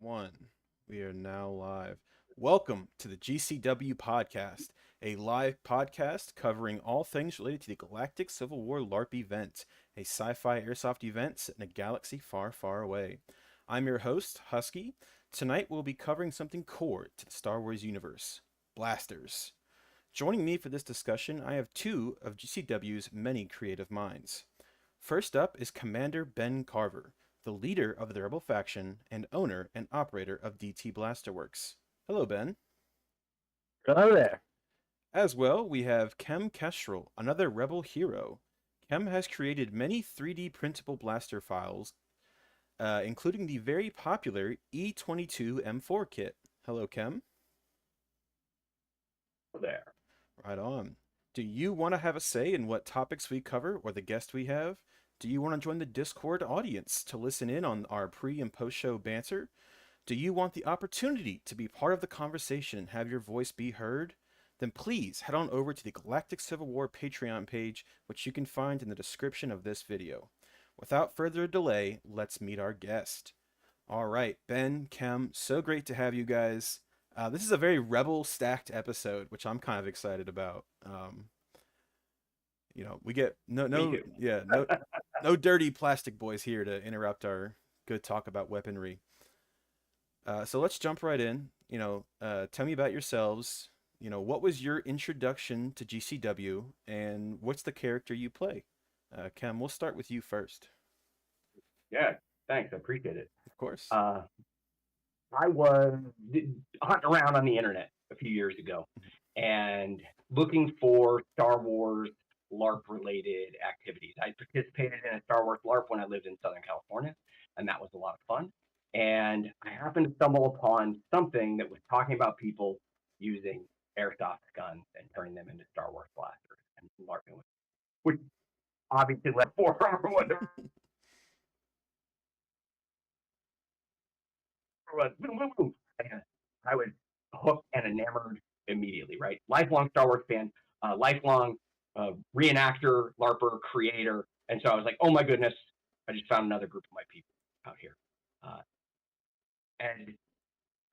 1. We are now live. Welcome to the GCW podcast, a live podcast covering all things related to the Galactic Civil War LARP event, a sci-fi airsoft event set in a galaxy far, far away. I'm your host, Husky. Tonight we'll be covering something core to the Star Wars universe, blasters. Joining me for this discussion, I have two of GCW's many creative minds. First up is Commander Ben Carver, the leader of the Rebel faction and owner and operator of DT Blasterworks. Hello, Ben. Hello there. As well, we have Kem Kestrel, another Rebel hero. Kem has created many 3D printable blaster files, including the very popular E22M4 kit. Hello, Kem. Hello there. Right on. Do you want to have a say in what topics we cover or the guest we have? Do you want to join the Discord audience to listen in on our pre and post show banter? Do you want the opportunity to be part of the conversation and have your voice be heard? Then please head on over to the Galactic Civil War Patreon page, which you can find in the description of this video. Without further delay, let's meet our guest. All right, Ben, Kem, so great to have you guys. This is a very Rebel stacked episode, which I'm kind of excited about. We get no dirty plastic boys here to interrupt our good talk about weaponry. So let's jump right in. Tell me about yourselves. What was your introduction to GCW, and what's the character you play? Kem, we'll start with you first. Yeah, thanks. I appreciate it. Of course. I was hunting around on the internet a few years ago and looking for Star Wars LARP-related activities. I participated in a Star Wars LARP when I lived in Southern California, and that was a lot of fun. And I happened to stumble upon something that was talking about people using airsoft guns and turning them into Star Wars blasters and LARPing with, which obviously led for whatever. I was hooked and enamored immediately, right? Lifelong Star Wars fan, lifelong reenactor, LARPer, creator. And so I was like, oh my goodness, I just found another group of my people out here. And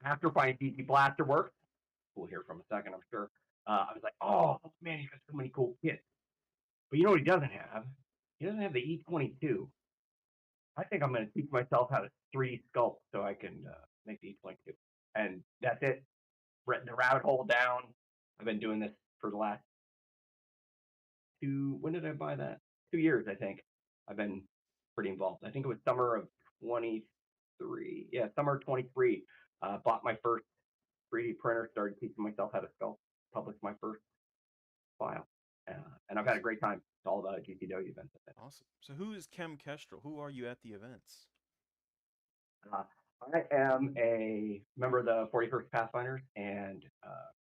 after finding DT Blasterworks, we'll hear from a second, I'm sure, I was like, oh man, he's got so many cool kits. But you know what he doesn't have? He doesn't have the E22. I think I'm going to teach myself how to 3D sculpt so I can make the E22. And that's it. The rabbit hole down. I've been doing this for the last when did I buy that? 2 years, I think. I've been pretty involved. I think it was summer of 23. Yeah, summer of 23. Bought my first 3D printer, started teaching myself how to sculpt, published my first file. And I've had a great time at all the GCW events. Awesome. So who is Kem Kestrel? Who are you at the events? I am a member of the 41st Pathfinders and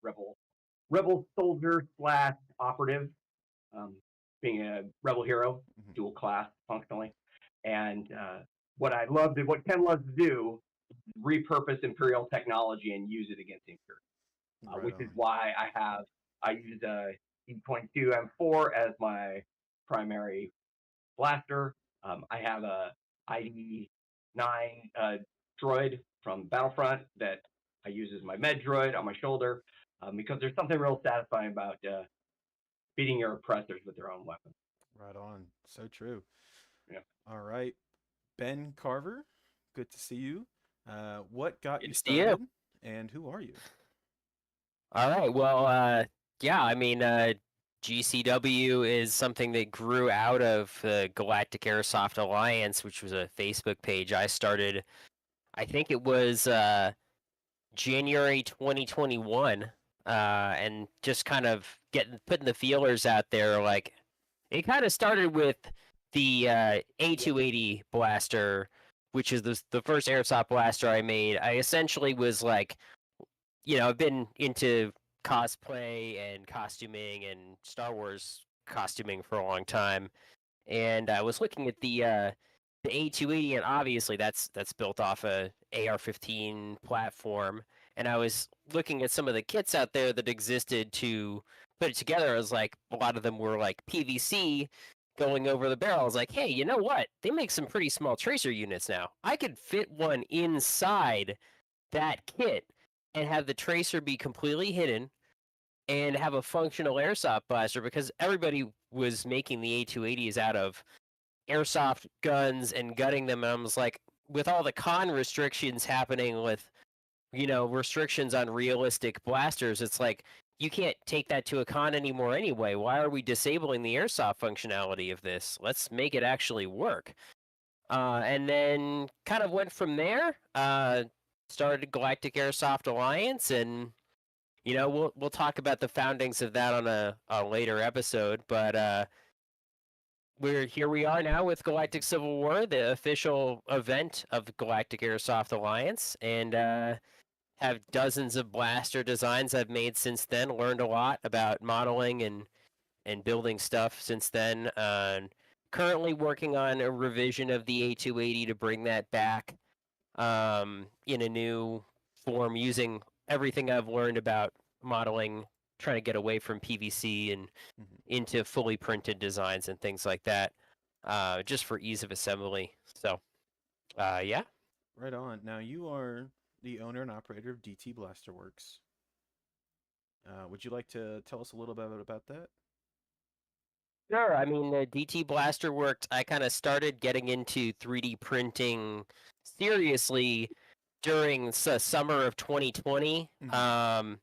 Rebel soldier / operative, being a Rebel hero, dual class functionally. And what Ken loves to do, repurpose Imperial technology and use it against the Imperial, which is why I use a E22M4 as my primary blaster. I have a ID9 droid from Battlefront that I use as my med droid on my shoulder, because there's something real satisfying about beating your oppressors with their own weapons. Right on. So true. Yeah. All right. Ben Carver, good to see you. What got you started, and who are you? All right. Well, yeah, I mean, GCW is something that grew out of the Galactic Airsoft Alliance, which was a Facebook page I started. I think it was January 2021, and just kind of putting the feelers out there. Like, it kind of started with the A280 blaster, which is the first airsoft blaster I made. I essentially was like, I've been into cosplay and costuming and Star Wars costuming for a long time, and I was looking at the A280, and obviously that's built off a AR-15 platform, and I was looking at some of the kits out there that existed to put it together. I was like, a lot of them were like PVC going over the barrel. I was like, hey, you know what? They make some pretty small tracer units now. I could fit one inside that kit and have the tracer be completely hidden and have a functional airsoft blaster, because everybody was making the A280s out of airsoft guns and gutting them. And I was like, with all the con restrictions happening with, restrictions on realistic blasters, it's like, you can't take that to a con anymore anyway. Why are we disabling the airsoft functionality of this? Let's make it actually work. And then kind of went from there. Started Galactic Airsoft Alliance, and we'll talk about the foundings of that on a later episode. But we are now with Galactic Civil War, the official event of the Galactic Airsoft Alliance, and have dozens of blaster designs I've made since then. Learned a lot about modeling and building stuff since then. Currently working on a revision of the A280 to bring that back in a new form, using everything I've learned about modeling, trying to get away from PVC and into fully printed designs and things like that, just for ease of assembly. So, yeah. Right on. Now you are the owner and operator of DT Blaster Works. Would you like to tell us a little bit about that? Sure. I mean, the DT Blaster Works, I kind of started getting into 3D printing seriously during the summer of 2020. I've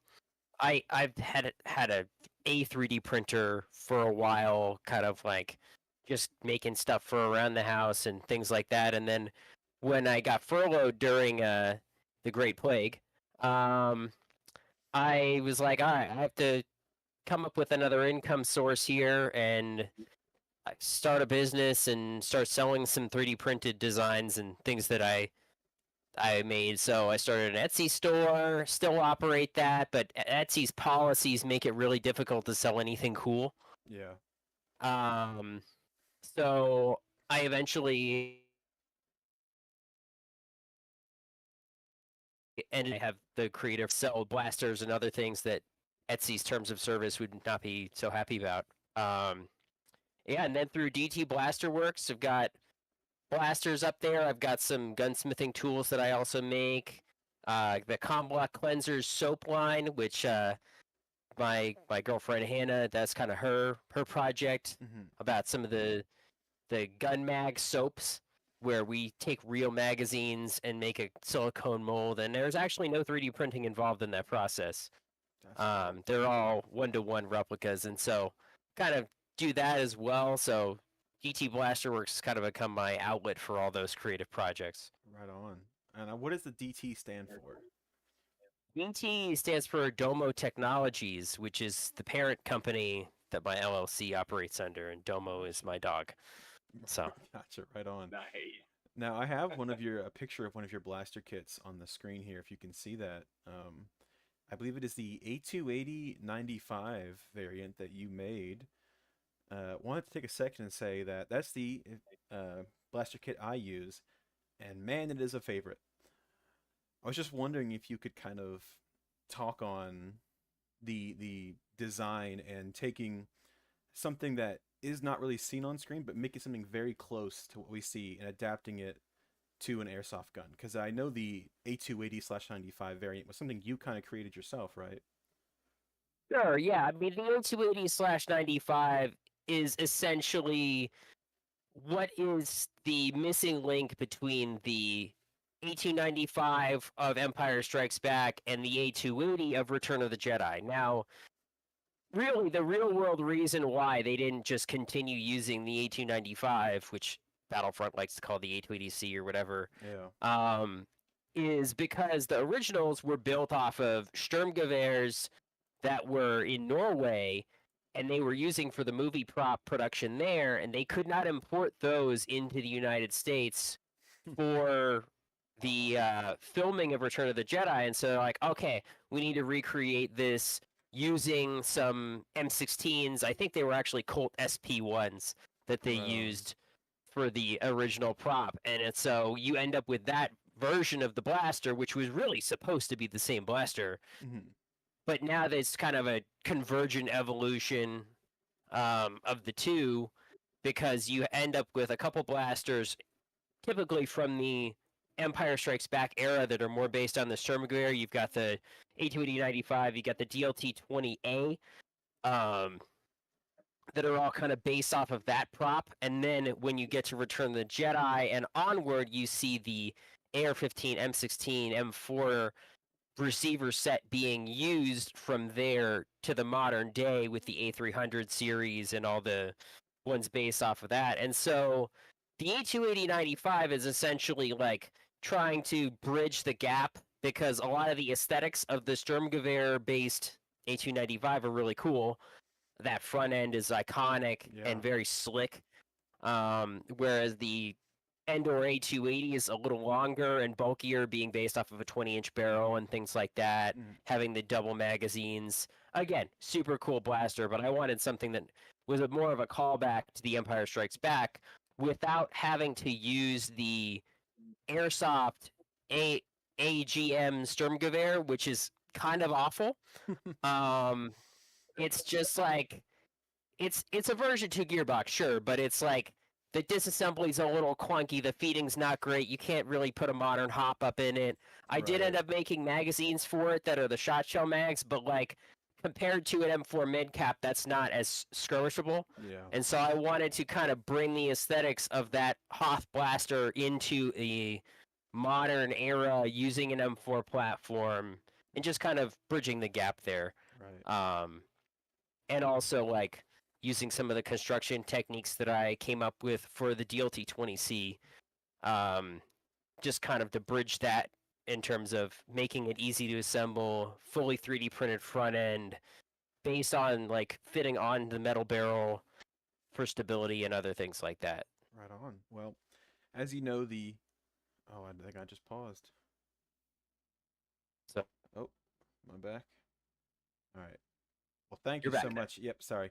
had a 3D printer for a while, kind of like just making stuff for around the house and things like that. And then when I got furloughed during the Great Plague, I was like, all right, I have to come up with another income source here and start a business and start selling some 3D printed designs and things that I made. So I started an Etsy store, still operate that, but Etsy's policies make it really difficult to sell anything cool. Yeah. So I eventually and I have the creative sell blasters and other things that Etsy's terms of service would not be so happy about. Yeah, and then through DT Blaster Works, I've got blasters up there. I've got some gunsmithing tools that I also make. The Comblock Cleansers soap line, which my girlfriend Hannah, that's kind of her project, about some of the gun mag soaps, where we take real magazines and make a silicone mold, and there's actually no 3D printing involved in that process. They're all one-to-one replicas, and so kind of do that as well. So DT Blaster Works has kind of become my outlet for all those creative projects. Right on. And what does the DT stand for? DT stands for Domo Technologies, which is the parent company that my LLC operates under, and Domo is my dog. So Gotcha. Right on. Nice. Now I have a picture of one of your blaster kits on the screen here. If you can see that, I believe it is the A280 95 variant that you made. Wanted to take a second and say that that's the blaster kit I use, and man, it is a favorite. I was just wondering if you could kind of talk on the design and taking something that is not really seen on screen, but making something very close to what we see and adapting it to an airsoft gun. Because I know the A280/95 variant was something you kind of created yourself, right? sure, yeah. I mean, the A280/95 is essentially what is the missing link between the A295 of Empire Strikes Back and the A280 of Return of the Jedi. Now, really, the real world reason why they didn't just continue using the A295, which Battlefront likes to call the A280C or whatever, Yeah. is because the originals were built off of Sturmgewehrs that were in Norway, and they were using for the movie prop production there, and they could not import those into the United States for the filming of Return of the Jedi. And so they're like, okay, we need to recreate this using some M16s. I think they were actually Colt SP1s that they used for the original prop. And so you end up with that version of the blaster, which was really supposed to be the same blaster. But now there's kind of a convergent evolution of the two, because you end up with a couple blasters, typically from the Empire Strikes Back era that are more based on the Sturmgewehr. You've got the A280-95, you got the DLT-20A, that are all kind of based off of that prop. And then when you get to Return of the Jedi and onward, you see the AR-15, M16, M4 receiver set being used from there to the modern day with the A300 series and all the ones based off of that. And so the A280-95 is essentially like trying to bridge the gap because a lot of the aesthetics of the Sturmgewehr based A295 are really cool. That front end is iconic and very slick. Whereas the Endor A280 is a little longer and bulkier, being based off of a 20-inch barrel and things like that, having the double magazines. Again, super cool blaster, but I wanted something that was more of a callback to the Empire Strikes Back without having to use the airsoft AGM Sturmgewehr, which is kind of awful. It's just like it's a version 2 gearbox, sure, but it's like the disassembly's a little clunky, the feeding's not great, you can't really put a modern hop up in it. I did end up making magazines for it that are the shot shell mags, but like compared to an M4 mid cap, that's not as skirmishable. Yeah. And so I wanted to kind of bring the aesthetics of that Hoth blaster into a modern era using an M4 platform and just kind of bridging the gap there. Right. And also like using some of the construction techniques that I came up with for the DLT-20C, just kind of to bridge that in terms of making it easy to assemble, fully 3D printed front end, based on like fitting on the metal barrel for stability and other things like that. Right on. Well, as you know, I think I just paused. So, oh, am I back? All right. Well, thank You're you back so now. much. Yep, sorry.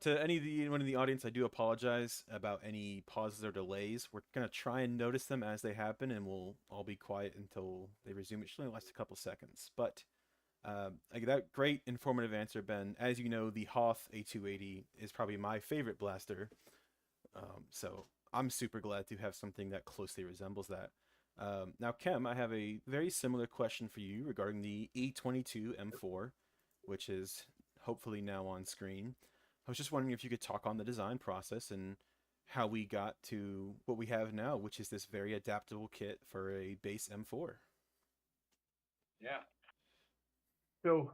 To anyone in the audience, I do apologize about any pauses or delays. We're gonna try and notice them as they happen, and we'll all be quiet until they resume. It should only last a couple seconds. But that great informative answer, Ben. As you know, the Hoth A280 is probably my favorite blaster. So I'm super glad to have something that closely resembles that. Now, Kem, I have a very similar question for you regarding the E22 M4, which is hopefully now on screen. I was just wondering if you could talk on the design process and how we got to what we have now, which is this very adaptable kit for a base M4. Yeah. So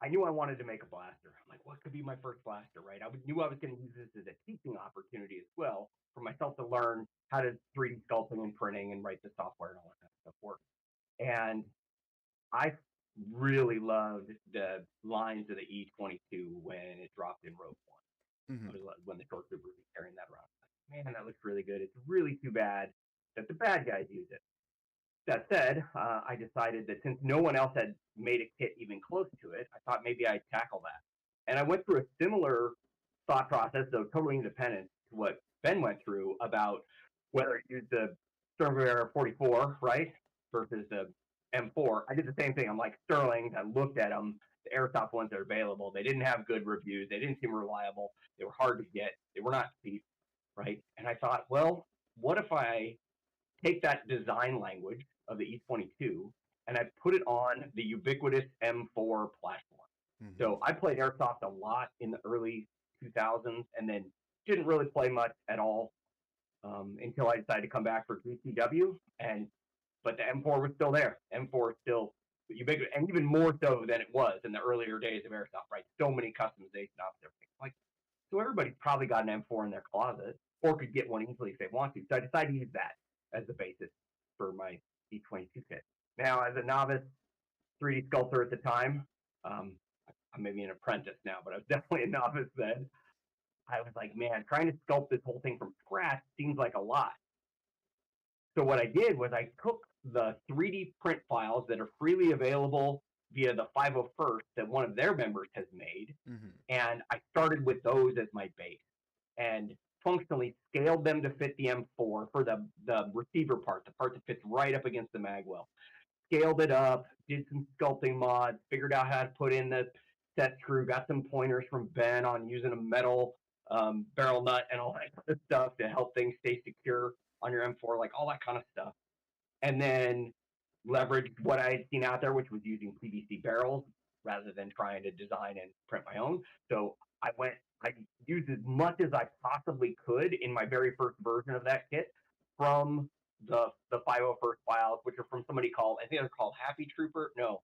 I knew I wanted to make a blaster. I'm like, what could be my first blaster, right? Knew I was going to use this as a teaching opportunity as well for myself to learn how to 3D sculpting and printing and write the software and all that stuff work. And I really loved the lines of the E22 when it dropped in Rogue One. Mm-hmm. When the short trooper was carrying that around. Like, man, that looks really good. It's really too bad that the bad guys use it. That said, I decided that since no one else had made a kit even close to it, I thought maybe I'd tackle that. And I went through a similar thought process, though totally independent to what Ben went through about whether to use the Sturmgewehr 44, right, versus the M4. I did the same thing. I'm like, Sterling, I looked at them, the airsoft ones that are available. They didn't have good reviews. They didn't seem reliable. They were hard to get. They were not cheap, right? And I thought, well, what if I take that design language of the E22 and I put it on the ubiquitous M4 platform. Mm-hmm. So I played airsoft a lot in the early 2000s and then didn't really play much at all until I decided to come back for GCW. But the M4 was still there. M4 is still ubiquitous, and even more so than it was in the earlier days of airsoft, right? So many customization options. Like, so everybody's probably got an M4 in their closet or could get one easily if they want to. So I decided to use that as the basis for my E22 kit. Now, as a novice 3D sculptor at the time, I'm maybe an apprentice now, but I was definitely a novice then. I was like, man, trying to sculpt this whole thing from scratch seems like a lot. So what I did was I took the 3D print files that are freely available via the 501st that one of their members has made, and I started with those as my base and functionally scaled them to fit the M4 for the receiver part, the part that fits right up against the magwell. Scaled it up, did some sculpting mods, figured out how to put in the set screw, got some pointers from Ben on using a metal barrel nut and all that kind of stuff to help things stay secure. on your M4, like all that kind of stuff. And then leveraged what I had seen out there, which was using PVC barrels rather than trying to design and print my own. So I used as much as I possibly could in my very first version of that kit from the 501st files, which are from somebody called, I think they're called Happy Trooper. No,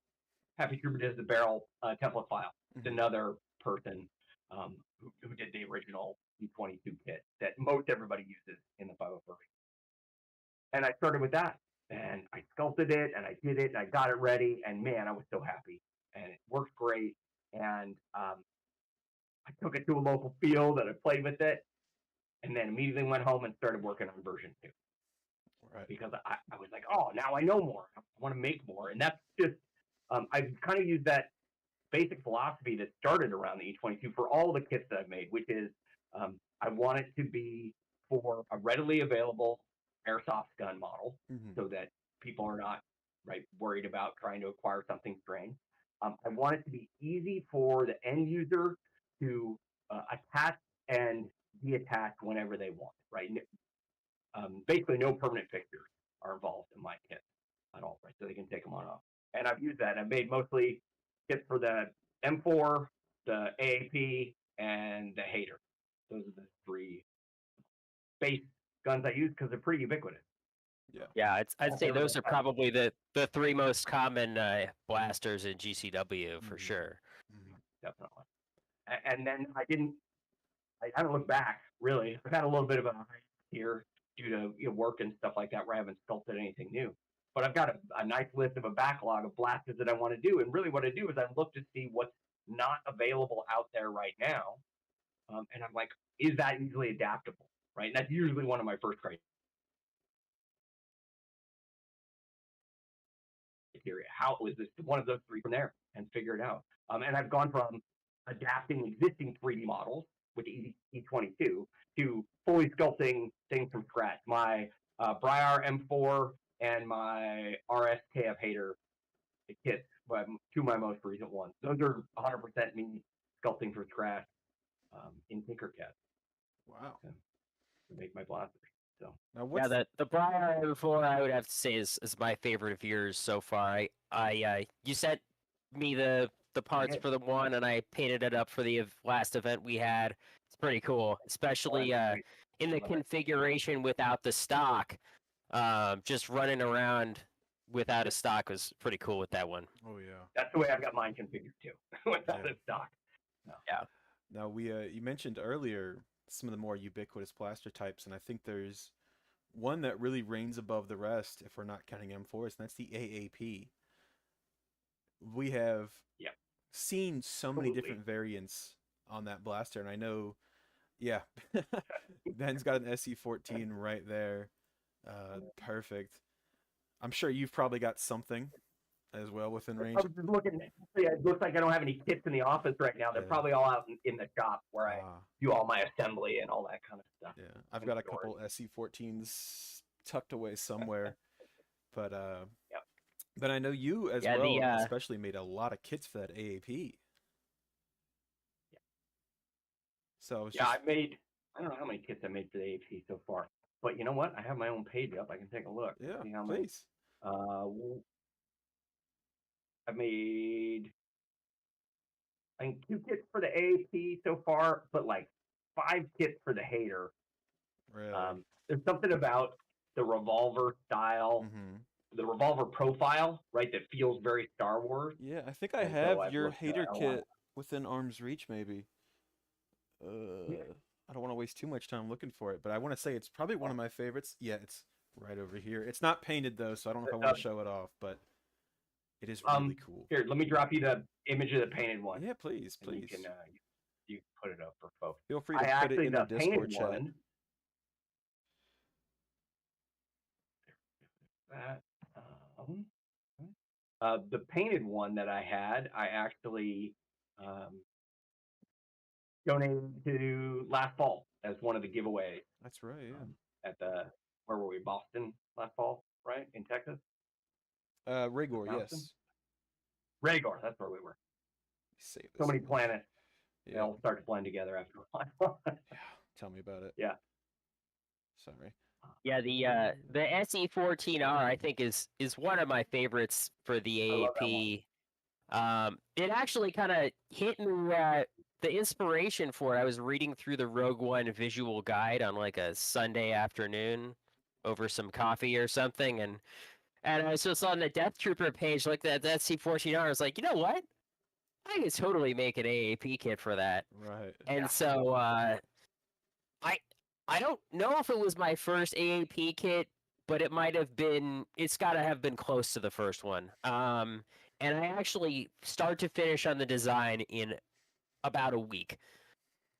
Happy Trooper does the barrel template file. It's another person who did the original U22 kit that most everybody uses in the 501st. And I started with that, and I sculpted it, and I did it, and I got it ready, and man, I was so happy, and it worked great. And I took it to a local field, and I played with it, and then immediately went home and started working on version 2. Right. Because I was like, oh, now I know more. I want to make more, and that's just I've kind of used that basic philosophy that started around the E22 for all the kits that I've made, which is I want it to be for a readily available airsoft gun model, so that people are not worried about trying to acquire something strange. I want it to be easy for the end user to attach and deattach whenever they want. Right, basically no permanent fixtures are involved in my kit at all. Right, so they can take them on off. And I've used that. I've made mostly kits for the M4, the AAP, and the Hater. Those are the 3 base guns I use because they're pretty ubiquitous. Yeah, I'd say those are probably the 3 most common blasters in GCW for sure. Definitely. And then I haven't looked back really. I've had a little bit of a here due to work and stuff like that where I haven't sculpted anything new. But I've got a nice list of a backlog of blasters that I want to do. And really what I do is I look to see what's not available out there right now. And I'm like, is that easily adaptable? Right. And that's usually one of my first criteria. How is this one of those 3 from there and figure it out? And I've gone from adapting existing 3D models with the E22 to fully sculpting things from scratch. My Briar M4 and my RSKF Hater kits, 2 of my most recent ones. Those are 100% me sculpting from scratch in Tinkercad. Wow. To make my blasters. So now what's the Briar M4 I would have to say is my favorite of yours so far. I you sent me the parts for the one, and I painted it up for the last event we had. It's pretty cool, especially in the configuration without the stock. Just running around without a stock was pretty cool with that one. Oh yeah. That's the way I've got mine configured too, without a stock. No. Yeah. Now you mentioned earlier some of the more ubiquitous blaster types, and I think there's one that really reigns above the rest if we're not counting M4s, and that's the AAP. We have seen so many different variants on that blaster, and I know, Ben's got an SE14 right there. Perfect. I'm sure you've probably got something as well within range. I was just looking. It looks like I don't have any kits in the office right now. They're probably all out in the shop where I do all my assembly and all that kind of stuff. Yeah, I've got a couple SE14s tucked away somewhere, but but I know you as well, especially made a lot of kits for that AAP. Yeah. So I've made. I don't know how many kits I made for the AAP so far, but you know what? I have my own page up. I can take a look. Yeah, see how please. I've made, I think, 2 kits for the AAP so far, but like 5 kits for the Hater. Really? There's something about the revolver style, the revolver profile, right, that feels very Star Wars. Yeah, I think I have your Hater kit within arm's reach, maybe. I don't want to waste too much time looking for it, but I want to say it's probably one of my favorites. Yeah, it's right over here. It's not painted though, so I don't know if I want to show it off, but it is really cool. Here, let me drop you the image of the painted one. Yeah, please. You can put it up for folks. Feel free to put it in the Discord chat. The painted one that I had, I actually donated to last fall as one of the giveaways. That's right, yeah. At where were we? Boston last fall, right? In Texas? Rhaegor, yes. Rhaegor, that's where we were. Save so many planets. Yeah. They all start to blend together after a while. Tell me about it. Yeah. Sorry. Yeah, the SE14R I think is one of my favorites for the I love that one. AAP. It actually kind of hit me. The inspiration for it, I was reading through the Rogue One visual guide on like a Sunday afternoon over some coffee or something, and I was just on the Death Trooper page, like that C14R. I was like, you know what? I could totally make an AAP kit for that. Right. And Yeah. so I I don't know if it was my first AAP kit, but it might have been. It's got to have been close to the first one. And I actually start to finish on the design in about a week.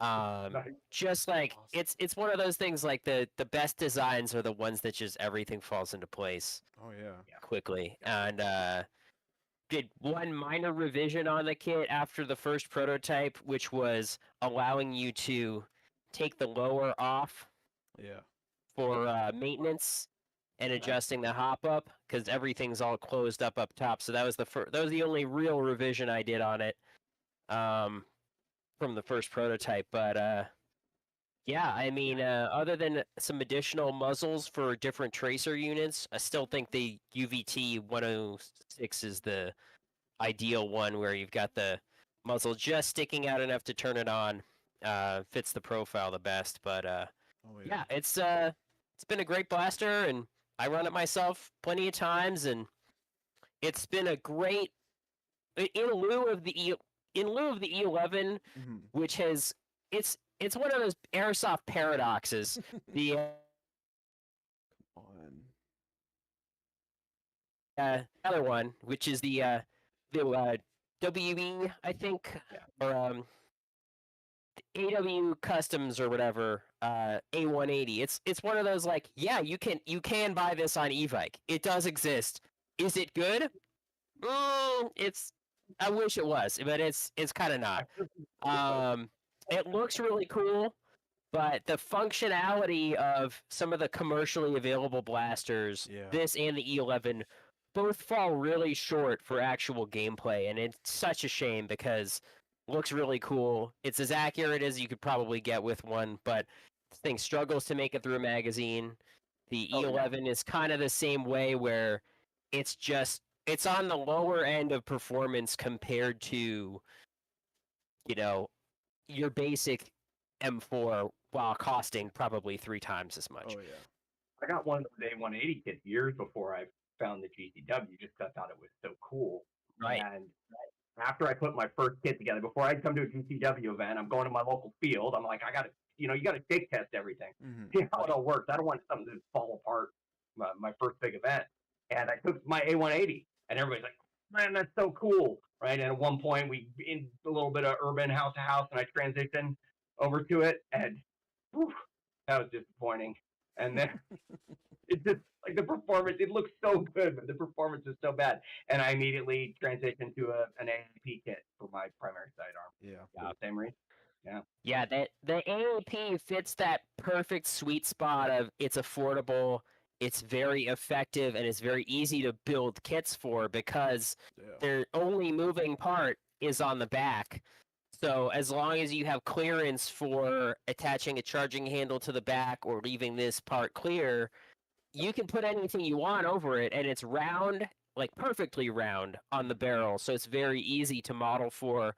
Nice. Just like Awesome. it's one of those things like the best designs are the ones that just everything falls into place Oh yeah. quickly. And did one minor revision on the kit after the first prototype, which was allowing you to take the lower off Yeah. for maintenance and Nice. adjusting the hop up because everything's all closed up top. So that was that was the only real revision I did on it from the first prototype. But yeah, I mean, other than some additional muzzles for different tracer units, I still think the UVT 106 is the ideal one where you've got the muzzle just sticking out enough to turn it on. Fits the profile the best. But Oh yeah, yeah. it's been a great blaster, and I run it myself plenty of times, and it's been a great in lieu of the in lieu of the E11, Mm-hmm. which has it's one of those airsoft paradoxes. The On. other one, which is the WE, I think, Yeah. or AW Customs or whatever, A180. It's one of those like, yeah, you can buy this on Evike. It does exist. Is it good? It's I wish it was, but it's kind of not. It looks really cool, but the functionality of some of the commercially available blasters, Yeah. this and the E11, both fall really short for actual gameplay, and it's such a shame because it looks really cool. It's as accurate as you could probably get with one, but this thing struggles to make it through a magazine. The Oh, yeah. E11 is kind of the same way where it's on the lower end of performance compared to, you know, your basic M4 while costing probably 3 times as much. Oh yeah. I got one of those A180 kits years before I found the GCW, just 'cause I thought it was so cool. Right. And after I put my first kit together, before I'd come to a GCW event, I'm going to my local field. I'm like, I got to, you got to shake test everything, Mm-hmm. see how it all works. I don't want something to fall apart my first big event. And I took my A180, and everybody's like, man, that's so cool, right? And at one point, we in a little bit of urban house to house, and I transitioned over to it, and whew, that was disappointing. And then it's just like the performance, it looks so good, but the performance is so bad. And I immediately transitioned to an AAP kit for my primary sidearm Yeah. for the same reason. Yeah. Yeah, the AAP fits that perfect sweet spot of it's affordable, it's very effective, and it's very easy to build kits for because Yeah. their only moving part is on the back. So as long as you have clearance for attaching a charging handle to the back or leaving this part clear, you can put anything you want over it, and it's round, like perfectly round on the barrel. So it's very easy to model for.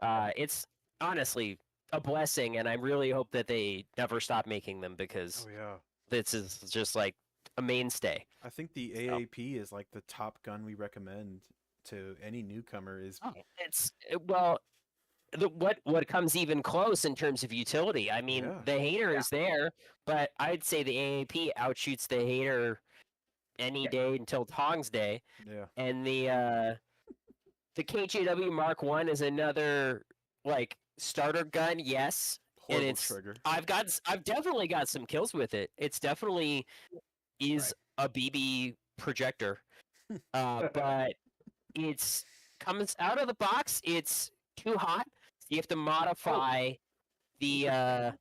It's honestly a blessing, and I really hope that they never stop making them because Oh yeah. this is just like a mainstay. I think the AAP is like the top gun we recommend to any newcomer. Is It's well, what comes even close in terms of utility. I mean, Yeah. the hater Yeah. is there, but I'd say the AAP outshoots the hater any day until Tong's Day. Yeah. And the KJW Mark One is another like starter gun, yes. And Horrible it's trigger. I've definitely got some kills with it. It's definitely is a BB projector. But it's comes out of the box, it's too hot. You have to modify the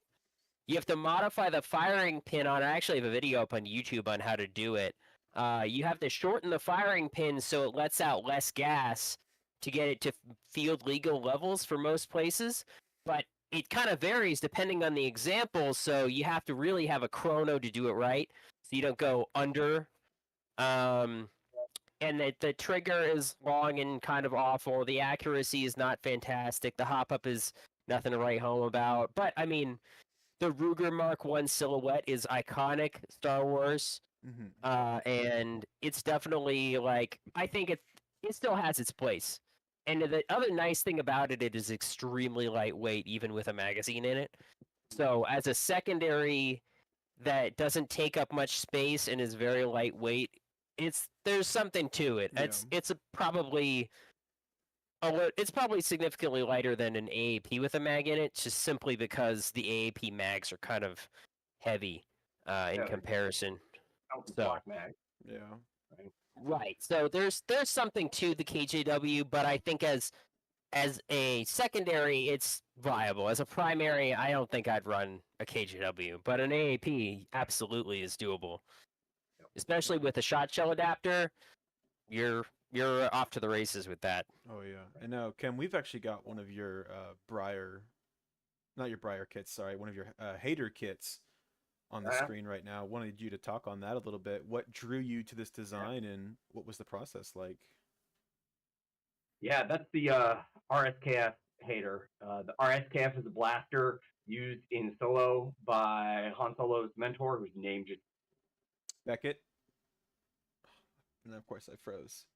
you have to modify the firing pin on. I actually have a video up on YouTube on how to do it. You have to shorten the firing pin so it lets out less gas to get it to field legal levels for most places. But it kind of varies depending on the example. So you have to really have a chrono to do it right, so you don't go under. And the trigger is long and kind of awful. The accuracy is not fantastic. The hop up is nothing to write home about. But I mean, the Ruger Mark One silhouette is iconic Star Wars, and it's definitely like I think it still has its place. And the other nice thing about it, it is extremely lightweight, even with a magazine in it. So as a secondary that doesn't take up much space and is very lightweight, there's something to it. Yeah. It's probably significantly lighter than an AAP with a mag in it, just simply because the AAP mags are kind of heavy in comparison. So mag. Yeah. right. So there's something to the KJW, but I think as a secondary, it's viable. As a primary, I don't think I'd run a KJW, but an AAP absolutely is doable. Especially with a shot shell adapter, you're off to the races with that. Oh yeah. And now, Ken, we've actually got one of your not your Briar kits, sorry, one of your Hater kits on the screen right now. Wanted you to talk on that a little bit. What drew you to this design, and what was the process like? Yeah, that's the RSKF Hater. The RSKF is a blaster used in Solo by Han Solo's mentor, whose name just Beckett. And then, of course, I froze.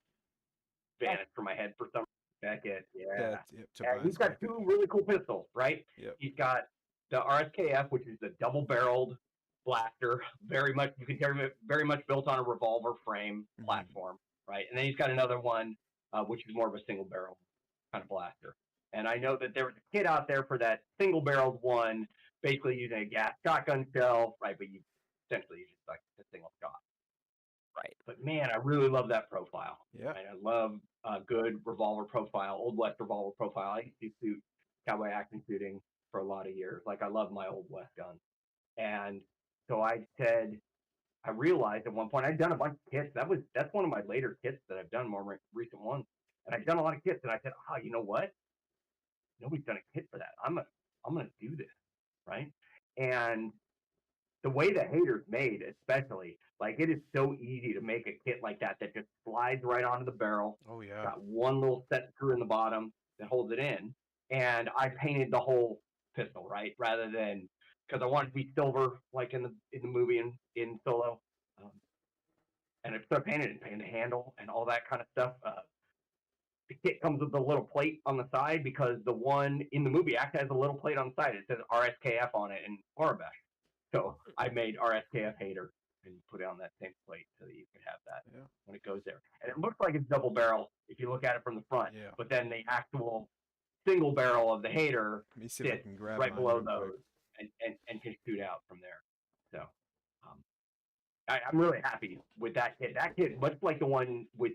vanished from my head for some reason. Beckett, yeah. He's Tobias got Beckett. two really cool pistols, right? Yep. He's got the RSKF, which is the double-barreled blaster, very much built on a revolver frame platform, right? And then he's got another one, which is more of a single-barrel kind of blaster. And I know that there was a kit out there for that single-barreled one, basically using a gas shotgun shell, right? But you essentially use just like a single shot. Right. But man, I really love that profile. Yeah. Right? I love a good revolver profile, Old West revolver profile. I used to shoot cowboy action shooting for a lot of years. Like I love my Old West gun. And so I realized at one point I'd done a bunch of kits. That's one of my later kits that I've done, more recent ones. And I'd done a lot of kits, and I said, oh, you know what? Nobody's done a kit for that. I'm gonna do this, right? And the way the Hater's made, especially, like it is so easy to make a kit like that just slides right onto the barrel. Oh yeah. Got one little set screw in the bottom that holds it in, and I painted the whole pistol, right, rather than because I wanted to be silver like in the movie in Solo, and I painted the handle and all that kind of stuff. The kit comes with a little plate on the side because the one in the movie actually has a little plate on the side. It says RSKF on it in Arabic. So I made RSKF Hater and put it on that same plate so that you could have that when it goes there. And it looks like it's double barrel if you look at it from the front. Yeah. But then the actual single barrel of the Hater sits right below those and can shoot out from there. So I'm really happy with that kit. That kit, much like the one with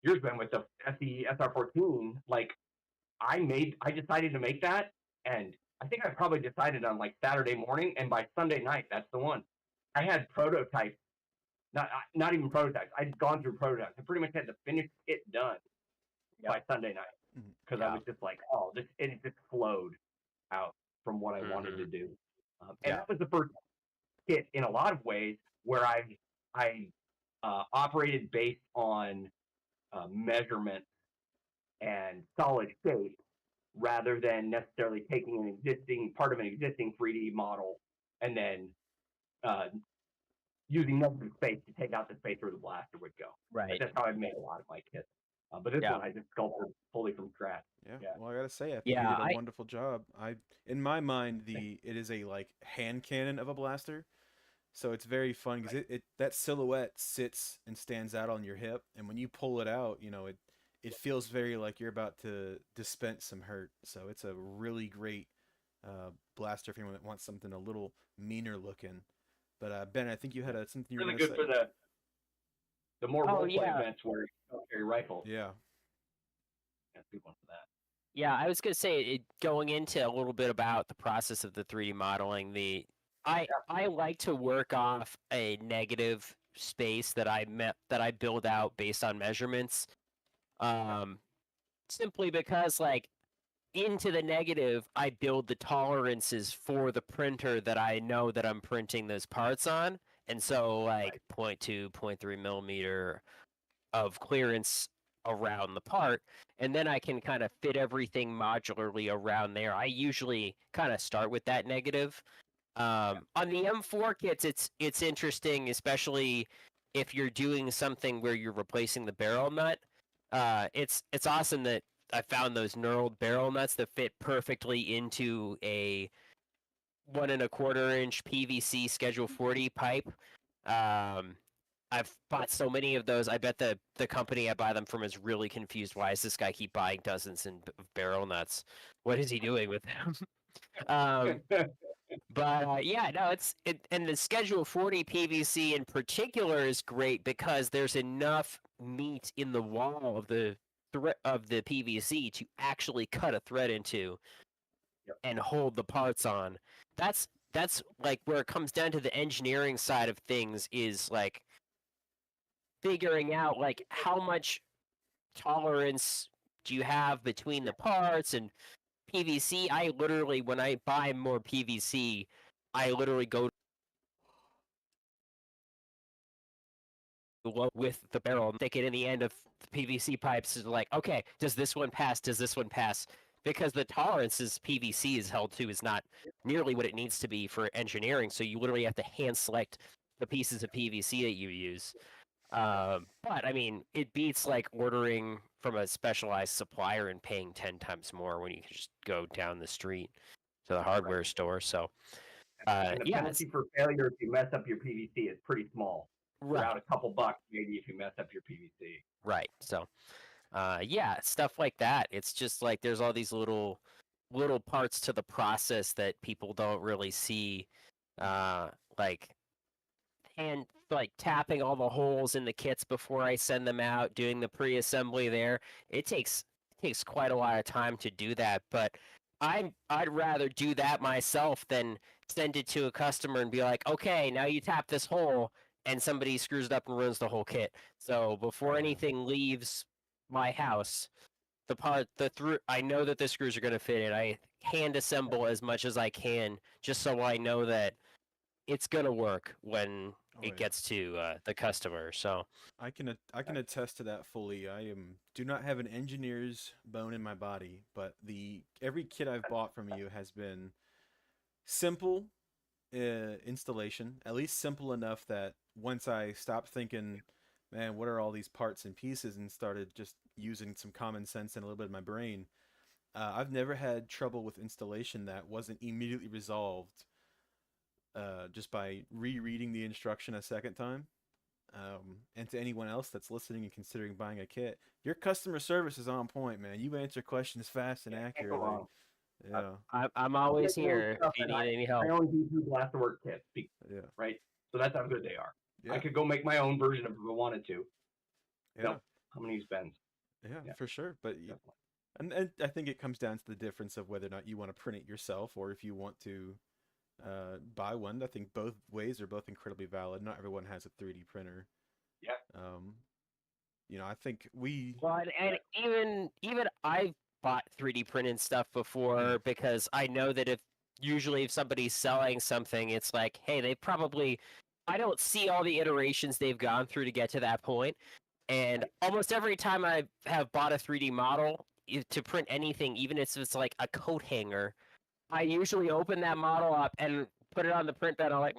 yours, Ben, with the SE SR14, like I decided to make that, and I think I probably decided on like Saturday morning, and by Sunday night, that's the one. I had prototypes, not even prototypes. I'd gone through prototypes. I pretty much had the finished kit done by Sunday night because I was just like, oh, it just flowed out from what I wanted to do, and that was the first kit in a lot of ways where I operated based on measurement and solid shape rather than necessarily taking an existing part of an existing 3D model and then using negative space to take out the space where the blaster would go. Right. That's how I've made a lot of my kits. But this one I just sculpted fully from scratch. Yeah. Well, I gotta say, I think you did a wonderful job. In my mind, it is a like hand cannon of a blaster. So it's very fun because that silhouette sits and stands out on your hip, and when you pull it out, it feels very like you're about to dispense some hurt. So it's a really great blaster for anyone that wants something a little meaner looking. But Ben, I think you had something you were really going good to say. for the more role play events where you don't carry rifles. Yeah. That's a good one for that. Yeah, I was going to say, going into a little bit about the process of the 3D modeling, I like to work off a negative space that I build out based on measurements. Simply because like into the negative, I build the tolerances for the printer that I know that I'm printing those parts on. And so like 0.2, 0.3 millimeter of clearance around the part. And then I can kind of fit everything modularly around there. I usually kind of start with that negative. On the M4 kits, it's interesting, especially if you're doing something where you're replacing the barrel nut. It's awesome that I found those knurled barrel nuts that fit perfectly into a 1.25 inch PVC Schedule 40 pipe. Um, I've bought so many of those. I bet the company I buy them from is really confused. Why does this guy keep buying dozens of barrel nuts? What is he doing with them? um, but yeah, no, and the Schedule 40 PVC in particular is great because there's enough meat in the wall of the of the PVC to actually cut a thread into and hold the parts on. That's like where it comes down to the engineering side of things is like figuring out like how much tolerance do you have between the parts and PVC. I literally when I buy more PVC, I literally go with the barrel and stick it in the end of the PVC pipes is like, okay, does this one pass? Does this one pass? Because the tolerances PVC is held to is not nearly what it needs to be for engineering. So you literally have to hand select the pieces of PVC that you use. But I mean, it beats like ordering from a specialized supplier and paying 10 times more when you can just go down the street to the hardware store. So, and the yeah, penalty for failure if you mess up your PVC is pretty small. You're right, out a couple bucks maybe if you mess up your PVC. right. So, yeah, stuff like that. It's just like there's all these little parts to the process that people don't really see, like and like tapping all the holes in the kits before I send them out, doing the pre-assembly there. It takes quite a lot of time to do that, but I'd rather do that myself than send it to a customer and be like, okay, now you tap this hole, and somebody screws it up and ruins the whole kit. So before anything leaves my house, I know that the screws are going to fit it. I hand assemble as much as I can just so I know that it's gonna work when Oh it yeah. gets to the customer. So I can attest to that fully. I do not have an engineer's bone in my body, but the every kit I've bought from you has been simple installation, at least simple enough that once I stopped thinking, man, what are all these parts and pieces, and started just using some common sense and a little bit of my brain, I've never had trouble with installation that wasn't immediately resolved just by rereading the instruction a second time. And to anyone else that's listening and considering buying a kit, your customer service is on point, man. You answer questions fast and Can't go accurately. wrong. I- Yeah, I'm I always make my own here stuff, if you and need any I help. own D2 Blasterwork kits, yeah, right? So that's how good they are. I yeah, could go make my own version if I wanted to. yeah, Nope. I'm gonna use Ben's. yeah, Yeah, for sure. But definitely. and I think it comes down to the difference of whether or not you want to print it yourself or if you want to buy one. I think both ways are both incredibly valid. Not everyone has a 3D printer. Yeah. Um, I think we. Well, and even I've bought 3D printed stuff Mm, before because I know that if somebody's selling something, it's like, hey, they probably I don't see all the iterations they've gone through to get to that point. And almost every time I have bought a 3D model to print anything, even if it's like a coat hanger, I usually open that model up and put it on the print bed. I'm like,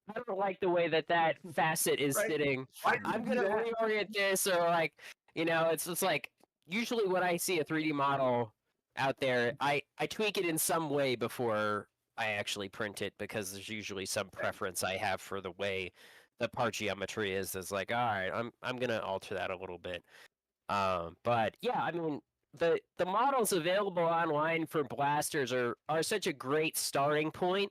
I don't like the way that facet is Right? sitting. Why did I'm you do gonna that? reorient this, or like, it's like usually when I see a 3D model out there, I tweak it in some way before I actually print it because there's usually some preference I have for the way the part geometry is. It's like, all right, I'm gonna alter that a little bit. But yeah, I mean, the models available online for blasters are such a great starting point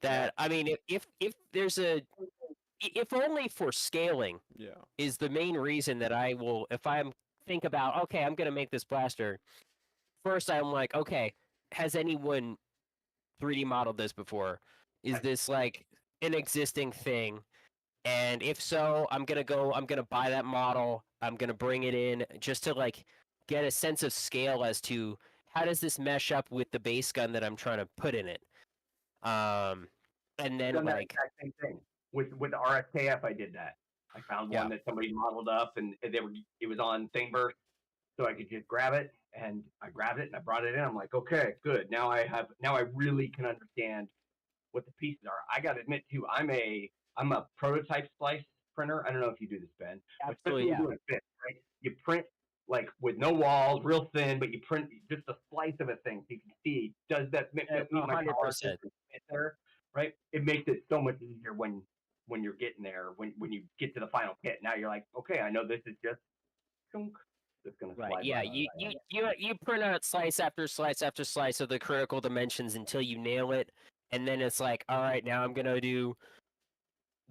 Yeah. that I mean, if there's if only for scaling yeah. is the main reason that I will if I'm think about okay, I'm gonna make this blaster. First, I'm like, okay, has anyone 3D modeled this before? Is this like an existing thing? And if so, I'm gonna buy that model. I'm gonna bring it in just to like get a sense of scale as to how does this mesh up with the base gun that I'm trying to put in it? And then Done that like, exact same thing with the RSKF. I did that. I found one yeah, that somebody modeled up, and it was on Thingburst, so I could just grab it, and I grabbed it and I brought it in. I'm like, okay, good. Now I really can understand what the pieces are. I got to admit too, I'm a prototype splice printer. I don't know if you do this, Ben, but especially absolutely, when yeah, you're doing a fit, right? You print like with no walls, real thin, but you print just a slice of a thing so you can see, does that meet my tolerances 100%. and fit there, right? It makes it so much easier when you're getting there, when you get to the final kit. Now you're like, okay, I know this is just gonna Right. slide Yeah. by. You print out slice after slice after slice of the critical dimensions until you nail it, and then it's like, all right, now I'm gonna do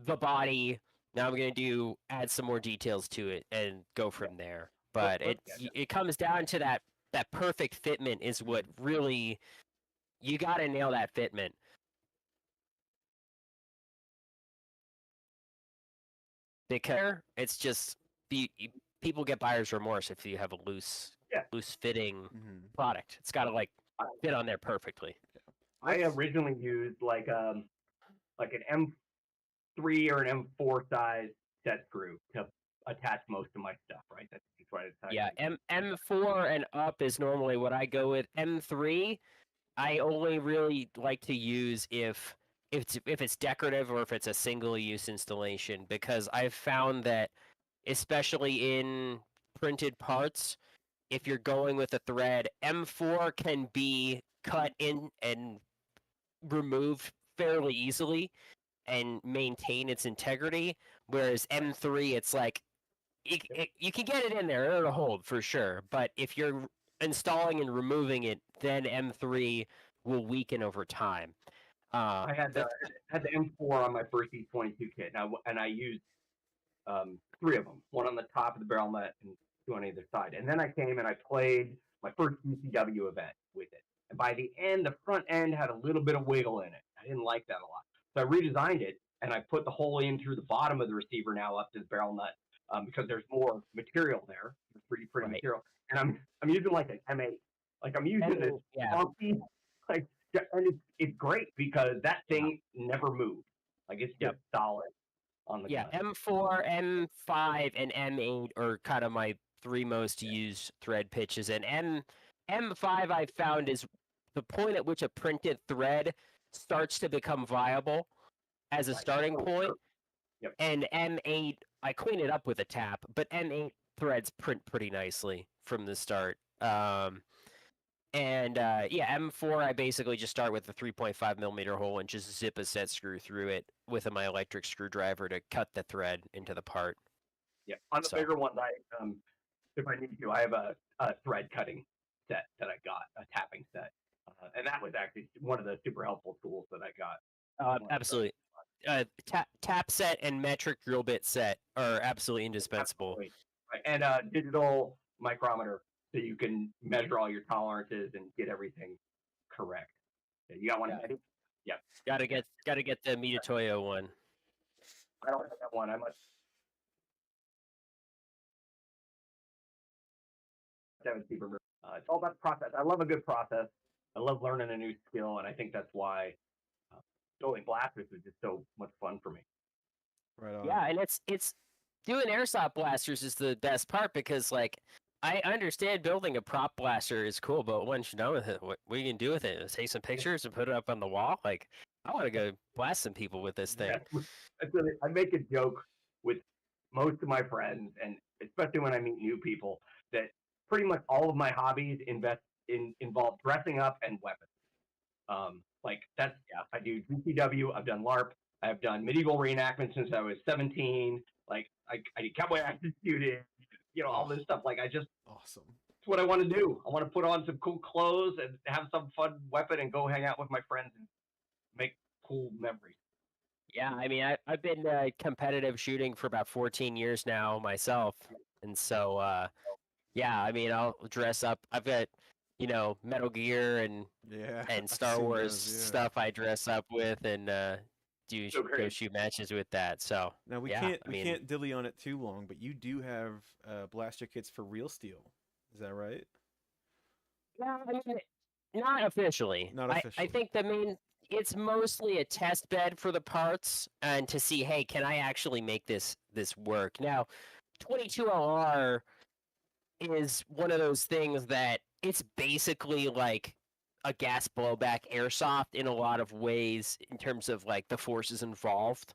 the body. Now I'm gonna add some more details to it and go Yeah. from there. But Yeah. it comes down to that perfect fitment is what really you got to nail that fitment because it's just people get buyer's remorse if you have a Yeah. loose fitting Mm-hmm. product. It's got to like fit on there perfectly. I originally used like an M3 or an M4 size set screw to attach most of my stuff. Right. That's just what I decided. Yeah, M4 and up is normally what I go with. M3, I only really like to use if it's decorative or if it's a single use installation because I've found that especially in printed parts, if you're going with a thread, M4 can be cut in and removed fairly easily and maintain its integrity, whereas M3 it's like you can get it in there, it'll hold for sure. But if you're installing and removing it, then M3 will weaken over time. I had the M4 on my first E22 kit, and I used three of them, one on the top of the barrel nut and two on either side. And then I came and I played my first UCW event with it. And by the end, the front end had a little bit of wiggle in it. I didn't like that a lot. So I redesigned it and I put the hole in through the bottom of the receiver now up to the barrel nut because there's more material there, 3D printed material. And I'm using like an M8. Like I'm using this funky, like, and it's great because that thing never moved. Like it's just solid on the gun. M4, M5, and M8 are kind of my three most used thread pitches, and M5 I found is the point at which a printed thread starts to become viable as a starting point. Yep. And M8 I clean it up with a tap, but M8 threads print pretty nicely from the start. M4 I basically just start with a 3.5 millimeter hole and just zip a set screw through it with my electric screwdriver to cut the thread into the part. Yeah, on the bigger ones, if I need to, I have a thread cutting set that I got, a tapping set, and that was actually one of the super helpful tools that I got. Absolutely. Tap set and metric drill bit set are absolutely indispensable. Absolutely. Right. And digital micrometer so you can measure all your tolerances and get everything correct. You got one handy? Yeah. Gotta get the Mitutoyo one. I don't have that one. I must have it super. It's all about the process. I love a good process. I love learning a new skill, and I think that's why building blasters is just so much fun for me. Right on. Yeah, and it's doing airsoft blasters is the best part because like I understand building a prop blaster is cool, but once you're done with it, what you can do with it? Take some pictures and put it up on the wall. Like I want to go blast some people with this thing. I make a joke with most of my friends, and especially when I meet new people, that pretty much all of my hobbies involve dressing up and weapons. I do GCW, I've done LARP, I've done medieval reenactment since I was 17. Like I did cowboy action shooting, all this stuff. Like I just awesome. It's what I want to do. I want to put on some cool clothes and have some fun weapon and go hang out with my friends and make cool memories. Yeah, I mean, I've been competitive shooting for about 14 years now myself, and so yeah, I mean, I'll dress up. I've got Metal Gear and Star Wars stuff I dress up with and go shoot matches with that. So now we can't dilly on it too long, but you do have blaster kits for Real Steel. Is that right? Yeah, I mean, not officially. Not I officially. think it's mostly a test bed for the parts and to see, hey, can I actually make this work? Now, 22LR is one of those things that it's basically like a gas blowback airsoft in a lot of ways in terms of like the forces involved.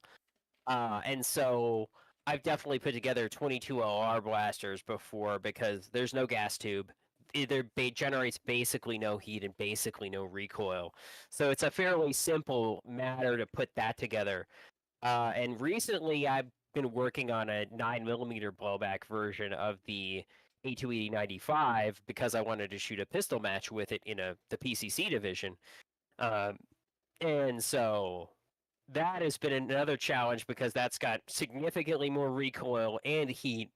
And so I've definitely put together 22LR blasters before because there's no gas tube. It generates basically no heat and basically no recoil. So it's a fairly simple matter to put that together. And recently I've been working on a 9mm blowback version of the A280-95 because I wanted to shoot a pistol match with it in the PCC division. Um, and so that has been another challenge because that's got significantly more recoil and heat,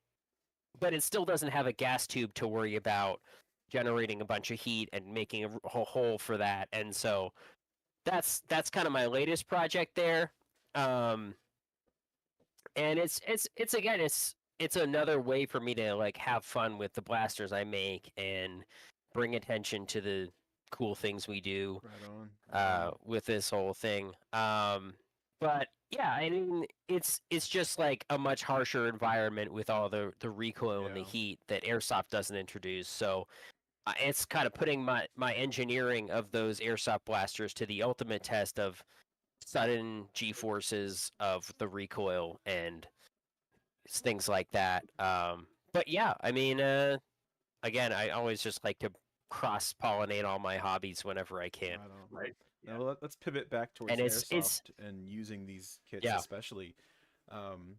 but it still doesn't have a gas tube to worry about generating a bunch of heat and making a whole hole for that. And so that's kind of my latest project there. Um, and it's again it's another way for me to like have fun with the blasters I make and bring attention to the cool things we do Right on. Right on. with this whole thing. But yeah, I mean, it's just like a much harsher environment with all the recoil and the Yeah. heat that airsoft doesn't introduce. So it's kind of putting my engineering of those airsoft blasters to the ultimate test of sudden G forces of the recoil and things like that. But yeah, I mean, again, I always just like to cross pollinate all my hobbies whenever I can. Right on. Right. Yeah. Now let's pivot back towards And it's airsoft and using these kits, yeah, especially. Um,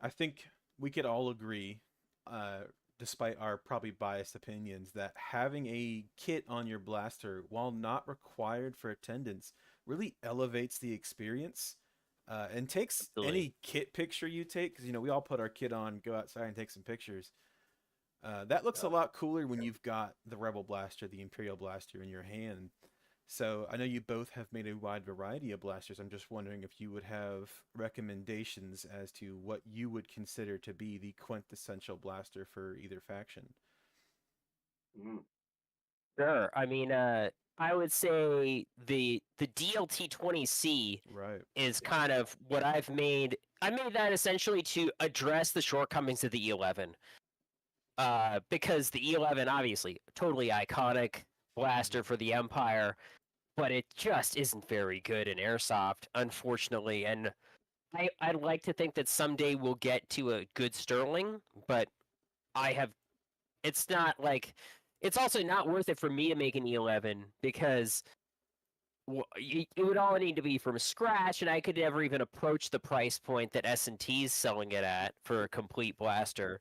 I think we could all agree, uh, despite our probably biased opinions, that having a kit on your blaster, while not required for attendance, really elevates the experience. And takes absolutely. any kit picture you take, because we all put our kit on, go outside and take some pictures. That looks a Yeah. lot cooler when you've got the Rebel Blaster, the Imperial Blaster in your hand. So I know you both have made a wide variety of blasters. I'm just wondering if you would have recommendations as to what you would consider to be the quintessential blaster for either faction. Mm. Sure. I mean, I would say the DLT-20C Right. is Yeah. kind of what I've made. I made that essentially to address the shortcomings of the E11. Because the E11, obviously, totally iconic blaster for the Empire, but it just isn't very good in airsoft, unfortunately. And I'd like to think that someday we'll get to a good Sterling, but I have it's not like it's also not worth it for me to make an E11 because it would all need to be from scratch, and I could never even approach the price point that S&T is selling it at for a complete blaster.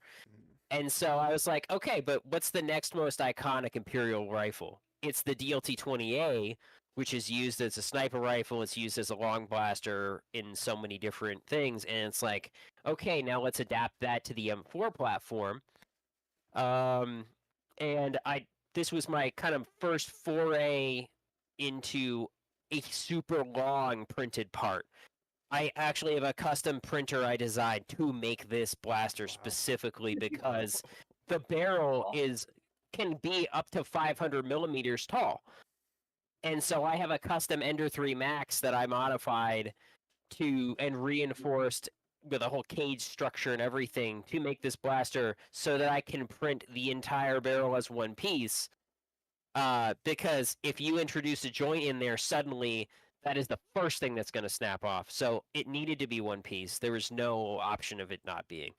And so I was like, okay, but what's the next most iconic Imperial rifle? It's the DLT-20A, which is used as a sniper rifle. It's used as a long blaster in so many different things. And it's like, okay, now let's adapt that to the M4 platform. Um, and this was my kind of first foray into a super long printed part. I actually have a custom printer I designed to make this blaster Wow. specifically because the barrel Awesome. can be up to 500 millimeters tall. And so I have a custom Ender 3 Max that I modified to and reinforced with a whole cage structure and everything to make this blaster so that I can print the entire barrel as one piece. Because if you introduce a joint in there, suddenly that is the first thing that's going to snap off. So it needed to be one piece. There was no option of it not being.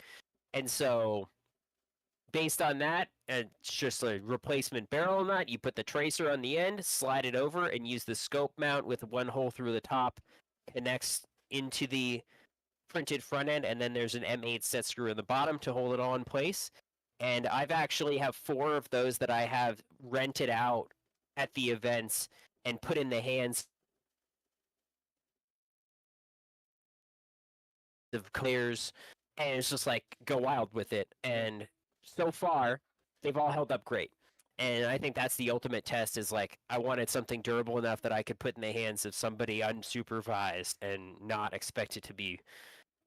And so based on that, it's just a replacement barrel nut. You put the tracer on the end, slide it over, and use the scope mount with one hole through the top, connects into the printed front end, and then there's an M8 set screw in the bottom to hold it all in place. And I've actually have 4 of those that I have rented out at the events and put in the hands of players, and it's just like go wild with it. And so far, they've all held up great. And I think that's the ultimate test is like I wanted something durable enough that I could put in the hands of somebody unsupervised and not expect it to be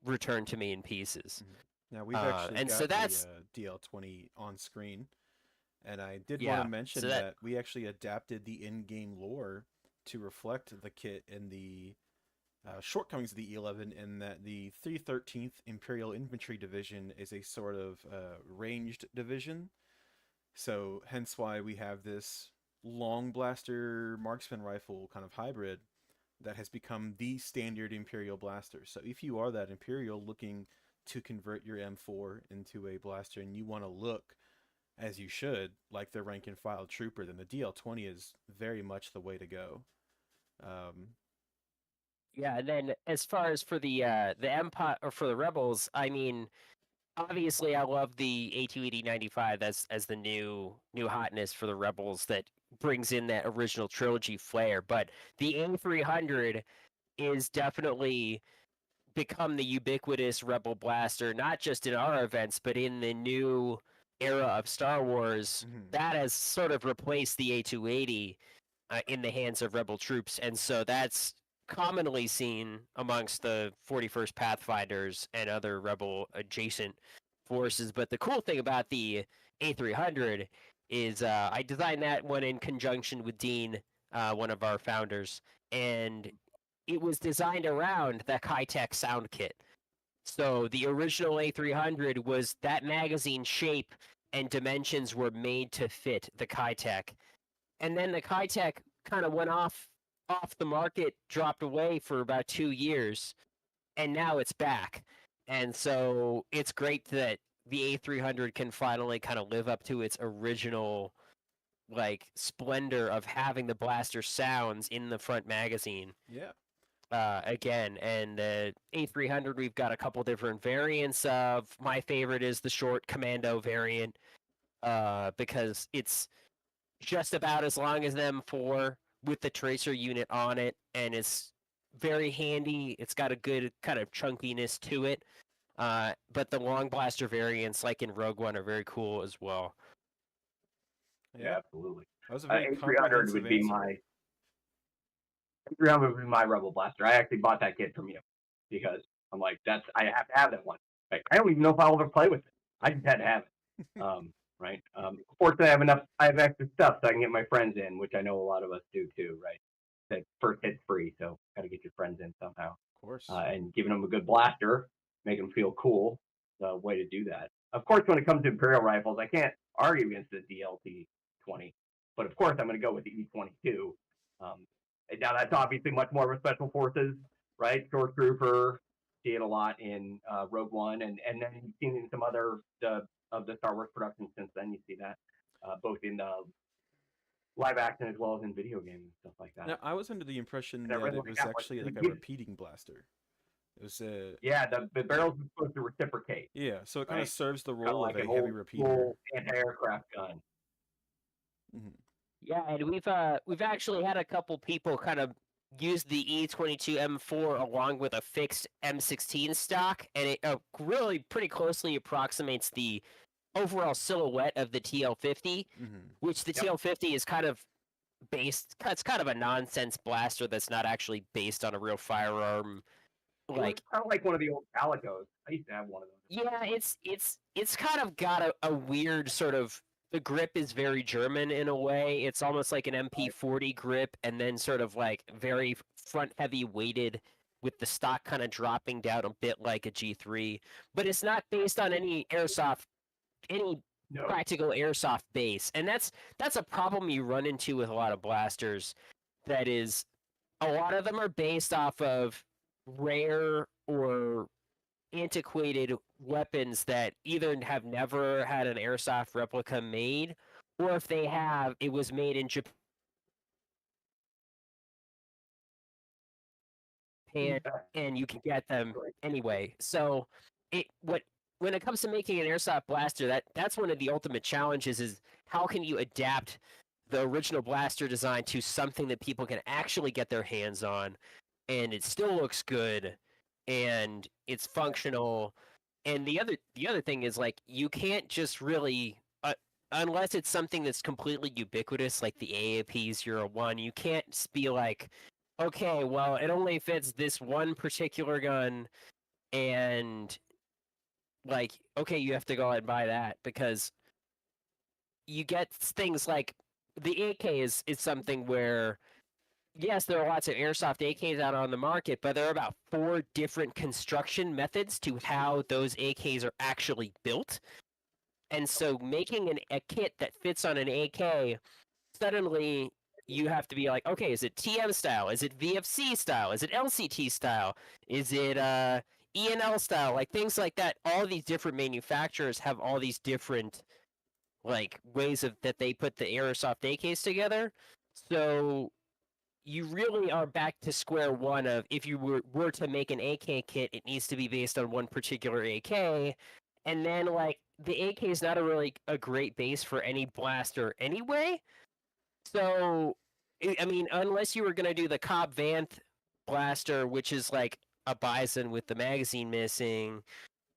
returned to me in pieces. Now we've actually And so got the that's DL20 on screen. And I did want to Yeah. So mention that that we actually adapted the in-game lore to reflect the kit in the shortcomings of the E11, in that the 313th Imperial Infantry Division is a sort of ranged division. So hence why we have this long blaster marksman rifle kind of hybrid that has become the standard Imperial blaster. So if you are that Imperial looking to convert your M4 into a blaster and you want to look as you should, like the rank and file trooper, then the DL20 is very much the way to go. Um, Yeah, and then as far as for the Empire or for the Rebels, I mean, obviously I love the A280-95 as the new hotness for the Rebels that brings in that original trilogy flair, but the A300 is definitely become the ubiquitous Rebel blaster, not just in our events, but in the new era of Star Wars. mhm. That has sort of replaced the A280 in the hands of Rebel troops, and so that's commonly seen amongst the 41st Pathfinders and other Rebel adjacent forces. But the cool thing about the A300 is I designed that one in conjunction with Dean, one of our founders, and it was designed around the Kitech sound kit. So the original A300 was that magazine shape and dimensions were made to fit the Kitech, and then the Kitech kind of went off the market, dropped away for about 2 years, and now it's back. And so it's great that the A300 can finally kind of live up to its original like splendor of having the blaster sounds in the front magazine Yeah. again. And the A300, we've got a couple different variants of. My favorite is the short commando variant because it's just about as long as the M4 with the tracer unit on it, and it's very handy. It's got a good kind of chunkiness to it. But the long blaster variants, like in Rogue One, are very cool as well. Yeah. Yeah, absolutely. That was a very A300 comprehensive would be answer. my A300 would be my Rebel Blaster. I actually bought that kit from you because I'm like, I have to have that one. Like, I don't even know if I'll ever play with it. I just had to have it. Right. Fortunately, I have extra stuff so I can get my friends in, which I know a lot of us do too. Right. That first hit's free, so got to get your friends in somehow. Of course. And giving them a good blaster, making them feel cool. The way to do that. Of course, when it comes to Imperial rifles, I can't argue against the DLT 20, but of course, I'm going to go with the E22. Um, now that's obviously much more of a special forces, right? Short Trooper, see it a lot in Rogue One, and then you've seen in some other of the Star Wars productions since then. You see that both in the live action as well as in video games and stuff like that. Now, I was under the impression And I that really it like was that one. actually like a repeating blaster. It was Yeah, the barrels are supposed to reciprocate, yeah, so it kind of right? serves the Kind of role of like a an heavy old repeater. school anti-aircraft gun. Hmm. Yeah, and we've actually had a couple people kind of use the E22 M4 along with a fixed M16 stock, and it really pretty closely approximates the overall silhouette of the TL50, Hmm. which the Yep. TL50 is kind of based. It's kind of a nonsense blaster that's not actually based on a real firearm. It looks Like, kind of like one of the old Calicos. I used to have one of those. yeah, it's kind of got a weird sort of. The grip is very German in a way. It's almost like an MP40 grip, and then sort of like very front heavy weighted, with the stock kind of dropping down a bit like a G3. But it's not based on any No. practical airsoft base, and that's a problem you run into with a lot of blasters. That is, a lot of them are based off of rare or antiquated weapons that either have never had an airsoft replica made, or if they have, it was made in Japan and you can get them anyway. So it what when it comes to making an airsoft blaster, that's one of the ultimate challenges is how can you adapt the original blaster design to something that people can actually get their hands on and it still looks good and it's functional. And the other thing is like you can't just really unless it's something that's completely ubiquitous like the AAP-01, you can't be like, okay, well, it only fits this one particular gun and like, okay, you have to go out and buy that because you get things like the AK is something where, yes, there are lots of airsoft AKs out on the market, but there are about 4 different construction methods to how those AKs are actually built. And so making a kit that fits on an AK, suddenly you have to be like, okay, is it TM style? Is it VFC style? Is it LCT style? Is it ENL style? Like things like that. All these different manufacturers have all these different like ways of that they put the airsoft AKs together. So you really are back to square one of if you were to make an AK kit, it needs to be based on one particular AK. And then like the AK is not a great base for any blaster anyway. So I mean, unless you were gonna do the Cobb Vanth blaster, which is like a Bison with the magazine missing,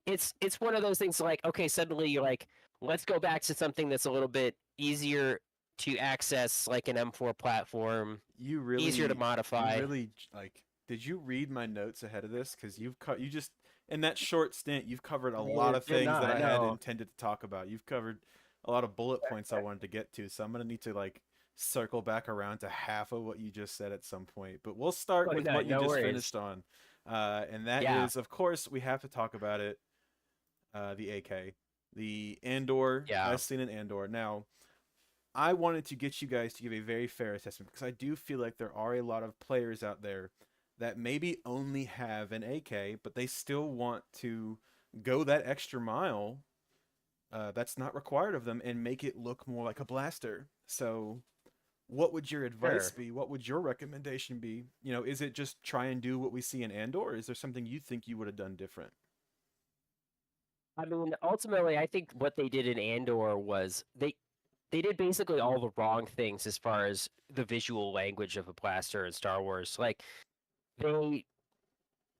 it's one of those things like, okay, suddenly you're like, let's go back to something that's a little bit easier to access, like an M4 platform, easier to You modify. really like. Did you read my notes ahead of this? Because you just in that short stint, you've covered a lot of Did things that not, I had no. intended to talk about. You've covered a lot of bullet points I wanted to get to, so I'm gonna need to like circle back around to half of what you just said at some point. But we'll start Oh, with no, what you no just worries. finished on, and that Yeah, is, of course, we have to talk about it. The AK, the Andor. yeah. I've seen an Andor now. I wanted to get you guys to give a very fair assessment because I do feel like there are a lot of players out there that maybe only have an AK, but they still want to go that extra mile that's not required of them and make it look more like a blaster. So, what would your advice Sure. be? What would your recommendation be? You know, is it just try and do what we see in Andor, or is there something you think you would have done different? I mean, ultimately, I think what they did in Andor was they did basically all the wrong things as far as the visual language of a blaster in Star Wars. Like they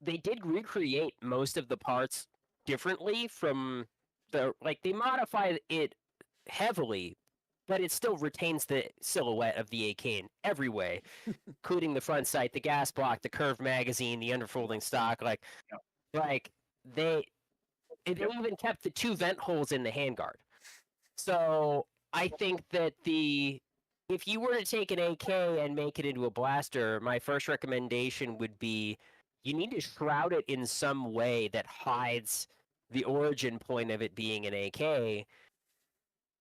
they did recreate most of the parts differently from they modified it heavily, but it still retains the silhouette of the AK in every way, including the front sight, the gas block, the curved magazine, the underfolding stock. Yep. Like they they Yep. even kept the 2 vent holes in the handguard. So I think that the if you were to take an AK and make it into a blaster, my first recommendation would be you need to shroud it in some way that hides the origin point of it being an AK,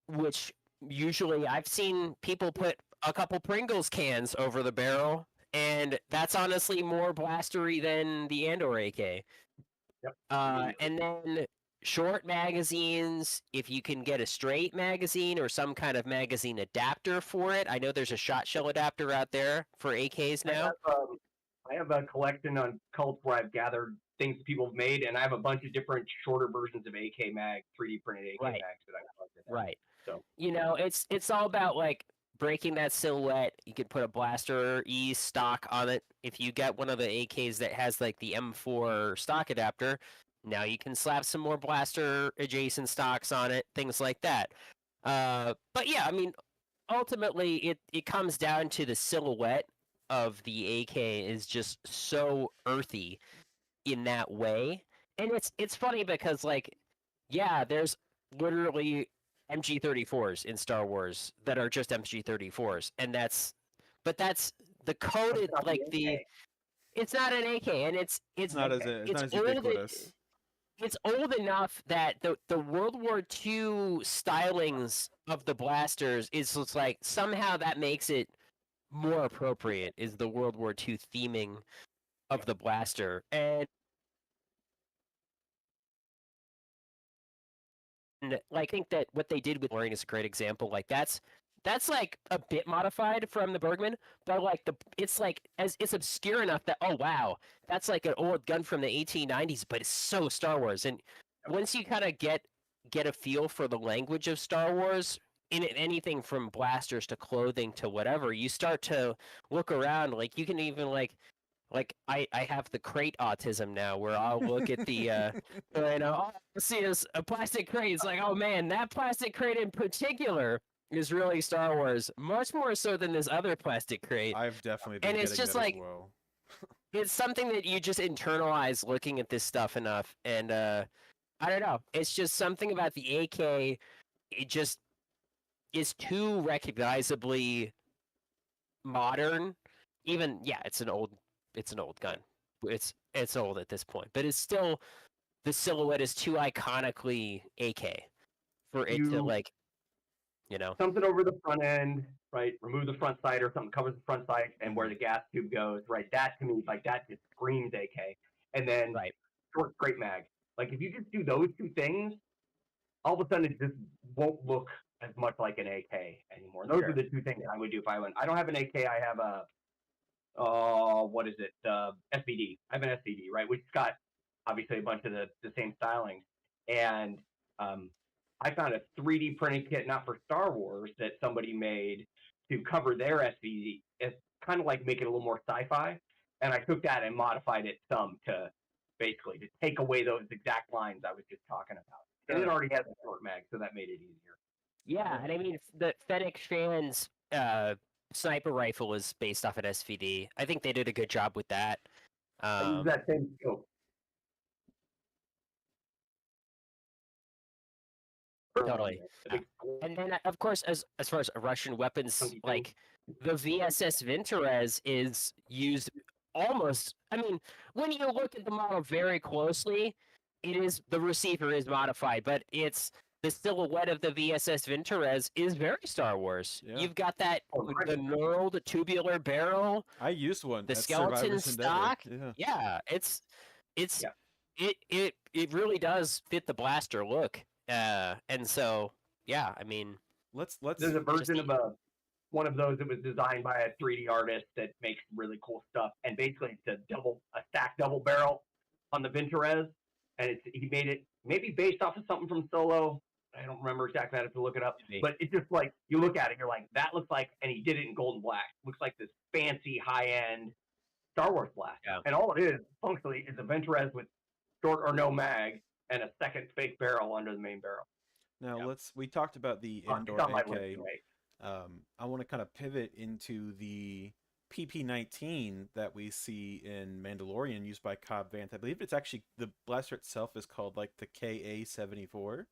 which usually I've seen people put a couple Pringles cans over the barrel, and that's honestly more blastery than the Andor AK. Yep. Immediately. And then short magazines, if you can get a straight magazine or some kind of magazine adapter for it. I know there's a shot shell adapter out there for AKs I now. have I have a collection on cults where I've gathered things people have made, and I have a bunch of different shorter versions of AK mag, 3D printed AK Right, mags that I've collected. right. So You know, it's all about like breaking that silhouette. You could put a blaster E stock on it. If you get one of the AKs that has like the M4 stock adapter, now you can slap some more blaster adjacent stocks on it, things like that. But yeah, I mean, ultimately it comes down to the silhouette of the AK is just so earthy in that way. And it's funny because like yeah, there's literally MG34s in Star Wars that are just MG34s and that's the it's coded not the like the AK. it's not an AK and It's not as Okay. it's not it's as old ubiquitous. it's old enough that the World War II stylings of the blasters is just like somehow that makes it more appropriate is the World War II theming of the blaster. And like I think that what they did with Mooring is a great example. Like that's like a bit modified from the Bergman, but like it's like as it's obscure enough that oh wow, that's like an old gun from the 1890s, but it's so Star Wars. And once you kind of get a feel for the language of Star Wars, in anything from blasters to clothing to whatever, you start to look around. Like you can even like I have the crate autism now where I'll look at the you know, all I see is a plastic crate. It's like, oh man, that plastic crate in particular is really Star Wars, much more so than this other plastic crate. I've definitely been And it's getting just that as like well. it's something that you just internalize looking at this stuff enough. And I don't know. It's just something about the AK. It just is too recognizably modern. Even it's an old gun. It's old at this point, but it's still, the silhouette is too iconically AK for it to, You like, you know. something over the front end, right? Remove the front sight or something covers the front sight and where Mhm. the gas tube goes, right? That to me, like that just screams AK. And then Right. short straight mag. Like if you just do those two things, all of a sudden it just won't look as much like an AK anymore. And those are Sure. the two things I would do if I went. I don't have an AK. I have a what is it? SVD. I have an SVD, right? Which has got obviously a bunch of the same stylings. And um, I found a 3D printing kit, not for Star Wars, that somebody made to cover their SVD. It's kind of like make it a little more sci-fi. And I took that and modified it some to basically to take away those exact lines I was just talking about. And it Sure. already has a short mag, so that made it easier. Yeah, and I mean the Fennec Shan's sniper rifle is based off an SVD. I think they did a good job with that. I use that same scope. Totally. And then, of course, as far as Russian weapons, like the VSS Vintorez is used almost. I mean, when you look at the model very closely, the receiver is modified, but it's the silhouette of the VSS Vintorez is very Star Wars. Yeah. You've got that the knurled tubular barrel. I used one. The at skeleton Survivor's Endeavor. stock. Yeah. It really does fit the blaster look. And so I mean, let's there's a version of one of those that was designed by a 3D artist that makes really cool stuff, and basically it's a stacked double barrel on the Vintorez, and he made it maybe based off of something from Solo. I don't remember exactly. I have to look it up, but it's just like you look at it, you're like, that looks like, and he did it in gold and black. Looks like this fancy high end Star Wars blaster, and all it is functionally is a Vintorez with short or no mag and a second fake barrel under the main barrel. Now we talked about the indoor AK. I want to kind of pivot into the PP-19 that we see in Mandalorian used by Cobb Vanth. I believe it's actually, the blaster itself is called like the KA-74.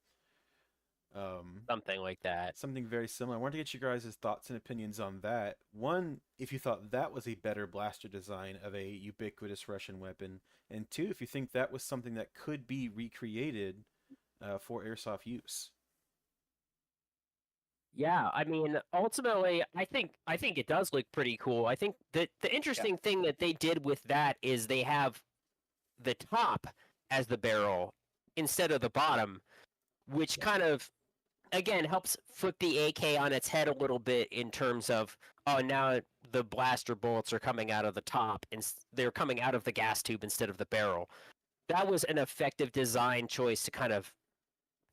Something like that. Something very similar. I wanted to get you guys' thoughts and opinions on that. One, if you thought that was a better blaster design of a ubiquitous Russian weapon, and two, if you think that was something that could be recreated for airsoft use. Yeah, I mean, ultimately, I think it does look pretty cool. I think that the interesting thing that they did with that is they have the top as the barrel instead of the bottom, which kind of, again, helps flip the AK on its head a little bit in terms of, now the blaster bullets are coming out of the top and they're coming out of the gas tube instead of the barrel. That was an effective design choice to kind of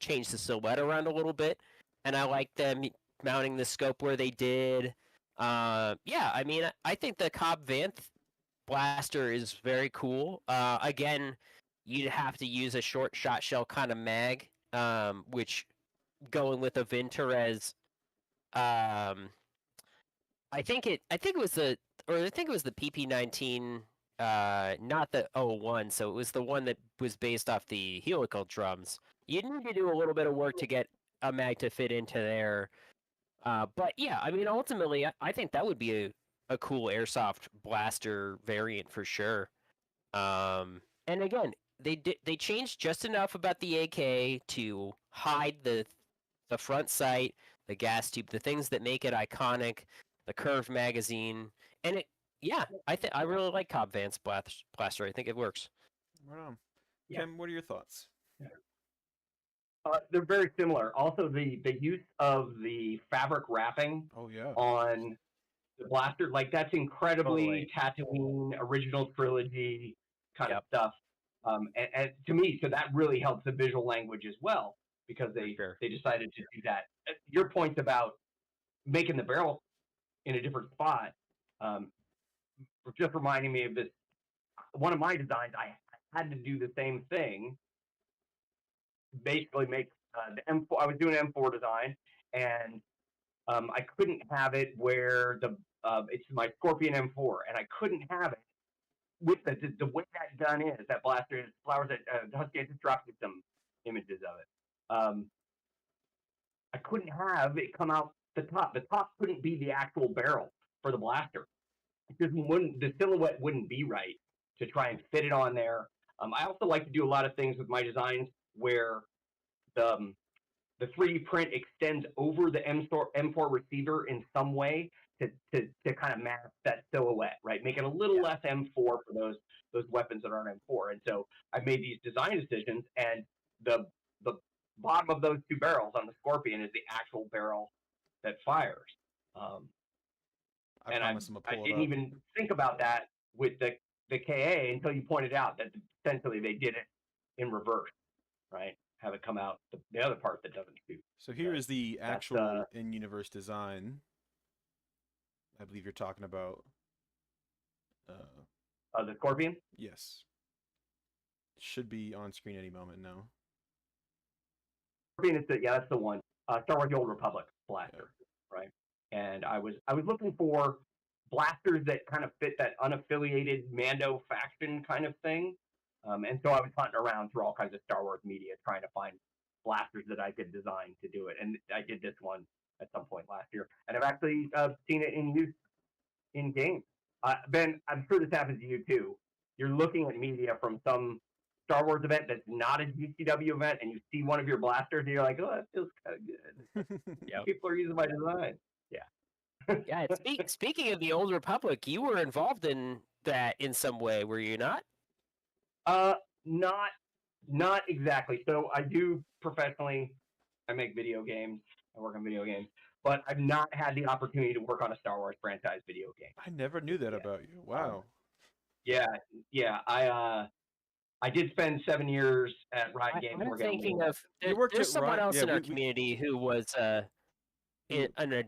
change the silhouette around a little bit. And I like them mounting the scope where they did. I mean, I think the Cobb Vanth blaster is very cool. Again, you'd have to use a short shot shell kind of mag, which going with a Vintorez, I think it was the PP-19, not the 01, so it was the one that was based off the helical drums. You need to do a little bit of work to get a mag to fit into there. But yeah, I mean, ultimately, I think that would be a cool airsoft blaster variant for sure. And again, they changed just enough about the AK to hide the front sight, the gas tube, the things that make it iconic, the curved magazine, and I really like Cobb Vanth's blaster. I think it works. Right on. Kim, what are your thoughts? They're very similar. Also, the use of the fabric wrapping on the blaster, like that's incredibly Tatooine original trilogy kind of stuff. And to me, so that really helps the visual language as well, because they decided to do that. Your point about making the barrel in a different spot, just reminding me of this. One of my designs, I had to do the same thing. Basically, make the M4. I was doing an M4 design, and I couldn't have it where it's my Scorpion M4, and I couldn't have it with the way that gun is. That blaster is flowers. Husky just dropped some images of it. I couldn't have it come out the top. The top couldn't be the actual barrel for the blaster. Because the silhouette wouldn't be right to try and fit it on there. I also like to do a lot of things with my designs where the 3D print extends over the M4 receiver in some way to kind of match that silhouette, right? Make it a little less M4 for those weapons that aren't M4. And so I made these design decisions, and the bottom of those two barrels on the Scorpion is the actual barrel that fires. I promise I'm gonna I pull it didn't up. even think about that with the KA until you pointed out that essentially they did it in reverse, right? Have it come out the other part that doesn't shoot. So here is the actual in-universe design. I believe you're talking about. The Scorpion? Yes. Should be on screen any moment now. Scorpion is that's the one. Star Wars: The Old Republic blaster, right? And I was looking for blasters that kind of fit that unaffiliated Mando faction kind of thing. And so I was hunting around through all kinds of Star Wars media trying to find blasters that I could design to do it. And I did this one at some point last year. And I've actually seen it in use in games. Ben, I'm sure this happens to you too. You're looking at media from some Star Wars event that's not a GCW event, and you see one of your blasters, and you're like, oh, that feels kind of good. People are using my design. Yeah. Speaking of the Old Republic, you were involved in that in some way, were you not? Not exactly. So I do professionally. I make video games. I work on video games, but I've not had the opportunity to work on a Star Wars franchise video game. I never knew that about you. Wow. Yeah. I did spend 7 years at Riot Games. I'm thinking of there's someone else in our community who was a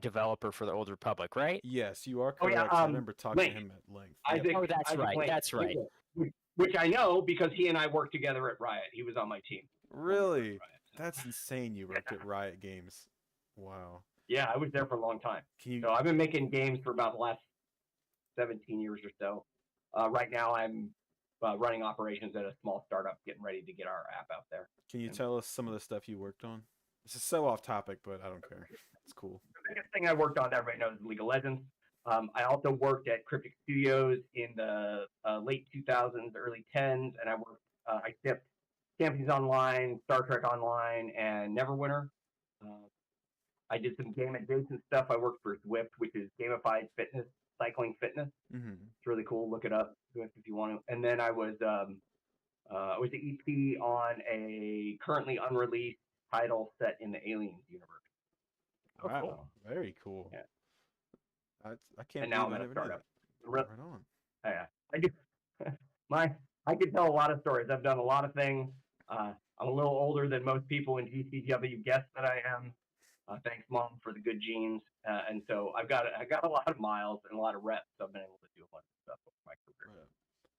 developer for the Old Republic, right? Yes, you are correct. I remember talking to him at length. Isaac, oh, that's Isaac right. Lane, that's right. Which I know because he and I worked together at Riot. He was on my team. Really? That's insane. You worked at Riot Games. Wow. Yeah, I was there for a long time. So I've been making games for about the last 17 years or so. Right now, I'm running operations at a small startup, getting ready to get our app out there. Can you tell us some of the stuff you worked on? This is so off topic, but I don't care. It's cool. The biggest thing I worked on that right now is League of Legends. I also worked at Cryptic Studios in the late 2000s, early 10s, and I shipped Champions Online, Star Trek Online, and Neverwinter. I did some game adjacent stuff. I worked for Zwift, which is gamified fitness, cycling fitness. Mm-hmm. It's really cool. Look it up, Zwift, if you want to. And then I was the EP on a currently unreleased title set in the Aliens universe. Wow, cool. Very cool. Yeah. I can't. And now I'm at a startup. Right on. Yeah, I do. I could tell a lot of stories. I've done a lot of things. I'm a little older than most people in GCW guess that I am. Thanks, Mom, for the good genes. And so I got a lot of miles and a lot of reps. So I've been able to do a bunch of stuff with my career.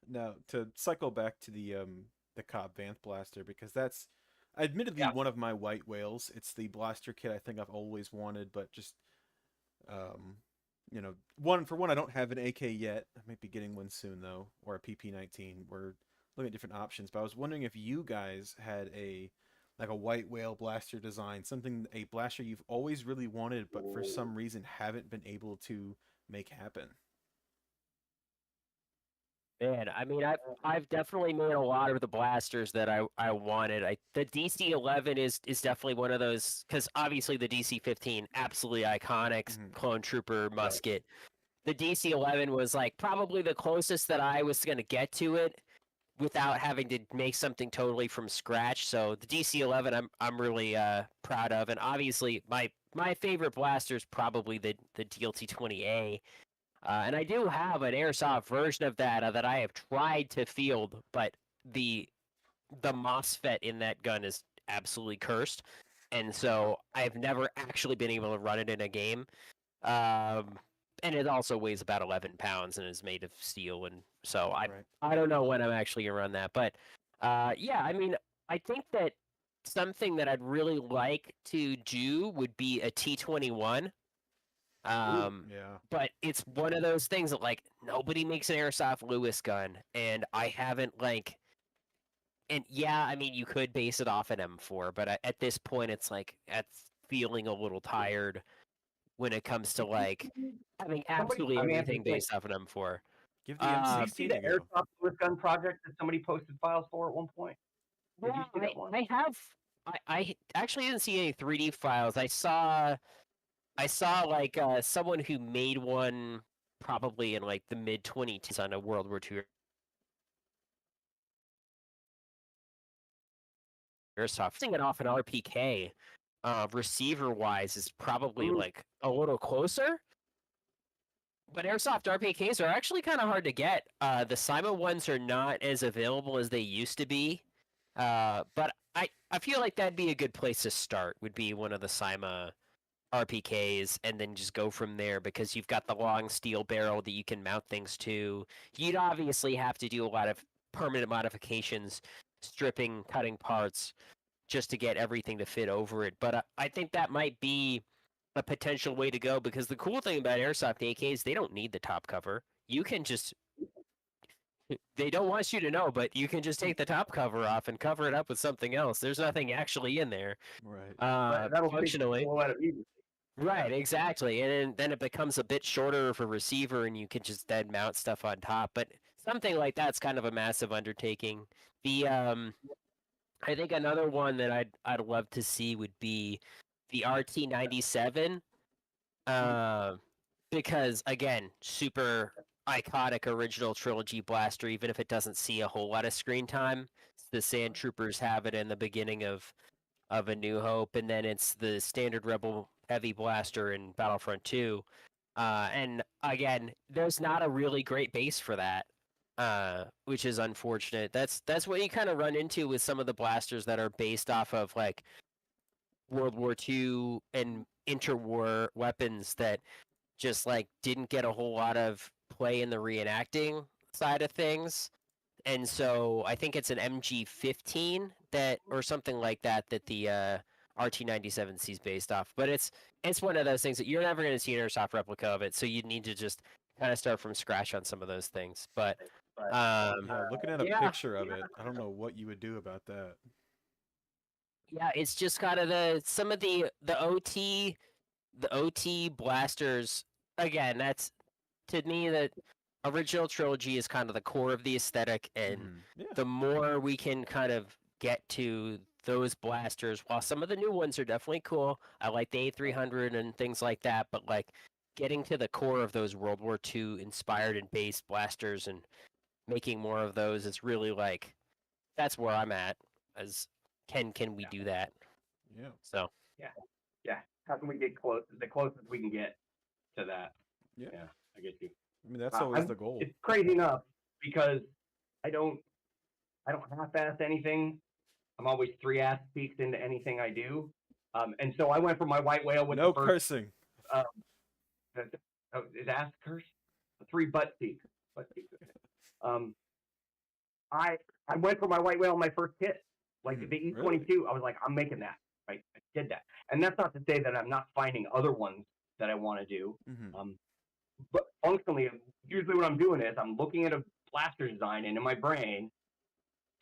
Now, to cycle back to the Cobb Vanth blaster, because that's admittedly one of my white whales. It's the blaster kit I think I've always wanted, but just one I don't have an AK yet. I might be getting one soon though, or a PP-19. We're looking at different options, but I was wondering if you guys had a white whale blaster design, a blaster you've always really wanted, but for some reason haven't been able to make happen. Man, I mean, I've definitely made a lot of the blasters that I wanted. The DC-11 is definitely one of those, because obviously the DC-15 absolutely iconic clone trooper musket. The DC-11 was like probably the closest that I was going to get to it without having to make something totally from scratch. So the DC-11 I'm really proud of, and obviously my favorite blaster is probably the DLT-20A. And I do have an airsoft version of that that I have tried to field, but the MOSFET in that gun is absolutely cursed, and so I've never actually been able to run it in a game. And it also weighs about 11 pounds and is made of steel, and so I don't know when I'm actually gonna run that. But yeah, I mean, I think that something that I'd really like to do would be a T-21. But it's one of those things that like nobody makes an airsoft Lewis gun, and I haven't and yeah, I mean you could base it off an M4, but at this point it's like that's feeling a little tired when it comes to like having Somebody, absolutely I mean, everything like, based off an M4. Give the did you see M16 the a go. airsoft Lewis gun project that somebody posted files for at one point? Did you see that one? I have. I actually didn't see any 3D files. I saw like someone who made one probably in like the mid 2010s on a World War II airsoft. Seeing it off an RPK, receiver wise, is probably like a little closer. But airsoft RPKs are actually kind of hard to get. The Cyma ones are not as available as they used to be. But I feel like that'd be a good place to start. Would be one of the Cyma RPKs, and then just go from there because you've got the long steel barrel that you can mount things to. You'd obviously have to do a lot of permanent modifications, stripping, cutting parts, just to get everything to fit over it. But I think that might be a potential way to go because the cool thing about airsoft AKs, they don't need the top cover. You can just they don't want you to know, but you can just take the top cover off and cover it up with something else. There's nothing actually in there. Right. That'll take the Functionally. silhouette immediately. Right, exactly. And then it becomes a bit shorter of a receiver and you can just then mount stuff on top. But something like that's kind of a massive undertaking. The I think another one that I'd love to see would be the RT97. Because again, super iconic original trilogy blaster, even if it doesn't see a whole lot of screen time. The Sand Troopers have it in the beginning of A New Hope, and then it's the standard Rebel heavy blaster in Battlefront 2. And again, there's not a really great base for that, which is unfortunate. That's what you kind of run into with some of the blasters that are based off of like World War II and interwar weapons that just like didn't get a whole lot of play in the reenacting side of things. And so I think it's an MG15 that or something like that that the RT97C is based off. But it's one of those things that you're never going to see an airsoft replica of it, so you need to just kind of start from scratch on some of those things. But Yeah, looking at a yeah, picture of it, I don't know what you would do about that. yeah, it's just kind of some of the OT blasters. Again, that's to me that original trilogy is kind of the core of the aesthetic, and Yeah. the more we can kind of get to those blasters, while some of the new ones are definitely cool, I like the A300 and things like that, but like getting to the core of those World War II inspired and based blasters and making more of those is really like that's where I'm at. As can we do that? Yeah. So Yeah. How can we get close? The closest we can get to that. Yeah. Yeah, I get you. I mean, that's always the goal. It's crazy enough because I don't half-ass anything. I'm always three ass peaks into anything I do. And so I went for my white whale with No the first. cursing. Is ass curse? Three butt peaks. Butt peaks. I went for my white whale in my first hit. Like the E22, Really? I was like, I'm making that. Right? I did that. And that's not to say that I'm not finding other ones that I want to do. But functionally, usually what I'm doing is I'm looking at a blaster design, and in my brain,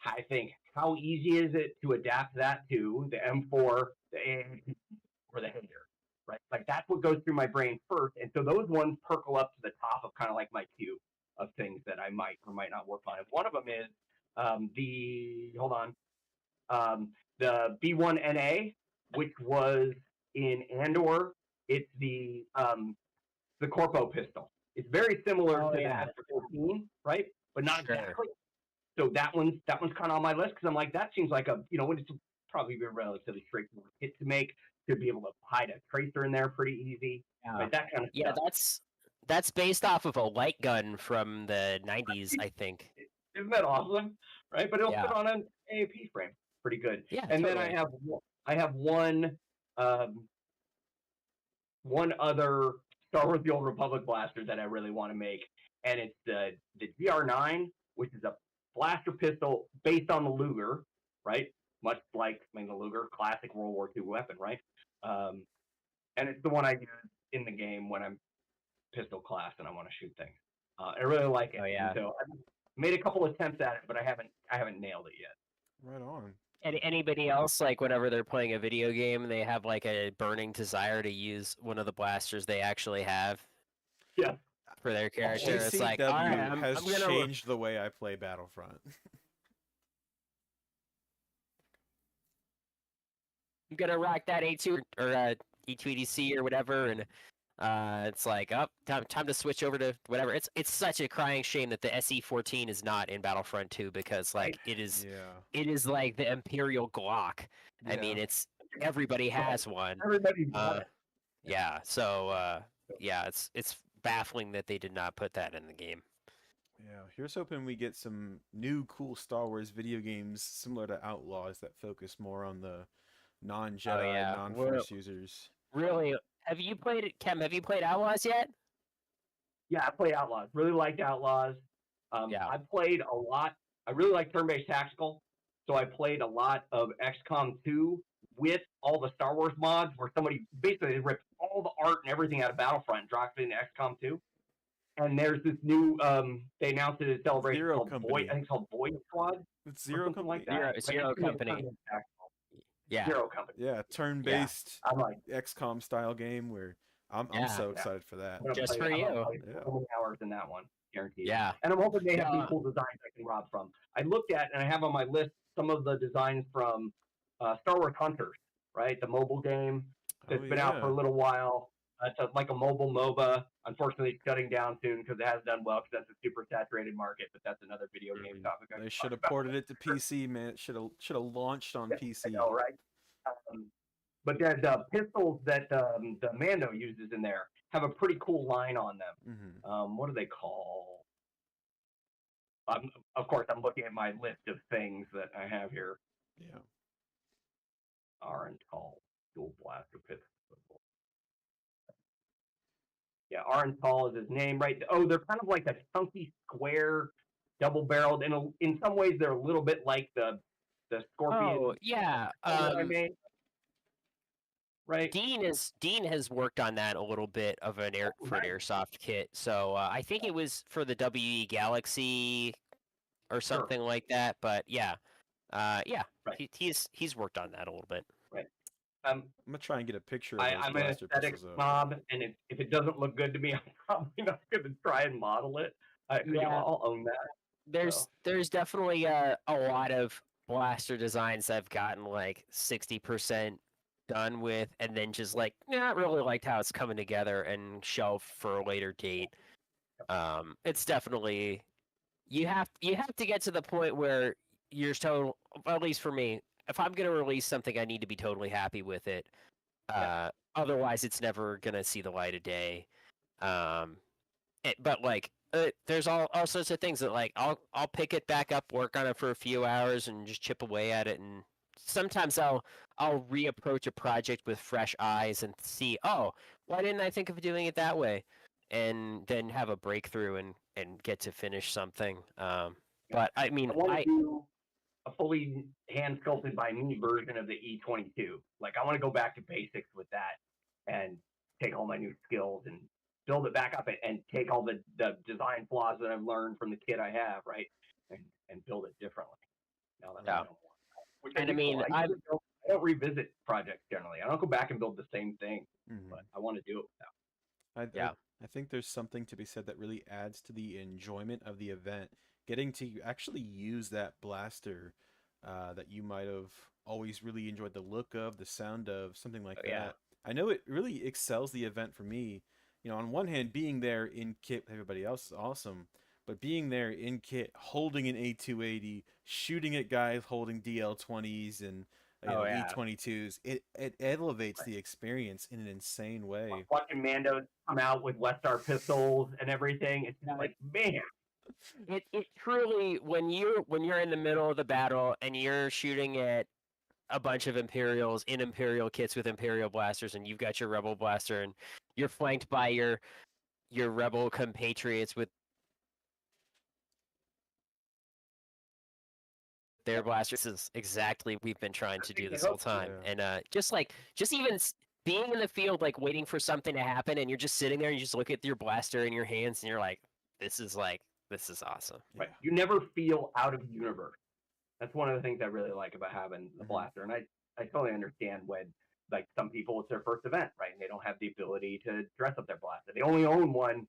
I think, how easy is it to adapt that to the M4, the AAP, or the Hater, right? Like that's what goes through my brain first, and so those ones perkle up to the top of kind of like my queue of things that I might or might not work on. And one of them is the B1NA, which was in Andor. It's the Corpo pistol. It's very similar to the S14, right? But not exactly. So that one's kind of on my list because I'm like, that seems like it's probably be a relatively straightforward hit to make. To be able to hide a tracer in there pretty easy. yeah, right? That kind of yeah, stuff. that's based off of a light gun from the 90s, I think. Isn't that awesome? Right? But it'll fit on an AAP frame pretty good. Yeah, and totally. then I have one other Star Wars: The Old Republic blaster that I really want to make, and it's the GR9, which is a blaster pistol based on the Luger, right? Much like the Luger, classic World War II weapon, right? And it's the one I use in the game when I'm pistol class and I want to shoot things. I really like it. Oh yeah. And so I've made a couple attempts at it, but I haven't nailed it yet. Right on. Anybody else, like whenever they're playing a video game, they have like a burning desire to use one of the blasters they actually have Yeah. for their character? It's like, all right, GCW has I'm gonna changed the way I play Battlefront. I'm gonna rock that A2 or E2EDC or whatever, and it's like, oh, time to switch over to whatever. It's such a crying shame that the SE14 is not in Battlefront 2 because like it is like the Imperial Glock. I mean, it's everybody has one. Everybody's got it. Yeah, so yeah, it's baffling that they did not put that in the game. Yeah, here's hoping we get some new cool Star Wars video games similar to Outlaws that focus more on the non-Jedi, non-Force users. Really, have you played it, Kem? Have you played Outlaws yet? Yeah, I played Outlaws. Really liked Outlaws. I played a lot. I really like turn-based tactical, so I played a lot of XCOM 2 with all the Star Wars mods, where somebody basically ripped all the art and everything out of Battlefront and dropped it into XCOM 2. And there's this new, they announced it at Celebration called Void. I think it's called Void Squad. It's Zero Company. Like that. Zero Company. Yeah. Zero Company. Yeah, turn-based XCOM style game where I'm so excited for that. Just for you. So many hours in that one, guaranteed. Yeah. And I'm hoping they have some cool designs I can rob from. I looked at and I have on my list some of the designs from Star Wars Hunters, right? The mobile game that's been out for a little while. It's like a mobile MOBA. Unfortunately, it's shutting down soon because it has done well because that's a super saturated market. But that's another video game topic. They should have ported it to PC, man. It should have launched on PC. I know, right? But the pistols that the Mando uses in there have a pretty cool line on them. Mm-hmm. What do they call? Of course, I'm looking at my list of things that I have here. Yeah. Orange Call dual blaster pistol. Yeah, Orange Call is his name, right? Oh, they're kind of like a chunky square, double-barreled. And in some ways, they're a little bit like the Scorpion. Oh, yeah. I mean, right. Dean has worked on that a little bit of an airsoft kit. So I think it was for the WE Galaxy or something like that. But yeah, right. He's worked on that a little bit. Right. I'm gonna try and get a picture of I'm an aesthetics snob, and if it doesn't look good to me, I'm probably not going to try and model it. I'll own that. There's definitely a lot of blaster designs that have gotten like 60% done with, and then just like not really liked how it's coming together and shelved for a later date. It's definitely you have to get to the point where you're total. At least for me, if I'm gonna release something, I need to be totally happy with it. Otherwise, it's never gonna see the light of day. But like, there's all sorts of things that like I'll pick it back up, work on it for a few hours, and just chip away at it. And sometimes I'll reapproach a project with fresh eyes and see, oh, why didn't I think of doing it that way? And then have a breakthrough and get to finish something. But I mean, I do a fully hand sculpted by me version of the E22. Like I want to go back to basics with that and take all my new skills and build it back up and take all the design flaws that I've learned from the kit I have, right, and build it differently. Now that I know more. Which I mean, I don't revisit projects generally. I don't go back and build the same thing, but I want to do it now. I think there's something to be said that really adds to the enjoyment of the event. Getting to actually use that blaster that you might have always really enjoyed the look of, the sound of, something like that. I know it really excels the event for me. You know, on one hand, being there in kit with everybody else is awesome, but being there in kit, holding an A280, shooting at guys holding DL20s and E22s, it elevates the experience in an insane way. Watching Mando come out with Westar pistols and everything, it's like, man. It truly, when you're in the middle of the battle and you're shooting at a bunch of Imperials in Imperial kits with Imperial blasters, and you've got your Rebel blaster, and you're flanked by your Rebel compatriots with their blasters. This is exactly we've been trying to do this whole time. And just even being in the field, like waiting for something to happen, and you're just sitting there and you just look at your blaster in your hands, and you're like, this is awesome. Right. You never feel out of universe. That's one of the things I really like about having the blaster, and I totally understand when like some people it's their first event, right, and they don't have the ability to dress up their blaster. They only own one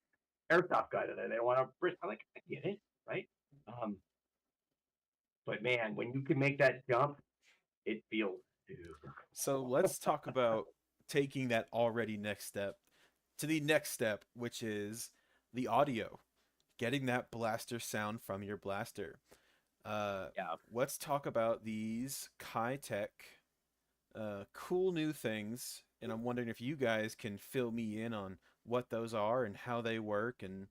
airsoft gun, and they don't want to. I'm like, I get it, right? Um, but man, when you can make that jump, it feels super So cool. let's talk about taking that already next step to the next step, which is the audio, getting that blaster sound from your blaster. Uh, Yeah. let's talk about these Kai Tech cool new things, and I'm wondering if you guys can fill me in on what those are and how they work and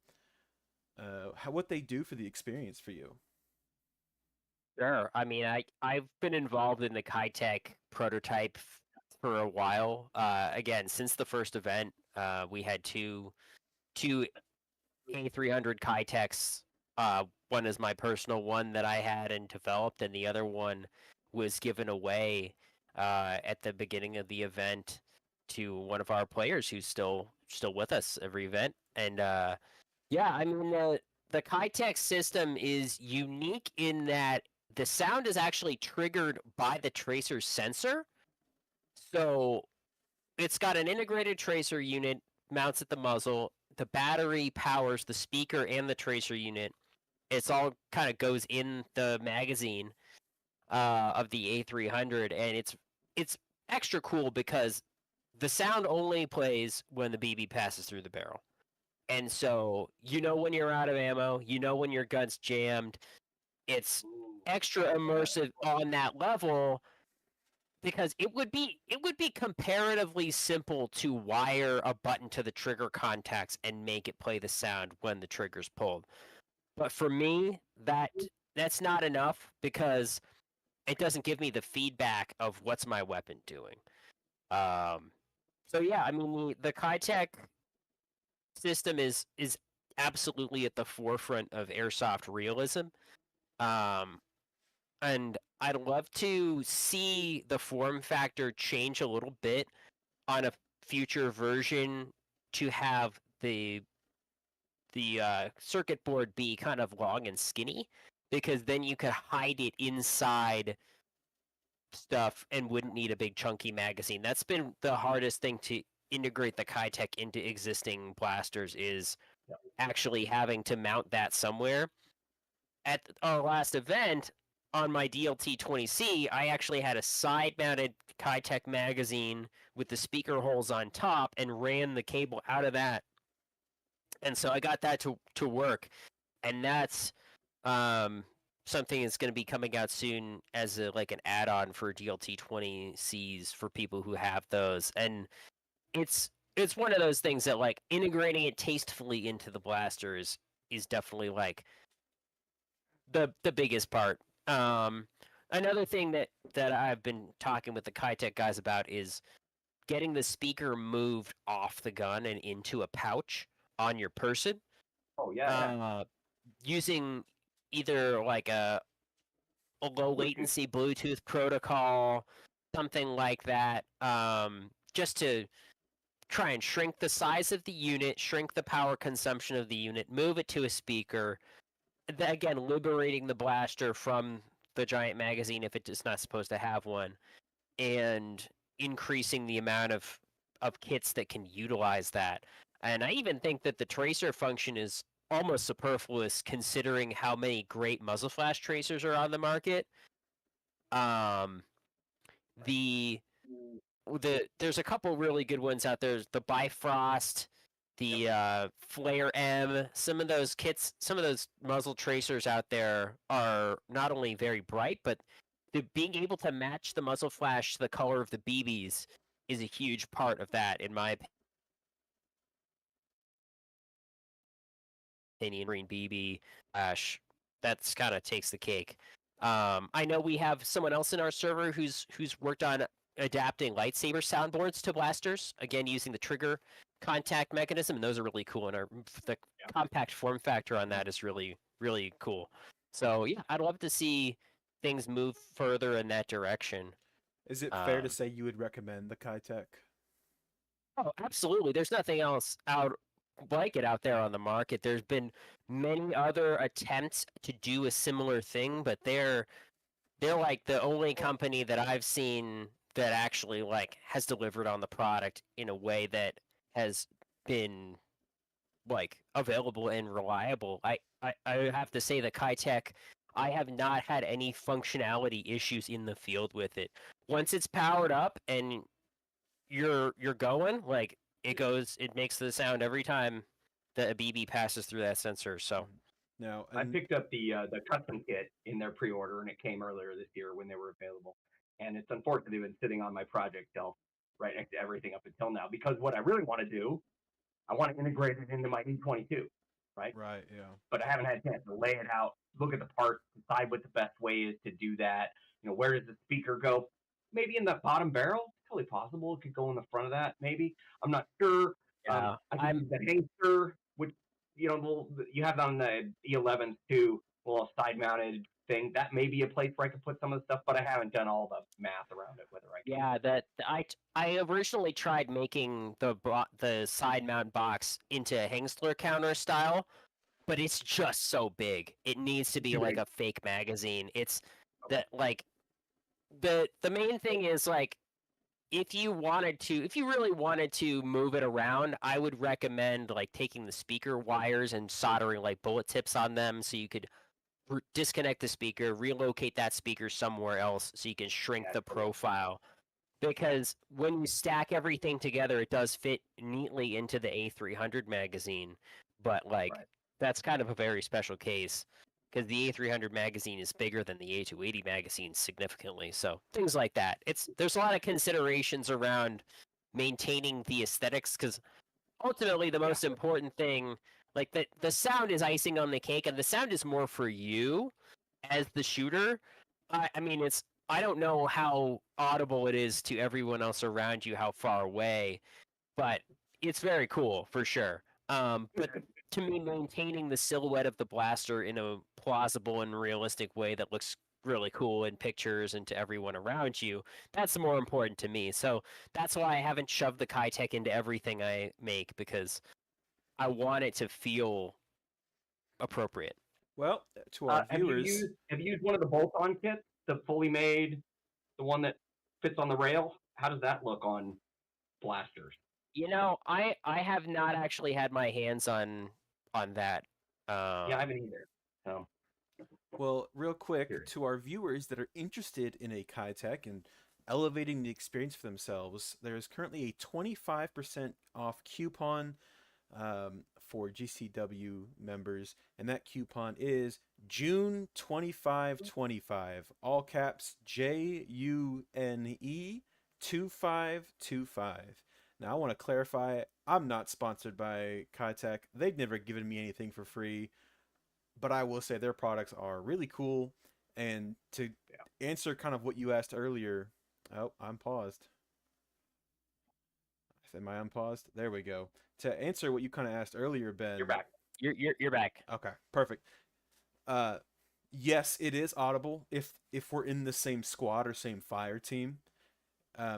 what they do for the experience for you. Sure. I mean, I've been involved in the Kitech prototype for a while. Again, since the first event, we had two A300 Kitechs. One is my personal one that I had and developed, and the other one was given away at the beginning of the event to one of our players who's still with us every event. And yeah, I mean the Kitech system is unique in that the sound is actually triggered by the tracer sensor. So it's got an integrated tracer unit mounts at the muzzle. The battery powers the speaker and the tracer unit. It's all kind of goes in the magazine of the A300, and it's extra cool because the sound only plays when the BB passes through the barrel. And so you know when you're out of ammo, you know when your gun's jammed. It's extra immersive on that level because it would be comparatively simple to wire a button to the trigger contacts and make it play the sound when the trigger's pulled. But for me, that's not enough because it doesn't give me the feedback of what's my weapon doing. Um, so yeah, I mean the Kitech system is absolutely at the forefront of airsoft realism. Um, and I'd love to see the form factor change a little bit on a future version to have the circuit board be kind of long and skinny, because then you could hide it inside stuff and wouldn't need a big chunky magazine. That's been the hardest thing to integrate the Kitech into existing blasters is actually having to mount that somewhere. At our last event on my DLT-20C, I actually had a side-mounted Kitech magazine with the speaker holes on top and ran the cable out of that. And so I got that to work, and that's something that's going to be coming out soon as like an add-on for DLT-20Cs for people who have those. And it's one of those things that like integrating it tastefully into the blaster is definitely like the biggest part. Another thing that I've been talking with the Kitech guys about is getting the speaker moved off the gun and into a pouch on your person. Oh yeah. Using either like a low Bluetooth. latency Bluetooth protocol, something like that, just to try and shrink the size of the unit, shrink the power consumption of the unit, move it to a speaker. Again, liberating the blaster from the giant magazine if it is not supposed to have one, and increasing the amount of kits that can utilize that. And I even think that the tracer function is almost superfluous considering how many great muzzle flash tracers are on the market. Um, the there's a couple really good ones out there. The Bifrost, the Flare M. Some of those kits, some of those muzzle tracers out there are not only very bright, but being able to match the muzzle flash to the color of the BBs is a huge part of that, in my opinion. Green BB flash, that's kind of takes the cake. I know we have someone else in our server who's worked on adapting lightsaber soundboards to blasters, again using the trigger contact mechanism, and those are really cool. And the compact form factor on that is really really cool. So yeah, I'd love to see things move further in that direction. Is it fair to say you would recommend the Kai Tech? Oh, absolutely. There's nothing else out like it out there on the market. There's been many other attempts to do a similar thing, but they're like the only company that I've seen that actually like has delivered on the product in a way that has been like available and reliable. I have to say the Kitech, I have not had any functionality issues in the field with it. Once it's powered up and you're going, like it makes the sound every time that a BB passes through that sensor. So Now, I and picked up the custom kit in their pre-order, and it came earlier this year when they were available. And it's unfortunately been sitting on my project shelf right next to everything up until now because what I really want to do, I want to integrate it into my E22, right? right, yeah. But I haven't had a chance to lay it out, look at the parts, decide what the best way is to do that. You know, where does the speaker go? Maybe in the bottom barrel. It's totally possible. It could go in the front of that. Maybe I'm not sure. yeah, I could use the Hanger, which you have on the E11s too, a little side-mounted thing. That may be a place where I could put some of the stuff, but I haven't done all the math around it. Whether I can. yeah, that I originally tried making the side mount box into a Hengsler counter style, but it's just so big. It needs to be Too like big. a fake magazine. It's Okay. that like the main thing is like if you really wanted to move it around, I would recommend like taking the speaker wires and soldering like bullet tips on them so you could disconnect the speaker, relocate that speaker somewhere else so you can shrink Yeah. the Totally. profile. Because when you stack everything together, it does fit neatly into the A300 magazine. But like Right. that's kind of a very special case because the A300 magazine is bigger than the A280 magazine significantly. So things like that. There's a lot of considerations around maintaining the aesthetics because ultimately the Yeah. most important thing, like the sound is icing on the cake, and the sound is more for you as the shooter. I mean, I don't know how audible it is to everyone else around you, how far away, but it's very cool for sure. But to me, maintaining the silhouette of the blaster in a plausible and realistic way that looks really cool in pictures and to everyone around you, that's more important to me. So that's why I haven't shoved the Kitech into everything I make because I want it to feel appropriate. Well, to our Have you viewers, used one of the bolt-on kits, the fully made, the one that fits on the rail? How does that look on blasters? You know, I have not actually had my hands on that. Yeah, I haven't either. So well, real quick, curious. to our viewers that are interested in a Kitech and elevating the experience for themselves, there is currently a 25% off coupon for GCW members, and that coupon is June 2525, all caps JUNE 2525. Now, I want to clarify, I'm not sponsored by Kitech. They've never given me anything for free, but I will say their products are really cool. And to Yeah, answer kind of what you asked earlier, oh, I'm paused. Am I unpaused? There we go. To answer what you kind of asked earlier, you're Ben. back. You're back. Okay, perfect. Uh, yes, it is audible if we're in the same squad or same fire team.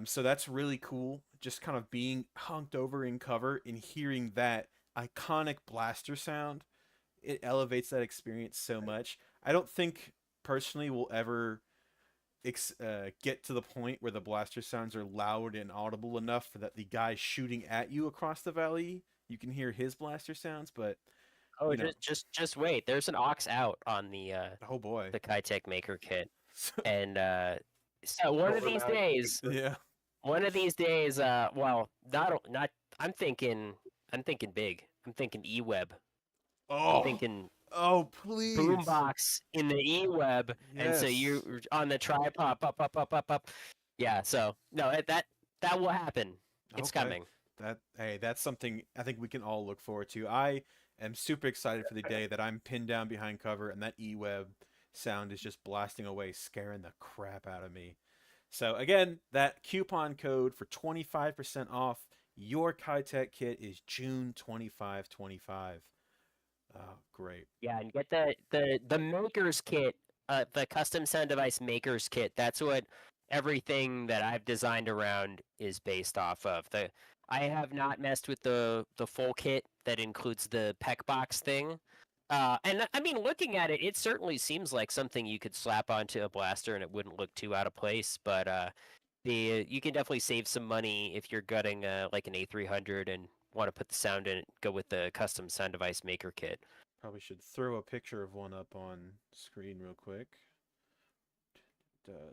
So that's really cool. Just kind of being hunked over in cover and hearing that iconic blaster sound, it elevates that experience so much. I don't think personally we'll ever get to the point where the blaster sounds are loud and audible enough that the guy shooting at you across the valley you can hear his blaster sounds. But Oh, you know, just wait. There's an aux out on oh boy, the Kitech Maker Kit, and so one of Shoulder these mounted days, speaker. yeah. well, not. I'm thinking big. I'm thinking eWeb. I'm Oh, thinking oh please, boombox in the eWeb, and so yes. you on the tripod, up. Yeah. So no, that will happen. It's Okay. coming. That's something I think we can all look forward to. I am super excited for the day that I'm pinned down behind cover and that eWeb sound is just blasting away, scaring the crap out of me. So again, that coupon code for 25% off your Kitech kit is June 2525. Oh, great. Yeah, and get the makers kit, the custom sound device makers kit. That's what everything that I've designed around is based off of. I have not messed with the full kit that includes the PEC box thing. And I mean, looking at it, it certainly seems like something you could slap onto a blaster and it wouldn't look too out of place. But you can definitely save some money if you're gutting like an A300 and want to put the sound in it. Go with the custom sound device maker kit. Probably should throw a picture of one up on screen real quick.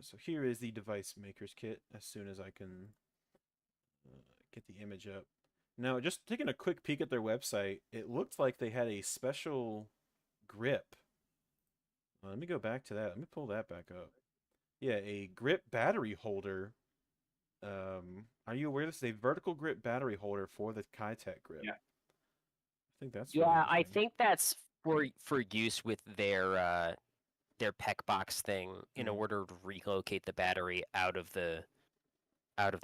So here is the device maker's kit as soon as I can get the image up. Now, just taking a quick peek at their website, it looked like they had a special grip. Let me go back to that. Let me pull that back up. Yeah, a grip battery holder. Are you aware this is a vertical grip battery holder for the Kitech grip? Yeah. I think that's really Yeah, I interesting. think that's for use with their PEC box thing in order to relocate the battery out of the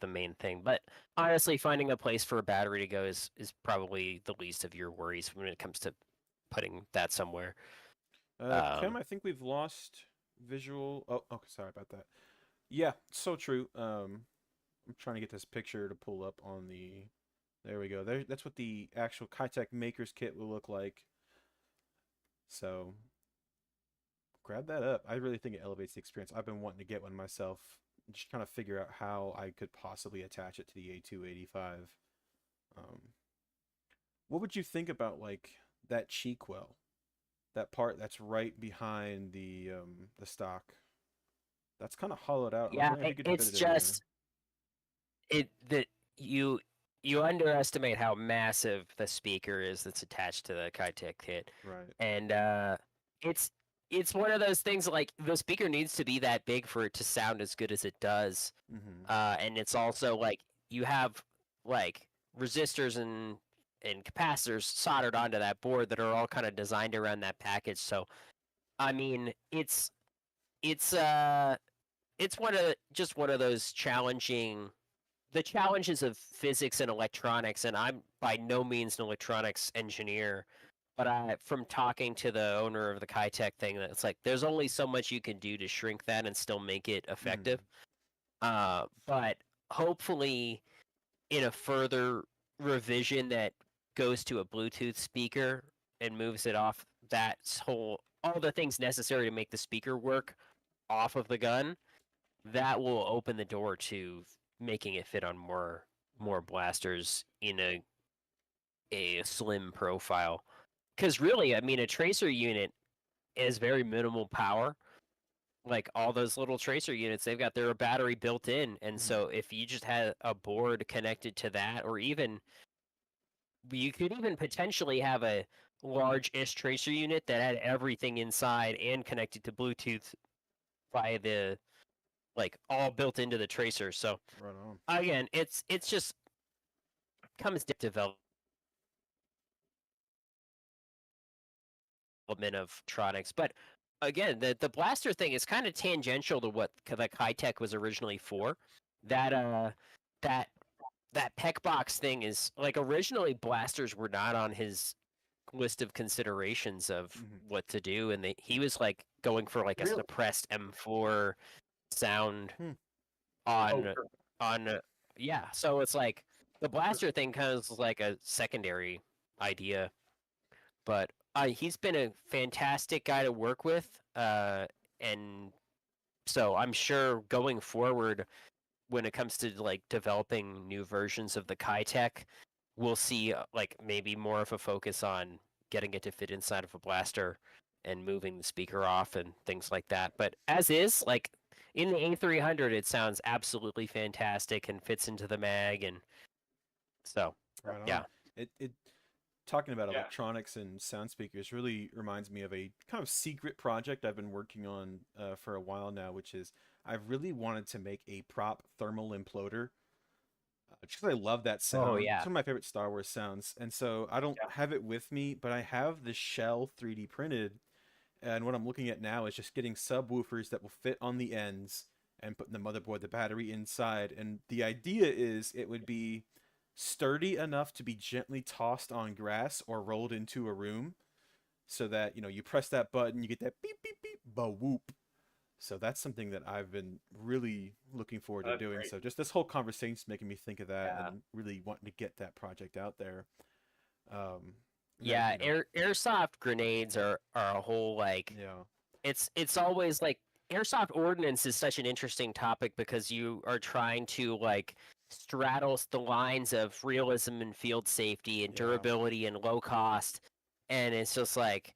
main thing. But honestly, finding a place for a battery to go is probably the least of your worries when it comes to putting that somewhere. Kim, I think we've lost visual. Oh, okay, sorry about that. Yeah, so true. I'm trying to get this picture to pull up on the. There we go. There, that's what the actual Kitech Maker's Kit will look like. So, grab that up. I really think it elevates the experience. I've been wanting to get one myself. Just trying to figure out how I could possibly attach it to the A285. Um, what would you think about like that cheek well? That part that's right behind the stock. That's kind of hollowed out. I was Yeah, wondering if you could fit it's it in there. just it that you underestimate how massive the speaker is that's attached to the Kitech kit, Right. and it's it's one of those things like the speaker needs to be that big for it to sound as good as it does. Mm-hmm. And it's also like you have like resistors and capacitors soldered onto that board that are all kind of designed around that package. So I mean, it's it's one of those challenging the challenges of physics and electronics, and I'm by no means an electronics engineer, but from talking to the owner of the Kitech thing, that it's like there's only so much you can do to shrink that and still make it effective. But hopefully, in a further revision that goes to a Bluetooth speaker and moves it off that whole all the things necessary to make the speaker work off of the gun, that will open the door to making it fit on more blasters in a slim profile. Because really, I mean, a tracer unit is very minimal power. Like all those little tracer units, they've got their battery built in, and Mm-hmm. so if you just had a board connected to that, or even you could even potentially have a large-ish tracer unit that had everything inside and connected to Bluetooth via the like all built into the tracer. So Right on. again, it's just comes to development of Tronics. But again, the blaster thing is kind of tangential to what the Kitech was originally for. That that that PEC box thing is like originally blasters were not on his list of considerations of Mm-hmm. what to do, and he was like going for like a Really? suppressed M4 sound Hmm. Oh, on sure. on yeah. So it's like the blaster thing kind of is like a secondary idea, but he's been a fantastic guy to work with, and so I'm sure going forward, when it comes to like developing new versions of the Kitech, we'll see like maybe more of a focus on getting it to fit inside of a blaster and moving the speaker off and things like that. But as is, like in the A300, it sounds absolutely fantastic and fits into the mag, and so Right yeah. on. It talking about Yeah. electronics and sound speakers really reminds me of a kind of secret project I've been working on for a while now, which is I've really wanted to make a prop thermal imploder. Just 'cause I love that Oh sound. It's yeah. one of my favorite Star Wars sounds, and so I don't Yeah. have it with me, but I have the shell 3D printed, and what I'm looking at now is just getting subwoofers that will fit on the ends and putting the motherboard, the battery inside. And the idea is it would be sturdy enough to be gently tossed on grass or rolled into a room so that, you press that button, you get that beep, beep, beep, ba whoop. So that's something that I've been really looking forward Oh, to that's doing. great. So just this whole conversation is making me think of that Yeah. and really wanting to get that project out there. Um, that, Yeah, airsoft grenades are a whole like yeah, it's always like airsoft ordnance is such an interesting topic because you are trying to like straddle the lines of realism and field safety and yeah, durability and low cost, and it's just like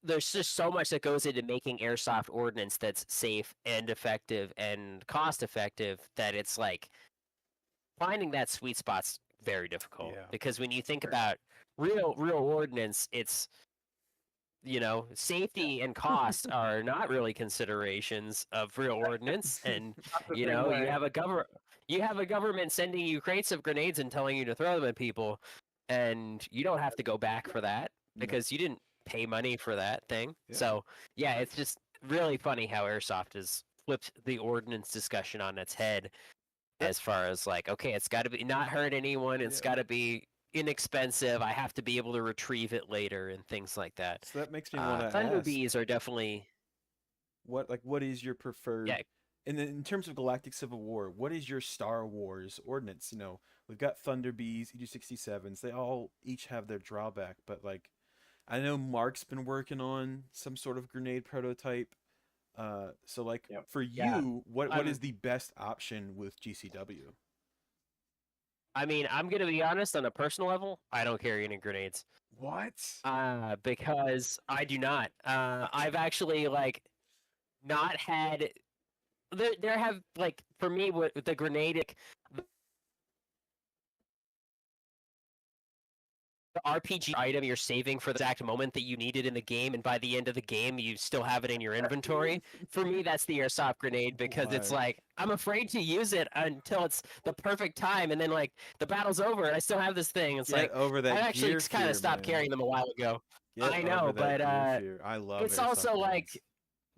there's just so much that goes into making airsoft ordnance that's safe and effective and cost effective that it's like finding that sweet spot's very difficult yeah. because when you think about real ordnance, it's safety and cost are not really considerations of real ordnance, and Not the same way. you have a government sending you crates of grenades and telling you to throw them at people, and you don't have to go back for that No, because you didn't pay money for that thing. yeah. So yeah, it's just really funny how airsoft has flipped the ordnance discussion on its head That, as far as like, okay, it's got to be not hurt anyone, it's yeah. got to be inexpensive. I have to be able to retrieve it later and things like that. So that makes me want to Thunder ask, bees are definitely what is your preferred? yeah. And then in terms of Galactic Civil War, what is your Star Wars ordnance? You know, we've got Thunder Bees, EG-67s. They all each have their drawback, but like, I know Mark's been working on some sort of grenade prototype. So like Yep. for Yeah. you, what is the best option with GCW? I mean, I'm gonna be honest on a personal level. I don't carry any grenades. What? Because I do not. I've actually like not had. There have like for me with the grenade, like, the RPG item you're saving for the exact moment that you need it in the game, and by the end of the game, you still have it in your inventory. For me, that's the airsoft grenade because it's Why? like I'm afraid to use it until it's the perfect time, and then like the battle's over, and I still have this thing. It's Get like over I that actually gear kind of fear, stopped man. carrying them a while ago. Get I over know, that but gear fear. I love it's airsoft also grenades. like,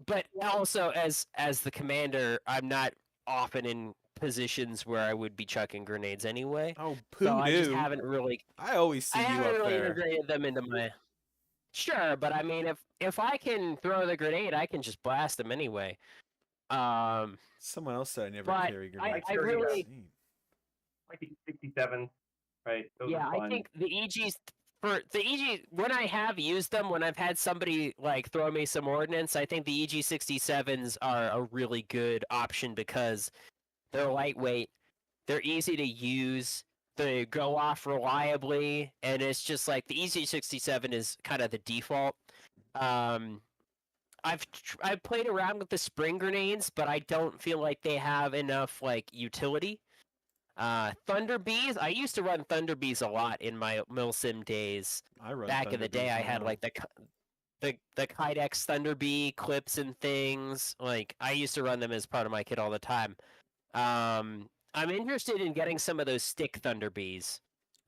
but also as the commander, I'm not often in positions where I would be chucking grenades anyway. Oh, So poo I just doo. haven't really I always I see you haven't up really there. integrated them into my. Sure, but I mean, if I can throw the grenade, I can just blast them anyway. Um, Someone else said I never but carry I grenades. I That's carry really, insane. like the 67, right? Those yeah, are I fun. think the EGs for the EG when I have used them, when I've had somebody like throw me some ordnance, I think the EG-67s are a really good option because they're lightweight, they're easy to use, they go off reliably, and it's just like the EG-67 is kind of the default. Um, I've played around with the spring grenades, but I don't feel like they have enough like utility. Thunder bees. I used to run thunder bees a lot in my milsim days. I run Back in Thunder the day, Bees I had now. like the Kydex thunder bee clips and things. Like I used to run them as part of my kit all the time. I'm interested in getting some of those stick thunder bees.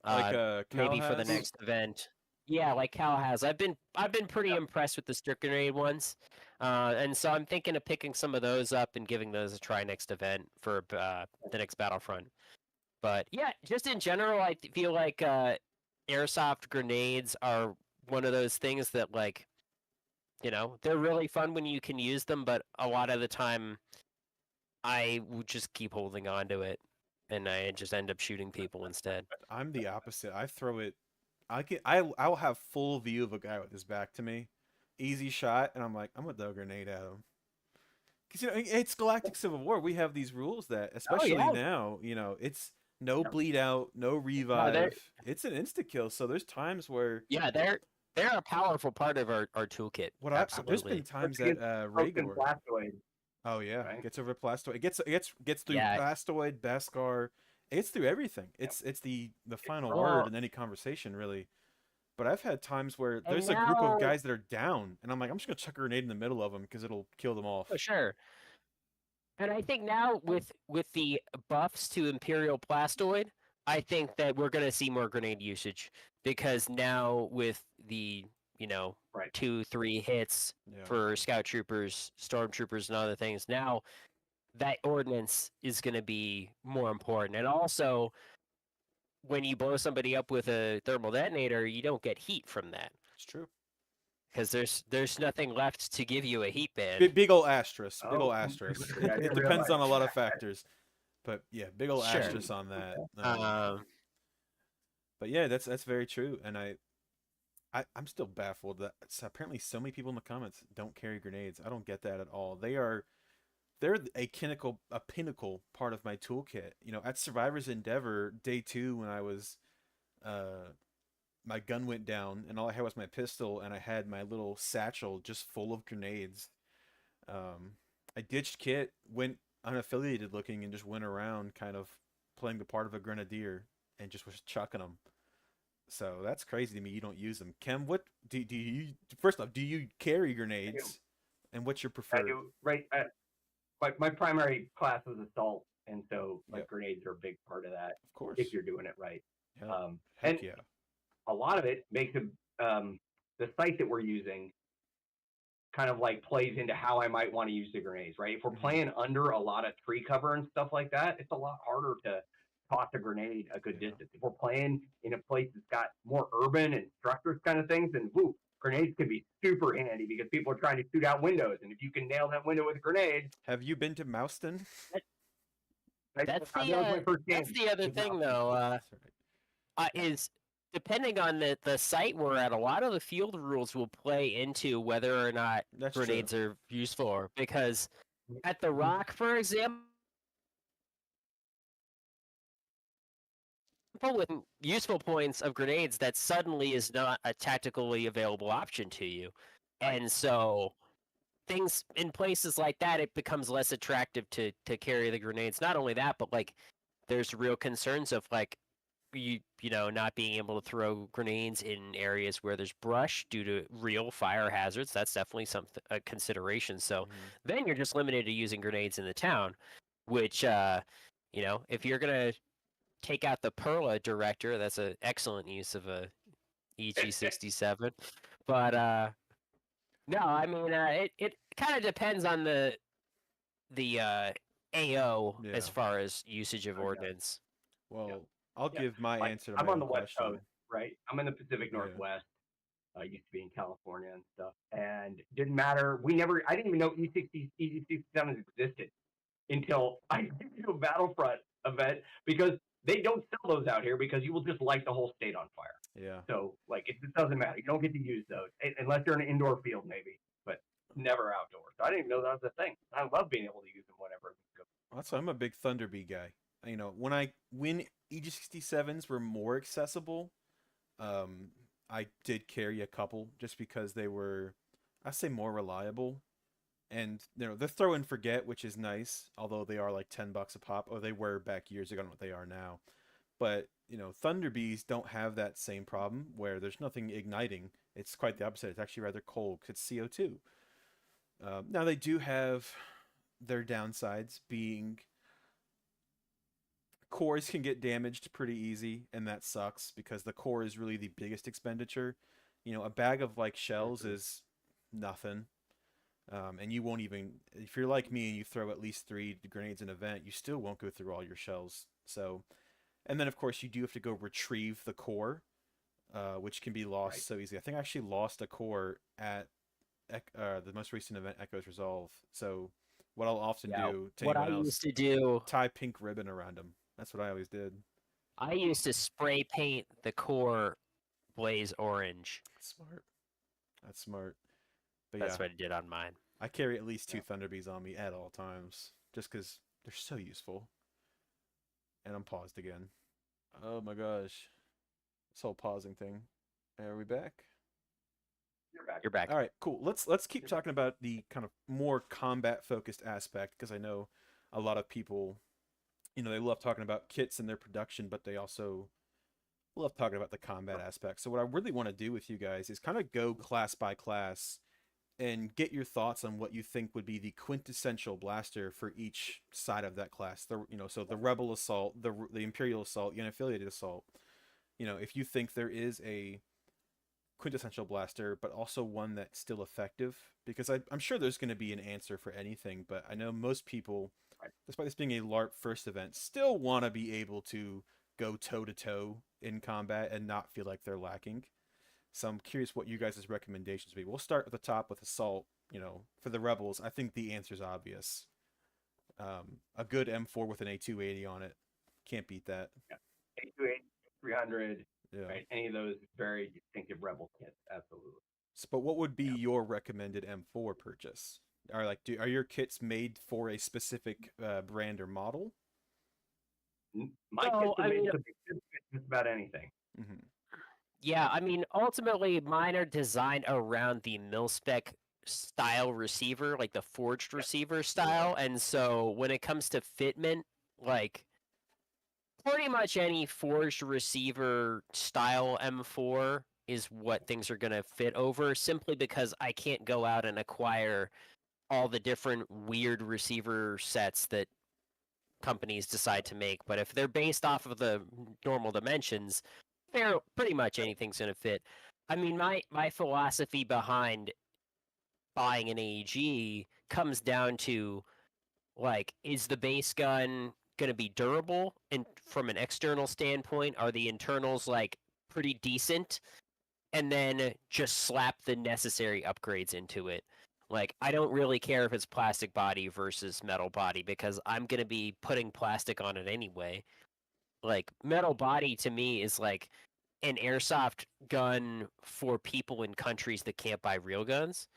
Like Cal Maybe for the has. next event. Yeah, like Cal has. I've been pretty impressed with the stick grenade ones, and so I'm thinking of picking some of those up and giving those a try next event for the next Battlefront. But yeah, just in general, I feel like airsoft grenades are one of those things that like they're really fun when you can use them, but a lot of the time I would just keep holding on to it, and I just end up shooting people instead. I'm the opposite. I throw it. I'll have full view of a guy with his back to me, easy shot, and I'm like, I'm gonna throw a grenade at him. Because it's Galactic Civil War. We have these rules that, Oh especially yeah, now, it's no bleed out, no no, they're revive. It's an insta kill. So there's times where yeah they're a powerful part of our toolkit. there's been Absolutely. times Especially that against broken Rhaegor. blastoid, Oh yeah, right? gets over Plastoid. It gets through Yeah, Plastoid, Beskar. It's through everything. It's the final Oh, word in any conversation, really. But I've had times where and there's a group of now guys that are down, and I'm like, I'm just gonna chuck a grenade in the middle of them because it'll kill them for off. sure. And I think now with the buffs to Imperial Plastoid, I think that we're going to see more grenade usage because now with the right. 2-3 hits Yeah, for Scout Troopers, Stormtroopers, and other things, now that ordnance is going to be more important. And also, when you blow somebody up with a thermal detonator, you don't get heat from that it's true. because there's nothing left to give you a heat band. Big old asterisk. Big Oh, old asterisk. yeah, I It didn't depends realize on a lot of that. factors, but yeah, big old Sure. asterisk on that. Um, But yeah, that's very true, and I'm still baffled that apparently so many people in the comments don't carry grenades. I don't get that at all. They're a pinnacle part of my toolkit. You know, at Survivor's Endeavor day 2 when I was uh my gun went down and all I had was my pistol and I had my little satchel just full of grenades. Um, I ditched kit, went unaffiliated looking, and just went around kind of playing the part of a grenadier and just was chucking them. So that's crazy to me. You don't use them. Kem, what do you? First off, do you carry I do. grenades? And what's your I preferred? do. Right. My primary class was assault, and so like Yep, grenades are a big part of that of if course. you're doing it right. Yep. And Heck yeah. a lot of it makes the site that we're using kind of like plays into how I might want to use the grenades, right? If we're Hmm. playing under a lot of tree cover and stuff like that, it's a lot harder to toss a grenade a good Yeah. distance. If we're playing in a place that's got more urban and structures kind of things, then woo, grenades can be super handy because people are trying to shoot out windows, and if you can nail that window with a grenade, Have you been to Mouston? That's that was my first that's game. the other thing though. That's right. Yeah. Is depending on the site we're at, a lot of the field rules will play into whether or not That's true. grenades are useful, or because at the Rock, for example, with useful points of grenades, that suddenly is not a tactically available option to you, Right. and so things in places like that, it becomes less attractive to carry the grenades. Not only that, but like there's real concerns of like you know not being able to throw grenades in areas where there's brush due to real fire hazards. That's definitely something a consideration. So Hmm. then you're just limited to using grenades in the town, which if you're gonna take out the Perla director, that's an excellent use of a EG67. But no, I mean it kind of depends on the AO as Yeah. far as usage of Oh, yeah. ordnance. Yeah. Well, I'll Yeah. give my Like answer to I'm my on own the West question. Coast, right? I'm in the Pacific Yeah. Northwest. I used to be in California and stuff, and didn't matter. I didn't even know E67s existed until I went to a Battlefront event because they don't sell those out here because you will just light the whole state on fire. Yeah. So like it just doesn't matter. You don't get to use those unless you're in an indoor field maybe, but never outdoors. So I didn't even know that was a thing. I love being able to use them whenever. Also, I'm a big Thunderbee guy. You know, when EG67s were more accessible, um, I did carry a couple just because they were, I say, more reliable. And you know, they're throw and forget, which is nice, although they are like $10 a pop, or they were back years ago. I don't know what they are now. But you know, Thunderbees don't have that same problem where there's nothing igniting. It's quite the opposite. It's actually rather cold because it's CO2. Now they do have their downsides, being cores can get damaged pretty easy, and that sucks because the core is really the biggest expenditure. You know, a bag of like shells is nothing. And you won't even, if you're like me and you throw at least 3 grenades in an event, you still won't go through all your shells. So, and then of course you do have to go retrieve the core, which can be Right. lost so easily. I think I actually lost a core at the most recent event, Echoes Resolve. So, what I'll often Yeah. do to What I anyone used else, to do, tie pink ribbon around them. That's what I always did. I used to spray paint the core blaze orange. Smart. That's smart. But yeah, That's what I did on mine. I carry at least two Yeah. Thunderbees on me at all times, just because they're so useful. And I'm paused again. Oh my gosh. This whole pausing thing. Are we back? You're back. You're back. All right, cool. Let's keep You're back. talking about the kind of more combat focused aspect because I know a lot of people, you know, they love talking about kits and their production, but they also love talking about the combat aspect. So what I really want to do with you guys is kind of go class by class and get your thoughts on what you think would be the quintessential blaster for each side of that class. The so the rebel assault, the imperial assault, the unaffiliated assault. You know, if you think there is a quintessential blaster, but also one that's still effective, because I'm sure there's going to be an answer for anything, but I know most people, Right. despite this being a LARP first event, still want to be able to go toe to toe in combat and not feel like they're lacking. So I'm curious what you guys' recommendations would be. We'll start at the top with assault. You know, for the rebels, I think the answer's obvious. A good M4 with an A280 on it, can't beat that. Yeah. 828, 300. Yeah. right? Any of those very distinctive Rebel kits, absolutely. But what would be your recommended M4 purchase? Are your kits made for a specific brand or model? My So, kits are made to be just about anything. Mm-hmm. yeah, I mean, ultimately, mine are designed around the mil-spec style receiver, like the forged receiver style. And so when it comes to fitment, like pretty much any forged receiver style M4 is what things are going to fit over, simply because I can't go out and acquire all the different weird receiver sets that companies decide to make. But if they're based off of the normal dimensions, they're pretty much anything's going to fit. I mean, my philosophy behind buying an AEG comes down to, like, is the base gun going to be durable? And from an external standpoint, are the internals like pretty decent? And then just slap the necessary upgrades into it. Like, I don't really care if it's plastic body versus metal body, because I'm going to be putting plastic on it anyway. Like, metal body to me is like an airsoft gun for people in countries that can't buy real guns.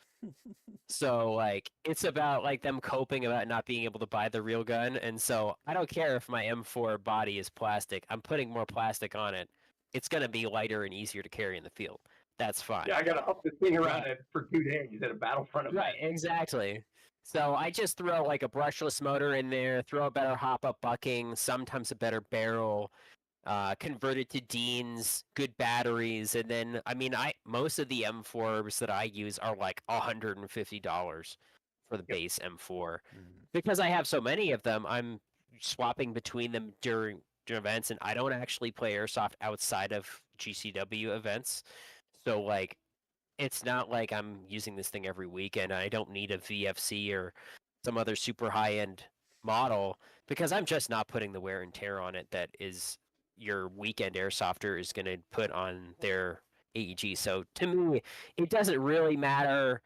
So, like, it's about like them coping about not being able to buy the real gun. And so I don't care if my M4 body is plastic. I'm putting more plastic on it. It's going to be lighter and easier to carry in the field. That's fine. Yeah, I got to up this thing around it for 2 days at a Battlefront event. Right, exactly. So I just throw like a brushless motor in there, throw a better hop-up bucking, sometimes a better barrel, converted to Deans, good batteries, and then I mean, most of the M4s that I use are like $150 for the base M4. Because I have so many of them, I'm swapping between them during events, and I don't actually play airsoft outside of GCW events. So like, it's not like I'm using this thing every weekend. I don't need a VFC or some other super high end model, because I'm just not putting the wear and tear on it that is your weekend airsofter is going to put on their AEG. So to me, it doesn't really matter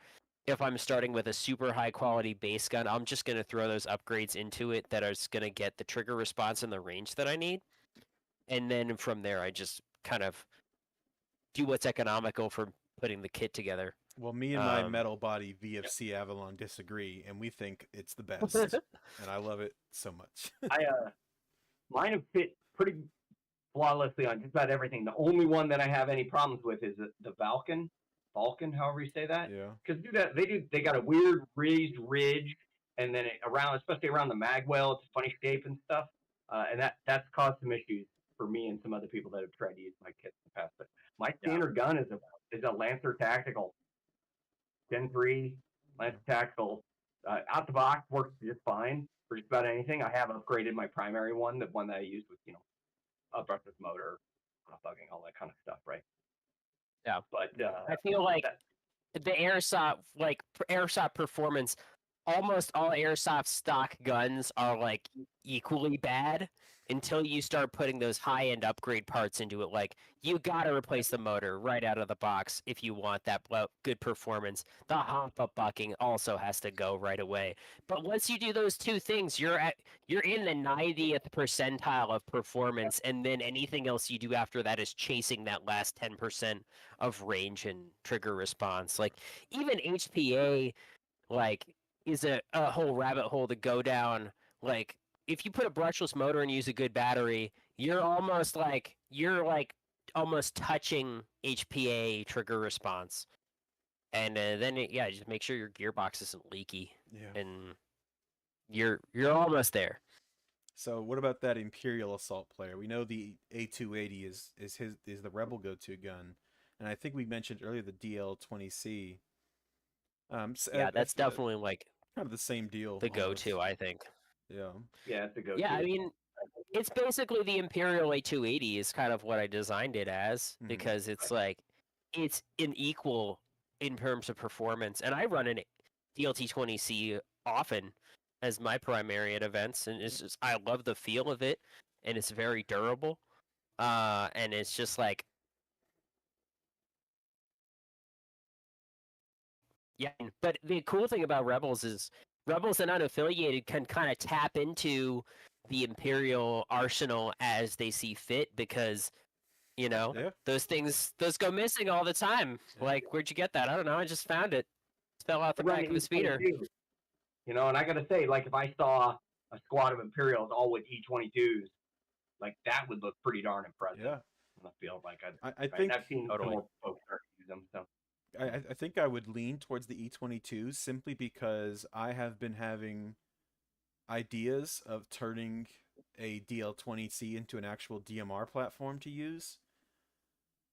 if I'm starting with a super high quality base gun. I'm just going to throw those upgrades into it that are going to get the trigger response and the range that I need. And then from there, I just kind of do what's economical for putting the kit together. Well, me and my metal body VFC Avalon disagree, and we think it's the best, and I love it so much. Mine have fit pretty flawlessly on just about everything. The only one that I have any problems with is the Vulcan, however you say that. Yeah. Because they got a weird raised ridge, and then especially around the magwell, it's a funny shape and stuff, and that's caused some issues for me and some other people that have tried to use my kits in the past. But my standard gun is a Lancer Tactical, Gen 3 Lancer Tactical. Out the box works just fine for just about anything. I have upgraded my primary one, the one that I used with a brushless motor, hot bugging, all that kind of stuff, right? Yeah. But I feel like the airsoft performance, almost all airsoft stock guns are like equally bad until you start putting those high-end upgrade parts into it. Like, you gotta replace the motor right out of the box if you want that good performance. The hop-up bucking also has to go right away. But once you do those two things, you're in the 90th percentile of performance, and then anything else you do after that is chasing that last 10% of range and trigger response. Like, even HPA, like, is a whole rabbit hole to go down. Like, if you put a brushless motor and use a good battery, you're almost touching HPA trigger response. And then just make sure your gearbox isn't leaky. Yeah. And you're almost there. So what about that Imperial Assault player? We know the A280 is the Rebel go-to gun, and I think we mentioned earlier the DL20C. That's definitely like kind of the same deal. The go-to, I think. Yeah. Yeah, it's a go-to. Yeah, I mean, it's basically the Imperial A280 is kind of what I designed it as, because it's like, it's an equal in terms of performance. And I run an DLT20C often as my primary at events, and it's just, I love the feel of it, and it's very durable. And it's just like, yeah, but the cool thing about Rebels is Rebels and unaffiliated can kind of tap into the Imperial arsenal as they see fit, because You know, Yeah. those go missing all the time. Yeah. Like, where'd you get that? I don't know. I just found it. It fell out the Run back of the a speeder. E22, and I gotta say, like if I saw a squad of Imperials all with E22s, like that would look pretty darn impressive. Yeah. In the field, like I right? And think I've seen some Totally. more folks start to use them. So I think I would lean towards the E22 simply because I have been having ideas of turning a DL20C into an actual DMR platform to use.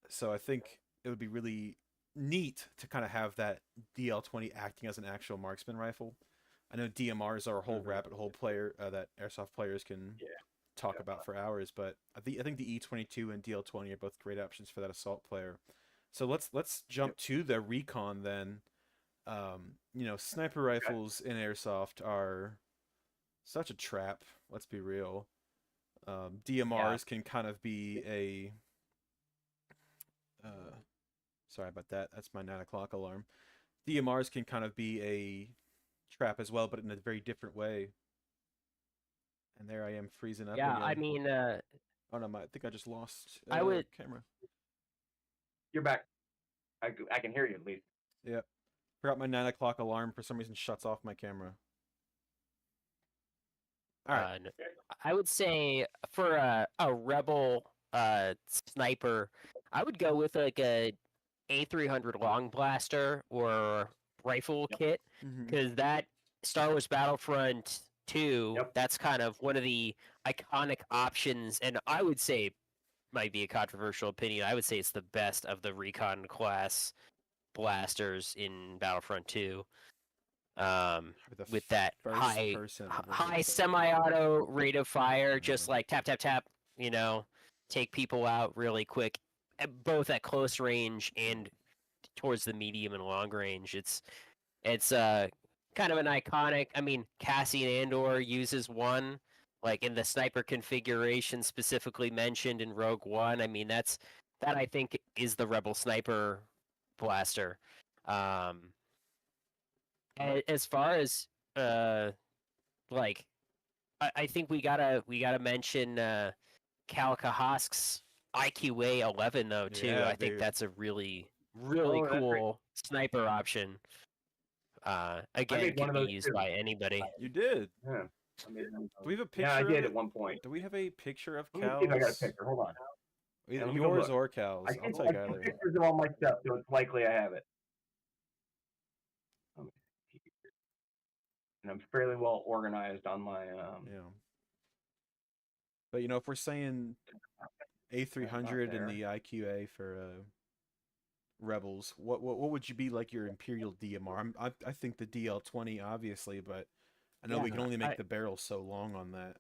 So I think it would be really neat to kind of have that DL20 acting as an actual marksman rifle. I know DMRs are a whole rabbit hole player that airsoft players can yeah, talk about for hours, but I think the E22 and DL20 are both great options for that assault player. So let's jump to the recon then. Sniper okay. rifles in airsoft are such a trap. Let's be real. Yeah. DMRs can kind of be a sorry about that. That's my 9 o'clock alarm. DMRs can kind of be a trap as well, but in a very different way. And there I am freezing up Yeah. I again. mean, Oh no, I think I just lost I would. camera. You're back. I can hear you at least. Yep. Forgot my 9 o'clock alarm for some reason shuts off my camera. All right. I would say for a rebel sniper, I would go with like a 300 long blaster or rifle Yep. kit Mm-hmm. because that Star Wars Battlefront 2, Yep. that's kind of one of the iconic options, and I would say might be a controversial opinion. I would say it's the best of the recon class blasters in Battlefront 2. The With that first person high rifle. semi-auto rate of fire, Uh, just like tap tap tap, take people out really quick, both at close range and towards the medium and long range. It's kind of an iconic. I mean, Cassian Andor uses one, like in the sniper configuration specifically mentioned in Rogue One. I mean, that I think is the Rebel sniper blaster. Um, as far as like I think we gotta mention Cal Kahask's IQA 11 though too. yeah, I think dude. that's a really Oh, that's great. cool sniper option. I Again, made one could of be those used too. by anybody. You did. Yeah. I made one of Do we those. have a Yeah, I picture of did it? at one point. Do we have a picture of Let me see if I got a Cal's? picture. Hold on. Either Let me go yours look. or Cal's. I'll I take took either. pictures of all my stuff, so it's likely I have it. Let me see here. And I'm fairly well organized on my Yeah. But if we're saying not A300 and there. the IQA for Rebels, what would you be like your Imperial DMR? I think the DL20 obviously, but I know Yeah, we can only make I the barrel so long on that.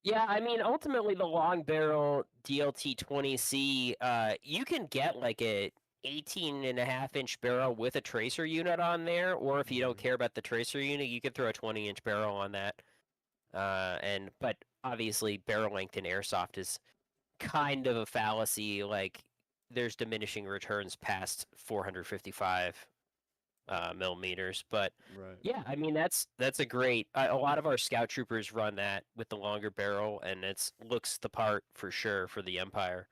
yeah, I mean ultimately the long barrel DLT-20C, you can get like a 18.5-inch barrel with a tracer unit on there, or if you don't care about the tracer unit, you could throw a 20-inch barrel on that. But obviously barrel length in airsoft is kind of a fallacy. Like there's diminishing returns past 455 millimeters. But Right. yeah, I mean that's a great. A lot of our scout troopers run that with the longer barrel, and it's looks the part for sure for the Empire.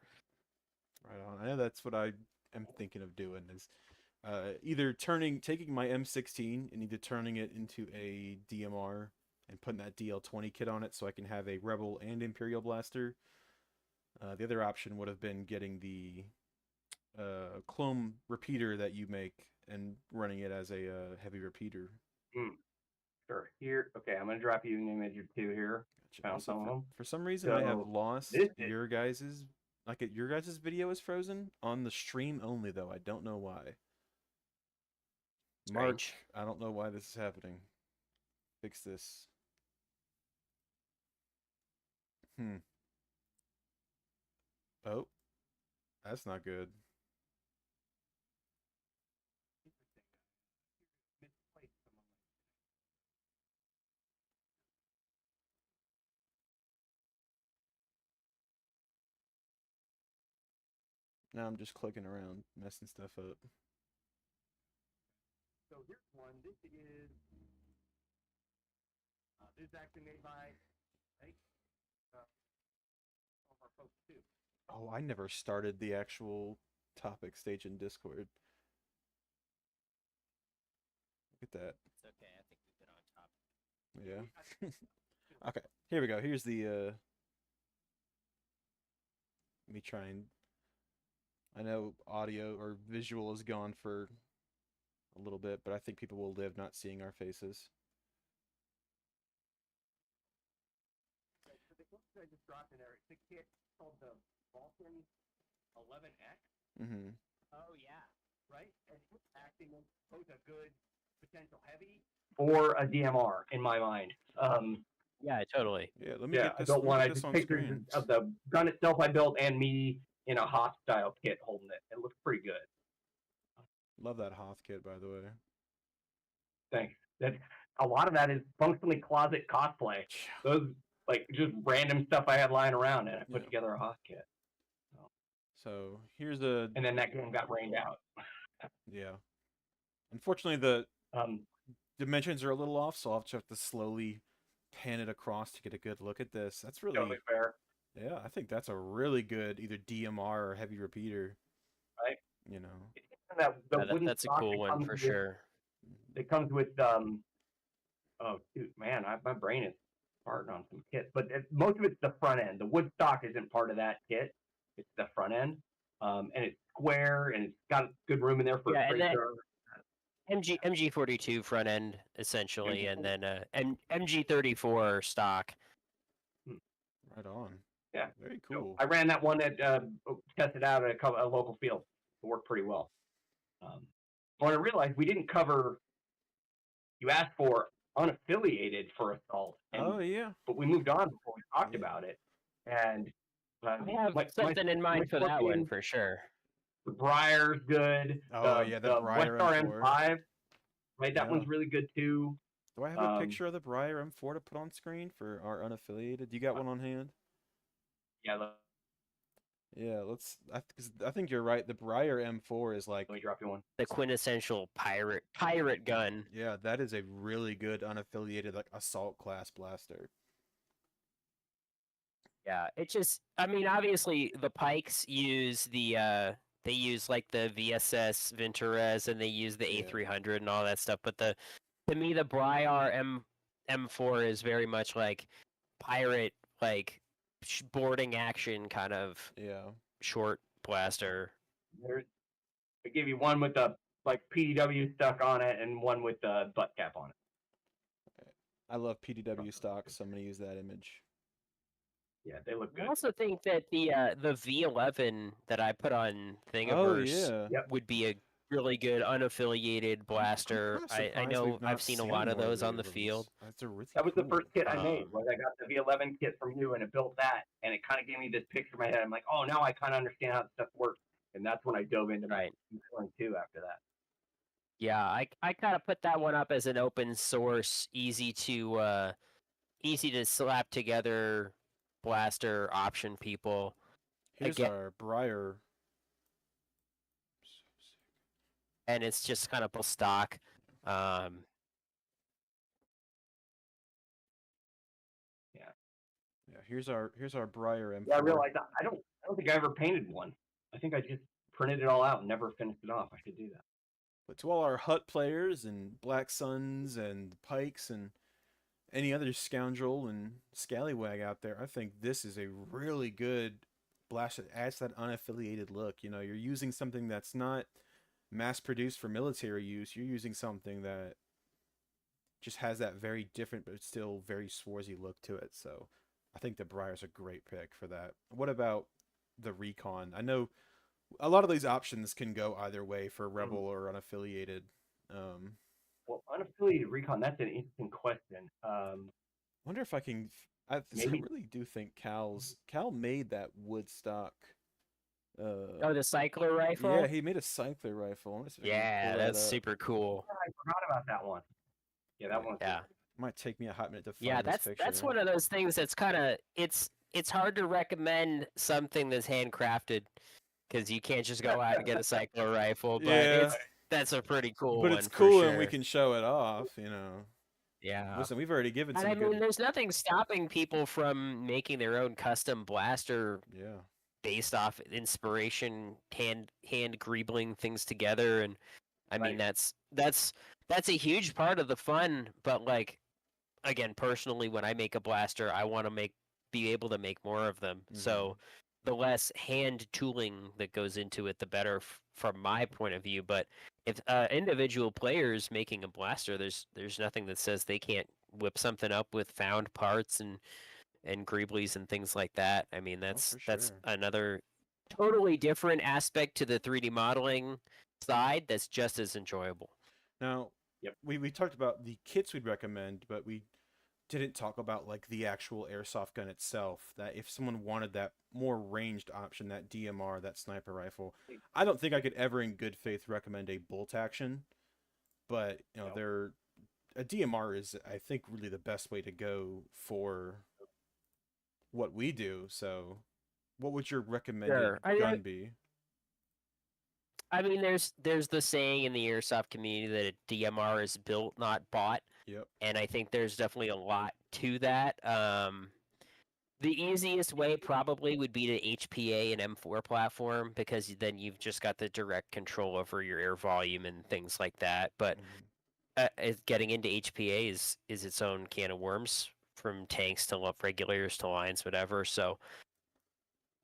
Right on. I know that's what I am thinking of doing is either taking my M16 and either turning it into a DMR and putting that DL20 kit on it so I can have a Rebel and Imperial blaster. The other option would have been getting the clone repeater that you make and running it as a heavy repeater. Hmm. Sure. Here. Okay, I'm gonna drop you an image or two here. Gotcha. Found Also, some of them. for some reason, I have So lost this is your guys's video is frozen on the stream only though. I don't know why. Mark, Strange. I don't know why this is happening. Fix this. Hmm. Oh, that's not good. Now I'm just clicking around, messing stuff up. So here's one. This is actually made by some of our folks too. Oh, I never started the actual topic stage in Discord. Look at that. It's okay. I think we've been on top. Yeah. Okay, here we go. Here's the let me try and I know audio or visual is gone for a little bit, but I think people will live not seeing our faces. So the book I just dropped in there, it's a kit called the Vulcan 11X. Mm-hmm. Oh yeah. Right? And it's acting as both a good potential heavy or a DMR in my mind. Yeah, totally. Yeah, let me Yeah, get I this. built Let me one. get I this just on pictures screen. of the gun itself I built and me in a hostile kit holding it. It looks pretty good. Love that Hoth kit, by the way. Thanks. That a lot of that is functionally closet cosplay. Those like just random stuff I had lying around, and I put Yeah. together a Hoth kit. So here's a And then that game got rained out. yeah. Unfortunately, the Um, dimensions are a little off, so I'll have to slowly pan it across to get a good look at this. That's totally really fair, yeah. I think that's a really good either DMR or heavy repeater. right? You know. And that the Yeah, wooden that's a stock cool that one comes for with sure. that comes with oh dude, man, my brain is farting on some kits, but most of it's the front end. The wood stock isn't part of that kit; it's the front end, and it's square and it's got good room in there for Yeah, a and that tracer. MG42 front end essentially, and MG. then MG34 stock. Right on. Yeah, Very so cool. I ran that one that tested out at a local field. It worked pretty well. When I realized we didn't cover, you asked for unaffiliated for assault, Oh yeah. but we moved on before we talked Yeah. about it. And I have something in mind for that one for sure. The Briar's good. Oh yeah, the The Briar Westar M4. M5, right? That Yeah. one's really good too. Do I have a picture of the Briar M4 to put on screen for our unaffiliated? Do you got one on hand? Yeah. Yeah, let's. Cause I think you're right. The Briar M4 is like Let me drop you one. The quintessential pirate gun. yeah, that is a really good unaffiliated like assault class blaster. Yeah, it just I mean obviously the Pikes use they use like the VSS Venturas and they use the Yeah. A300 and all that stuff, but to me the Briar M4 is very much like pirate like boarding action kind of Yeah. short blaster. I give you one with the like PDW stuck on it and one with the butt cap on it. I love PDW stock, so I'm gonna use that image. Yeah, they look good. I also think that the V11 that I put on Oh Thingiverse yeah. would be a really good unaffiliated blaster. I'm kinda I surprised know we've not I've seen a seen lot of more those on the of field. these. That's a really That was the cool. first kit I made. Was I got the V11 kit from you, and it built that, and it kind of gave me this picture in my head. I'm like, oh, now I kind of understand how this stuff works, and that's when I dove into Right. one too. After that, Yeah, I kind of put that one up as an open source, easy to slap together blaster option. People Here's again, our Briar. and it's just kind of stock. Um, Yeah, here's our Briar M4. yeah, I realized I don't think I ever painted one. I think I just printed it all out and never finished it off. I should do that. But to all our Hut players and Black Suns and Pikes and any other scoundrel and scallywag out there, I think this is a really good blast that adds that unaffiliated look. You know, you're using something that's not mass produced for military use. You're using something that just has that very different but still very swarzy look to it. So I think the Briar's a great pick for that. What about the Recon? I know a lot of these options can go either way for Rebel or unaffiliated. Well, unaffiliated recon, that's an interesting question. Wonder if I can. I really do think Cal made that Woodstock. oh, the cycler rifle. Yeah, he made a cycler rifle. Yeah, that's super cool. I forgot about that one. Yeah, that one. Yeah. Might take me a hot minute to find Yeah, this picture. that's one of those things that's kind of it's hard to recommend something that's handcrafted because you can't just go out and get a cycler rifle. But Yeah. that's a pretty cool But one. it's cool for and we sure. can show it off, you know. Yeah. Listen, we've already given And some I mean, good. there's nothing stopping people from making their own custom blaster. Yeah. based off inspiration, hand greebling things together, and I mean that's a huge part of the fun. But like again, personally, when I make a blaster, I want to be able to make more of them. So the less hand tooling that goes into it, the better from my point of view. But if individual players making a blaster, there's nothing that says they can't whip something up with found parts and greeblies and things like that. I mean, that's another totally different aspect to the 3D modeling side that's just as enjoyable. Now, we talked about the kits we'd recommend, but we didn't talk about like the actual airsoft gun itself. That if someone wanted that more ranged option, that DMR, that sniper rifle, I don't think I could ever in good faith recommend a bolt action, but you know, a DMR is, I think, really the best way to go for what we do. So what would your recommended gun be? I mean, there's the saying in the airsoft community that a DMR is built, not bought. Yep. And I think there's definitely a lot to that. The easiest way probably would be to HPA an Ep.4 platform, because then you've just got the direct control over your air volume and things like that. But getting into HPA is its own can of worms, from tanks to regulators to lines, whatever. So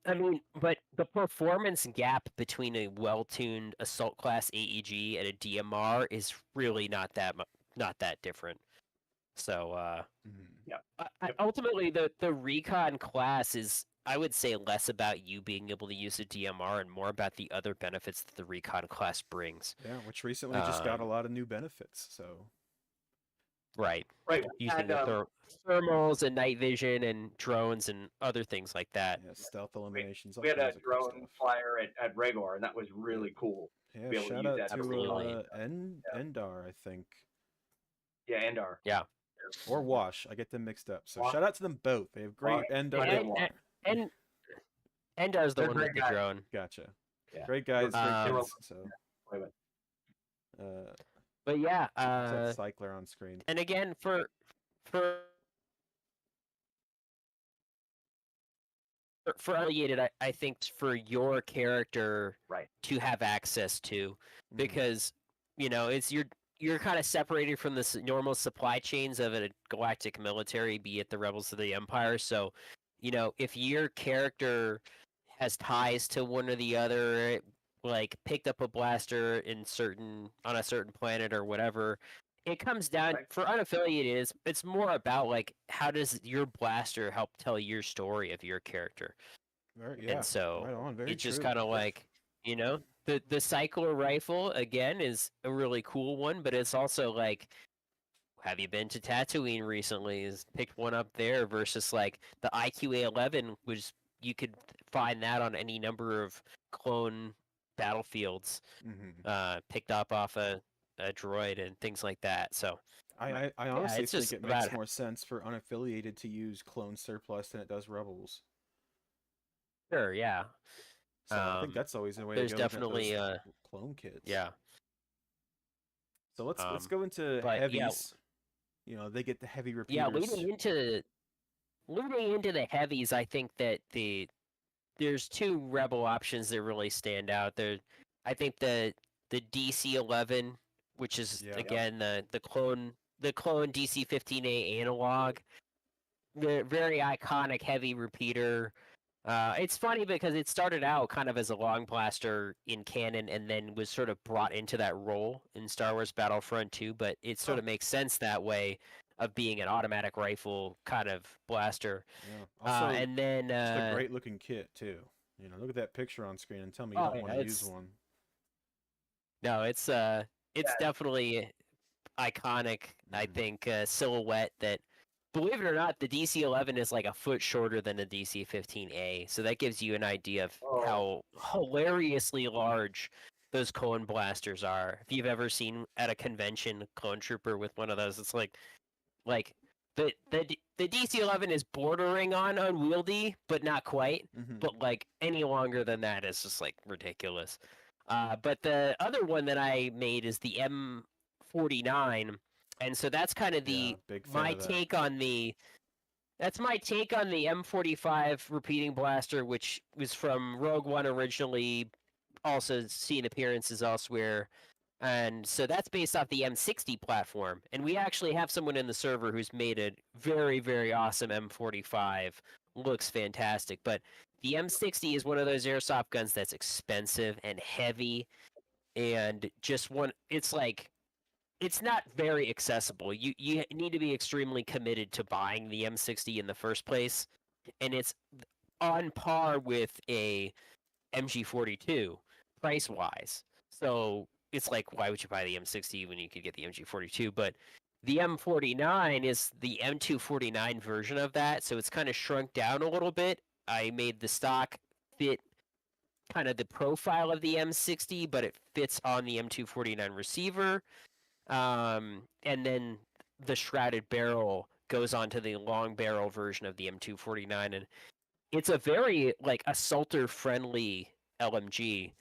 I mean, but the performance gap between a well-tuned assault class AEG and a DMR is really not that different. So, ultimately, the recon class is, I would say, less about you being able to use a DMR and more about the other benefits that the recon class brings. Yeah, which recently just got a lot of new benefits. So. Right. Using the thermals and night vision and drones and other things like that. Yeah, stealth eliminations. We had a drone flyer at Regor, and that was really cool. Yeah, shout out to Endar, I think. Yeah, Endar. Yeah. Or Wash. I get them mixed up. So shout out to them both. They have great Endar. And Endar's the one with the drone. Gotcha. Yeah. Great guys. Great kids. So. But yeah, Cycler on screen. And again, for affiliated, I think for your character to have access to, because it's you're kind of separated from the normal supply chains of a galactic military, be it the rebels or the empire. So, if your character has ties to one or the other, like picked up a blaster on a certain planet or whatever, it comes down for unaffiliated. It's more about like, how does your blaster help tell your story of your character? And so it's just kind of like, the cycler rifle again is a really cool one, but it's also like, have you been to Tatooine recently? Is picked one up there versus like the IQA-11, which you could find that on any number of clone battlefields, picked up off a droid and things like that. So I honestly think it makes more sense for unaffiliated to use clone surplus than it does rebels. Sure, yeah. So I think that's always a way to go. There's definitely clone kits. Yeah. So let's go into heavies. They get the heavy repeaters. Yeah, leading into the heavies, I think that there's two rebel options that really stand out. I think the DC-11, which is again the clone DC-15A analog, the very iconic heavy repeater. It's funny because it started out kind of as a long blaster in canon and then was sort of brought into that role in Star Wars Battlefront 2, but it sort of makes sense that way, of being an automatic rifle kind of blaster. Yeah. Also, and then it's a great looking kit too. Look at that picture on screen and tell me you don't want to use one. No, it's definitely iconic. I think silhouette that, believe it or not, the DC-11 is like a foot shorter than the DC-15A, so that gives you an idea of how hilariously large those clone blasters are. If you've ever seen at a convention clone trooper with one of those, it's like the DC-11 is bordering on unwieldy, but not quite. But like any longer than that is just like ridiculous. But the other one that I made is the M49. And so that's kind of my take on the That's my take on the M45 repeating blaster, which was from Rogue One originally, also seen appearances elsewhere. And so that's based off the M60 platform. And we actually have someone in the server who's made a very, very awesome M45. Looks fantastic. But the M60 is one of those airsoft guns that's expensive and heavy and just one it's like it's not very accessible. You need to be extremely committed to buying the M60 in the first place, and it's on par with a MG42 price wise. So it's like, why would you buy the M60 when you could get the MG42? But the M49 is the M249 version of that, so it's kind of shrunk down a little bit. I made the stock fit kind of the profile of the M60, but it fits on the M249 receiver. And then the shrouded barrel goes onto the long barrel version of the M249, and it's a very like assaulter friendly LMG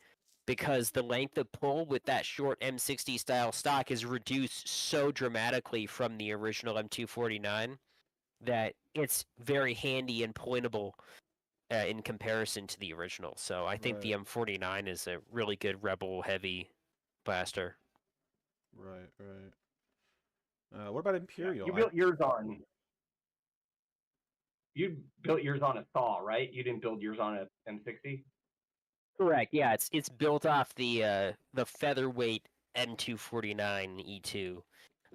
because the length of pull with that short M60 style stock is reduced so dramatically from the original M249 that it's very handy and pointable in comparison to the original. So I think the Right, M49 is a really good rebel heavy blaster. right, right. What about Yeah, Imperial? you built yours on a saw, right? You didn't build yours on a M60. Correct. Yeah, it's built off the featherweight M249 E2,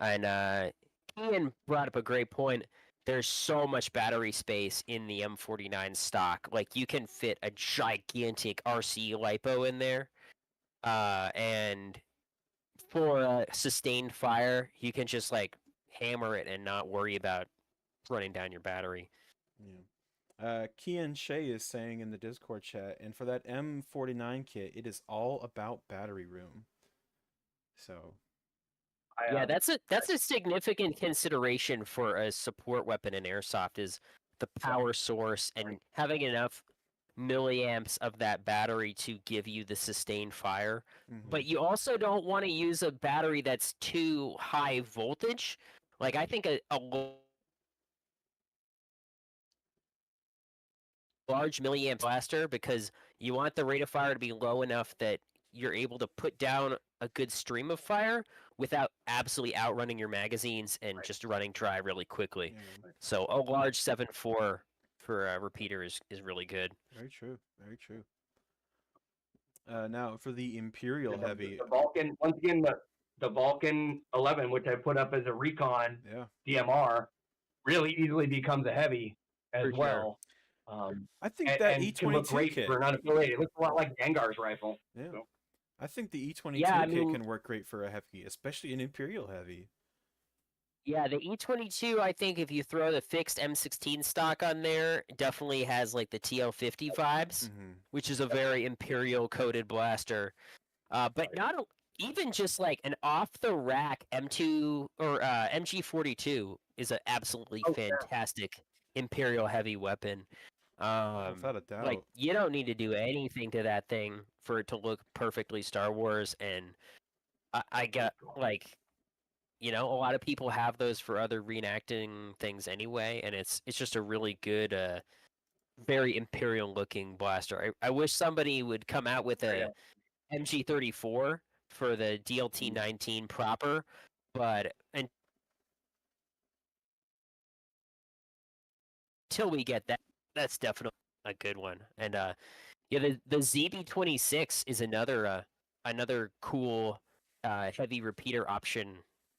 and Ian brought up a great point. There's so much battery space in the M49 stock. Like you can fit a gigantic RC lipo in there, and for sustained fire, you can just like hammer it and not worry about running down your battery. Yeah. Kian Shea is saying in the Discord chat, and for that M49 kit, it is all about battery room. So, I Yeah, that's a significant consideration for a support weapon in airsoft is the power source and having enough milliamps of that battery to give you the sustained fire. But you also don't want to use a battery that's too high voltage. Like I think a large milliamp blaster because you want the rate of fire to be low enough that you're able to put down a good stream of fire without absolutely outrunning your magazines and just running dry really quickly. yeah, So a large 7.4 for a repeater is really good. very true, very true. Now for the Imperial heavy, the Vulcan once again the Vulcan 11, which I put up as a recon yeah, DMR, really easily becomes a heavy as For sure. well. Um, I think and, that and can look E22 great kit, for an unaffiliated. It looks a lot like Gengar's rifle. yeah, So, I think the Yeah, I E22 kit mean, can work great for a heavy, especially an Imperial heavy. yeah, the E22, I think if you throw the fixed M16 stock on there, definitely has like the TL50 vibes, Mm-hmm. which is a very Imperial coated blaster. But not even just like an off the rack M2 or MG42 is an absolutely oh, fantastic Imperial heavy weapon. Without a Like doubt. you don't need to do anything to that thing for it to look perfectly Star Wars, and I got like a lot of people have those for other reenacting things anyway, and it's just a really good, very Imperial looking blaster. I wish somebody would come out with a MG34 for the DLT-19 proper, but until we get that, that's definitely a good one. And yeah, the ZB26 is another cool heavy repeater option,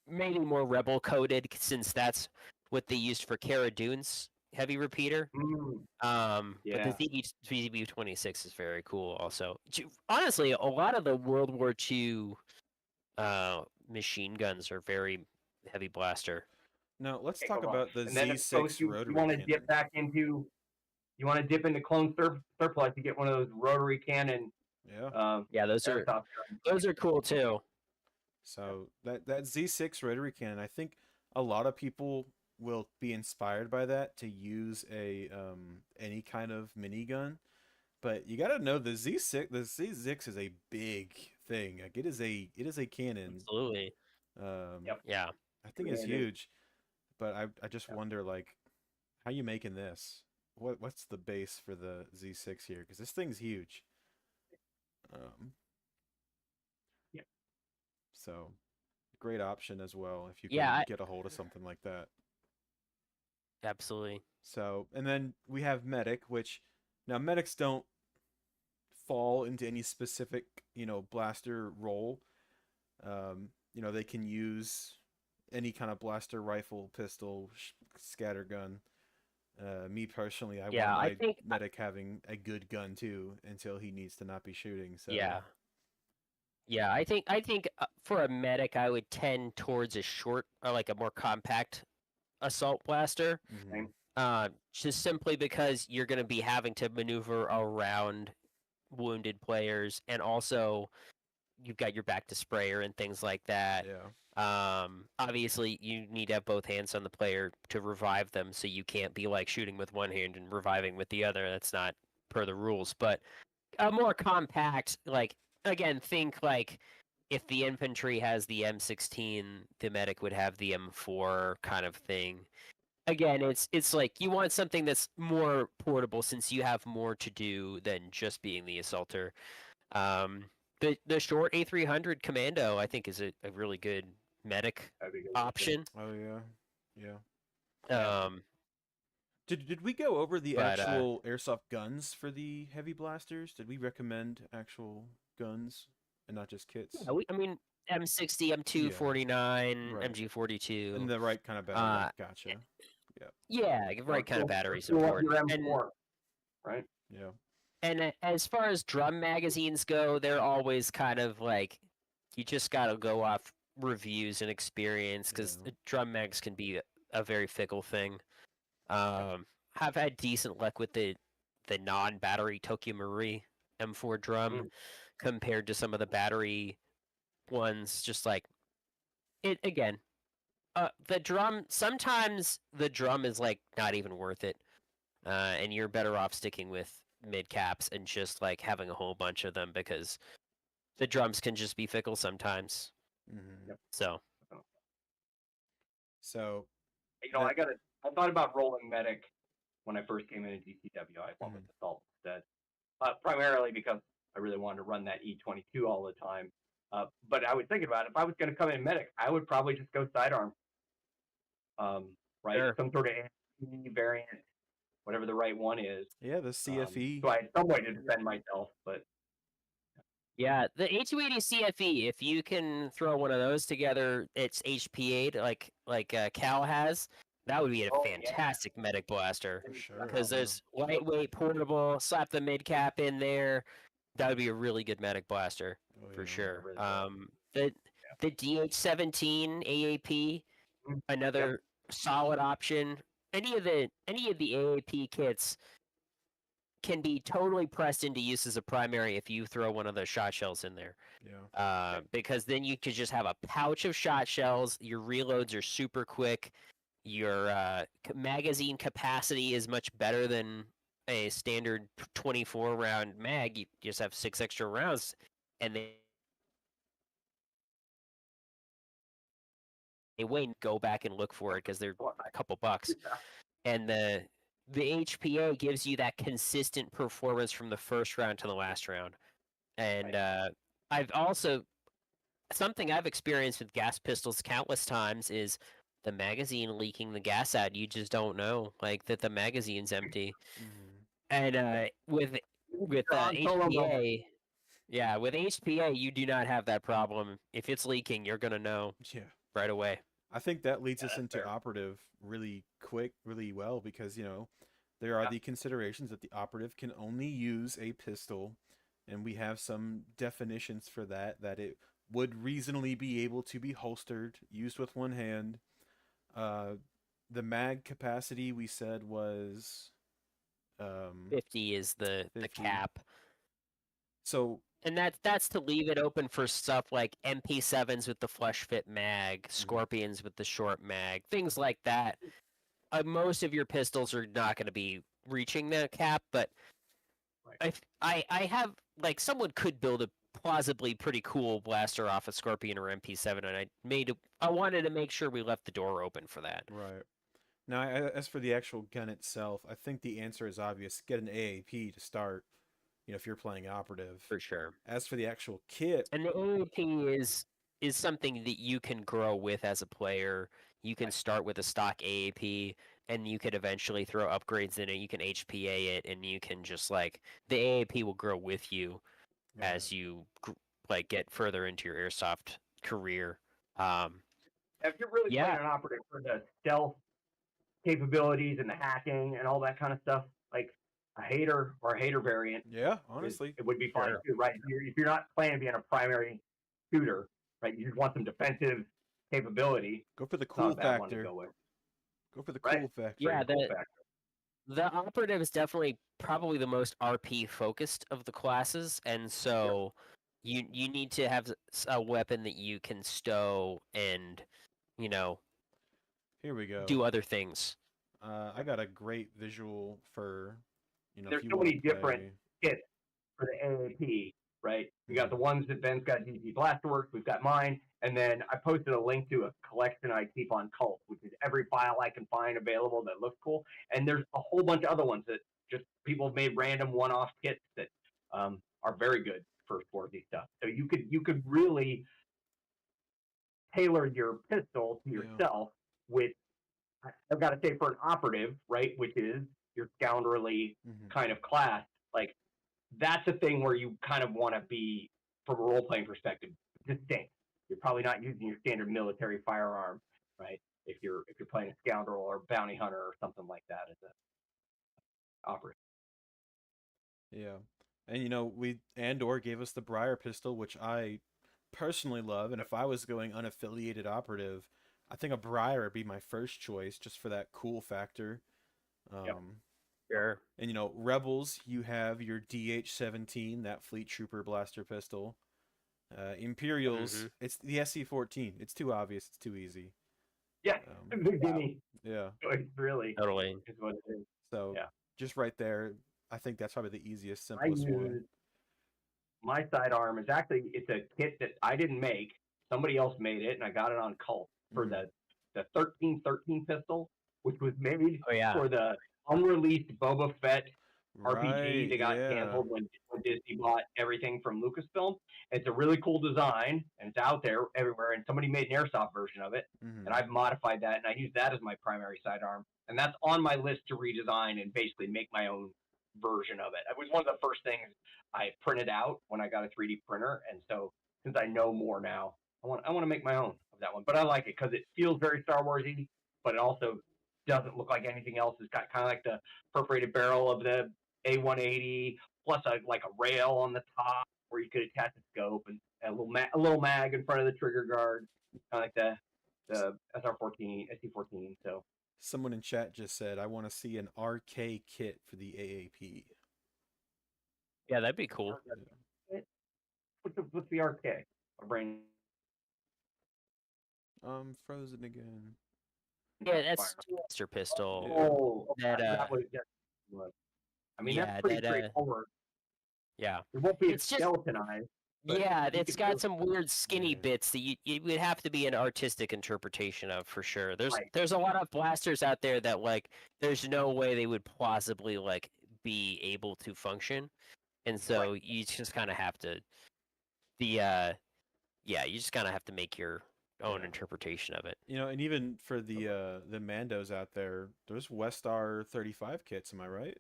maybe more rebel coded since that's what they used for Cara Dune's heavy repeater. But the yeah. ZB26 is very cool. Also, honestly, a lot of the World War II machine guns are very heavy blaster. Now let's Okay, talk hold on. about the And then suppose Z6 you rotary want to cannon. dip back into clone surplus. You get one of those rotary cannon Yeah. Yeah, those are airsoft those are cool too. So that Z6 rotary cannon, I think a lot of people will be inspired by that to use a any kind of minigun. But you got to know the Z6 is a big thing. Like it is a cannon. Absolutely. Um, Yep. Yeah. I think it's huge. But I just wonder like how you making this? What's the base for the Z6 here? Because this thing's huge. Um, Yeah. so great option as well if you can Yeah, get a hold of something like that. absolutely. So, and then we have medic, which now medics don't fall into any specific, blaster role. They can use any kind of blaster, rifle, pistol, scattergun. Me personally, I want Yeah, I my think medic having a good gun too until he needs to not be shooting. So, yeah. Yeah, I think for a medic I would tend towards a short or like a more compact assault blaster. mhm, Just simply because you're going to be having to maneuver around wounded players, and also you've got your back to sprayer and things like that. yeah, Obviously, you need to have both hands on the player to revive them, so you can't be like shooting with one hand and reviving with the other. That's not per the rules. But a more compact, like again, think like if the infantry has the M16, the medic would have the M4 kind of thing. Again, it's like you want something that's more portable since you have more to do than just being the assaulter. The short A300 Commando I think is a really good medic That'd be good too. option. oh yeah, yeah. Yeah. Um, Did we go over the but actual airsoft guns for the heavy blasters? Did we recommend actual guns and not just kits? yeah, I mean M60, Yeah, M249, right. And MG42. the right kind of battery. Uh, Gotcha. Yeah, yeah, right kind of battery Fill up support. your And M4, right? yeah. as far as drum magazines go, they're always kind of like you just got to go off reviews and experience because Yeah. drum mags can be a very fickle thing. Have had decent luck with the non-battery Tokyo Marui M4 drum Mm. compared to some of the battery ones. Just like it again. The drum sometimes the drum is like not even worth it, and you're better off sticking with mid caps and just like having a whole bunch of them because the drums can just be fickle sometimes. Hmm. Yep. So So I that. got it. I thought about rolling medic when I first came into GCW. I went with Mhm. assault instead, primarily because I really wanted to run that E22 all the time. But I was thinking about it, if I was going to come in medic, I would probably just go sidearm, right? sure. Some sort of AMP variant, whatever the right one is. Yeah, the CFE. So I had some way to defend myself, but Yeah, the A280 CFE. If you can throw one of those together, it's HP8 like Cal has. That would be a oh yeah, fantastic medic blaster For sure. because Yeah. there's lightweight, portable. Slap the mid cap in there. That would be a really good medic blaster Oh for yeah. sure. really good. The DH17 AAP, Mm. Yep. another solid option. Any of the AAP kits can be totally pressed into use as a primary if you throw one of those shot shells in there. Yeah. Because then you could just have a pouch of shot shells. Your reloads are super quick. Your magazine capacity is much better than a standard 24 round mag. You just have 6 extra rounds, and they wait. Go back and look for it because they're a couple bucks. And the HPA gives you that consistent performance from the first round to the last round. And I've also something I've experienced with gas pistols countless times is the magazine leaking the gas out. You just don't know, like that the magazine's empty. Hmm. And with You're on solo mode. HPA, yeah, with HPA you do not have that problem. If it's leaking, you're gonna know Yeah. right away. I think that leads Yeah, us that's into fair. operative really quick, really well, because, there are Yeah. the considerations that the operative can only use a pistol, and we have some definitions for that, that it would reasonably be able to be holstered, used with one hand. Uh, the mag capacity we said was 50 is the 50. cap. So, And that's to leave it open for stuff like MP7s with the flush fit mag, mhm, Scorpions with the short mag, things like that. Most of your pistols are not going to be reaching that cap, but Right. I have like someone could build a plausibly pretty cool blaster off a Scorpion or MP7, and I wanted to make sure we left the door open for that. right. Now, as for the actual gun itself, I think the answer is obvious. Get an AAP to start, if you're playing operative. For sure. As for the actual kit, And the AAP is something that you can grow with as a player. You can Right. start with a stock AAP, and you could eventually throw upgrades in it. You can HPA it, and you can just like the AAP will grow with you right? as you like get further into your airsoft career. Um, If you're really playing yeah, an operative for the stealth capabilities and the hacking and all that kind of stuff, like a hater or a hater variant Yeah, honestly, it would be fine sure. too, right? If you're not planning to be in a primary shooter, right? You just want some defensive capability. go for the It's not cool a bad one to factor. go with, Go for the right? cool factor. Yeah, Pretty cool fact. the operative is definitely probably the most RP focused of the classes, and Yep. so you need to have a weapon that you can stow and you know Here we go. do other things. I got a great visual for, if There's you so want many to different play. kits for the AAP, right? We got the Mhm. ones that Ben's got DG Blasterworks, we've got mine, and then I posted a link to a collection I keep on Cult, which is every file I can find available that looks cool. And there's a whole bunch of other ones that just people have made random one-off kits that are very good for sporty stuff. So you could really tailor your pistol to Yeah. yourself with I've got to say for an operative, right, which is your scoundrelly Hmm. kind of class, like that's a thing where you kind of want to be, from a role playing perspective, distinct. You're probably not using your standard military firearm, right? If you're playing a scoundrel or bounty hunter or something like that as an operative. Yeah. And we Andor gave us the Briar pistol, which I personally love, and if I was going unaffiliated operative, I think a Briar would be my first choice just for that cool factor. Yep. Um Sure. and Rebels, you have your DH-17, that Fleet Trooper blaster pistol. Imperials, Hmm. it's the SC-14. It's too obvious, it's too easy. Yeah. Um The guinea yeah. choice really Totally. is what it is. So Yeah. just right there, I think that's probably the easiest, I simplest one. use my sidearm is actually it's a kit that I didn't make. Somebody else made it, and I got it on Cult for Hmm. the 1313 pistol, which was made Oh yeah. for the unreleased Boba Fett RPG Right, that got yeah. canceled when Disney bought everything from Lucasfilm. It's a really cool design, and it's out there everywhere. And somebody made an airsoft version of it, and Hmm. I've modified that, and I use that as my primary sidearm. And that's on my list to redesign and basically make my own version of it. It was one of the first things I printed out when I got a 3D printer, and so since I know more now, I want to make my own of that one. But I like it because it feels very Star Warsy, but it also doesn't look like anything else. It's got kind of like the perforated barrel of the A180, plus like a rail on the top where you could attach a scope and a little mag in front of the trigger guard, kind of like the SR14, SC14. So Someone in chat just said, I want to see an RK kit for the AAP. Yeah, that'd be cool. what's the RK? My brain Frozen again. Yeah, fire. that's Master Pistol. Yeah. Oh, That that was. I mean, that's yeah, pretty that straightforward. yeah. It won't be as It's just skeletonized, but yeah, you it's can got do some weird skinny Yeah. bits that it would have to be an artistic interpretation of for sure. There's right. there's a lot of blasters out there that like there's no way they would plausibly like be able to function. And Right. so you just kind of have to the yeah, you just kind of have to make your own Yeah. interpretation of it. And even for the Mandos out there, there's Westar 35 kits, am I right?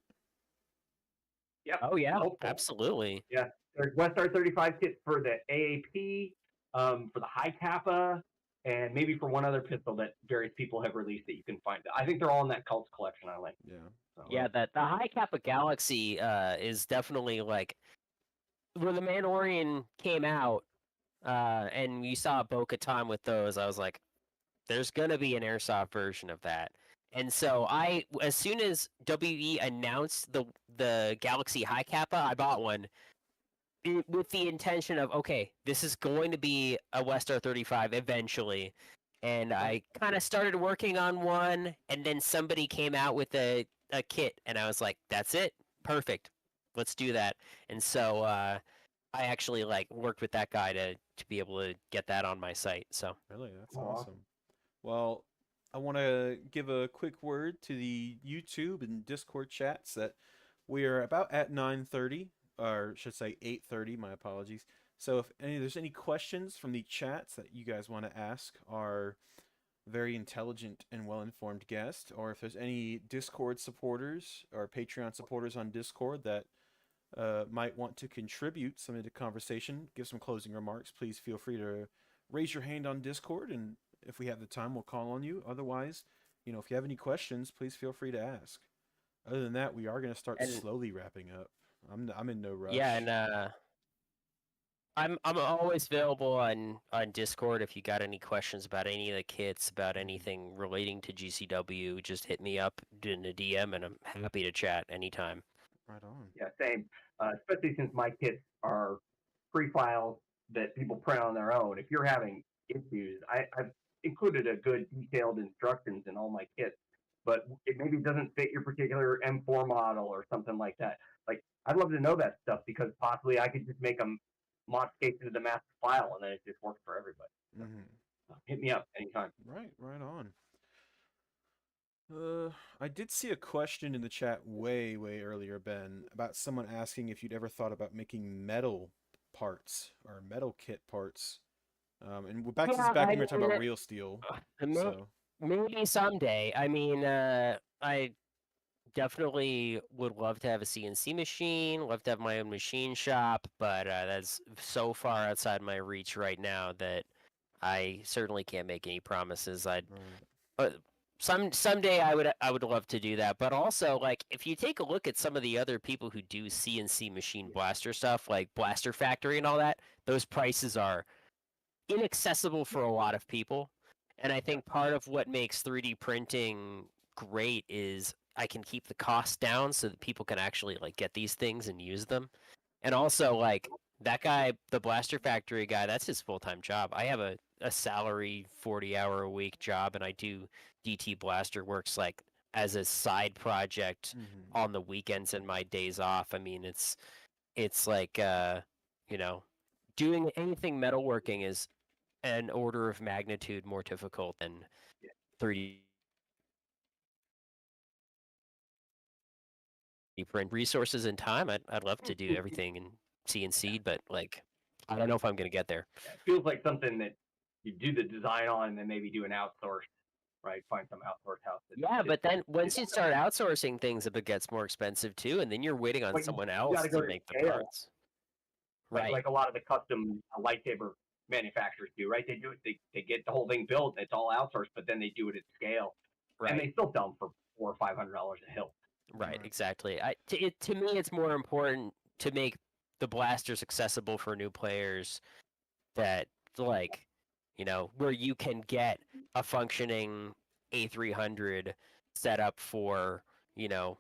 Yep. Oh yeah, Hopeful. absolutely. Yeah. There's Westar 35 kits for the AAP, for the high kappa, and maybe for one other pistol that various people have released that you can find. I think they're all in that Cults collection I linked. Yeah. So, Yeah, that the High Kappa Galaxy is definitely like when the Mandalorian came out, and we saw Bo-Katan with those, I was like, there's gonna be an airsoft version of that. And so as soon as WE announced the Galaxy High Kappa, I bought one with the intention of, okay, this is going to be a Westar 35 eventually. And I kind of started working on one, and then somebody came out with a kit, and I was like, that's it, perfect, let's do that. And so I actually like worked with that guy to be able to get that on my site. So Really? That's aw. awesome. Well, I want to give a quick word to the YouTube and Discord chats that we are about at 9:30, or should say 8:30. My apologies. So if there's any questions from the chats that you guys want to ask our very intelligent and well-informed guest, or if there's any Discord supporters or Patreon supporters on Discord that might want to contribute some of the conversation, give some closing remarks, please feel free to raise your hand on Discord, and if we have the time, we'll call on you. Otherwise, if you have any questions, please feel free to ask. Other than that, we are going to start And slowly wrapping up. I'm in no yeah, rush. and I'm always available on Discord if you got any questions about any of the kits, about Mhm. anything relating to GCW. Just hit me up in a DM, and I'm happy to chat anytime. Right on. Yeah, same. Especially since my kits are free files that people print on their own. If you're having issues, I've included a good detailed instructions in all my kits, but it maybe doesn't fit your particular M4 model or something like that. Like, I'd love to know that stuff because possibly I could just make a modification to the master file and then it just works for everybody. So, Hmm. hit me up anytime. Right on. I did see a question in the chat way earlier, Ben, about someone asking if you'd ever thought about making metal parts or metal kit parts. And back this is Yeah, back when we were talking about real steel. may- So, maybe someday. I mean, I definitely would love to have a CNC machine, love to have my own machine shop, but that's so far outside my reach right now that I certainly can't make any promises. right. Uh, someday I would love to do that, but also like if you take a look at some of the other people who do CNC machine Yeah. blaster stuff, like Blaster Factory and all that, those prices are inaccessible for a lot of people. And I Yeah. think part of what makes 3D printing great is I can keep the cost down so that people can actually like get these things and use them. And also like that guy, the Blaster Factory guy, that's his full-time job. I have a salary 40-hour a week job and I do DT Blaster Works like as a side project Hmm. on the weekends and my days off. I mean, it's like you know, doing anything metalworking is an order of magnitude more difficult than Yeah. 3D print resources and time. I'd love to do everything in CNC, but like I don't know if I'm gonna get there. Yeah. It feels like something that you do the design on and then maybe do an outsource, right? Find some outsource house that Yeah, just but then once you design. start outsourcing things, it gets more expensive too, and then you're waiting on But someone you got else to go to to make the scale, parts. like Right, a lot of the custom lightsaber manufacturers do, right? They do it. They get the whole thing built. It's all outsourced, but then they do it at scale, and right, they still sell them for $400 or $500 a hilt. right. Right. Exactly. To me, it's more important to make the blasters accessible for new players that like where you can get a functioning A300 set up for you know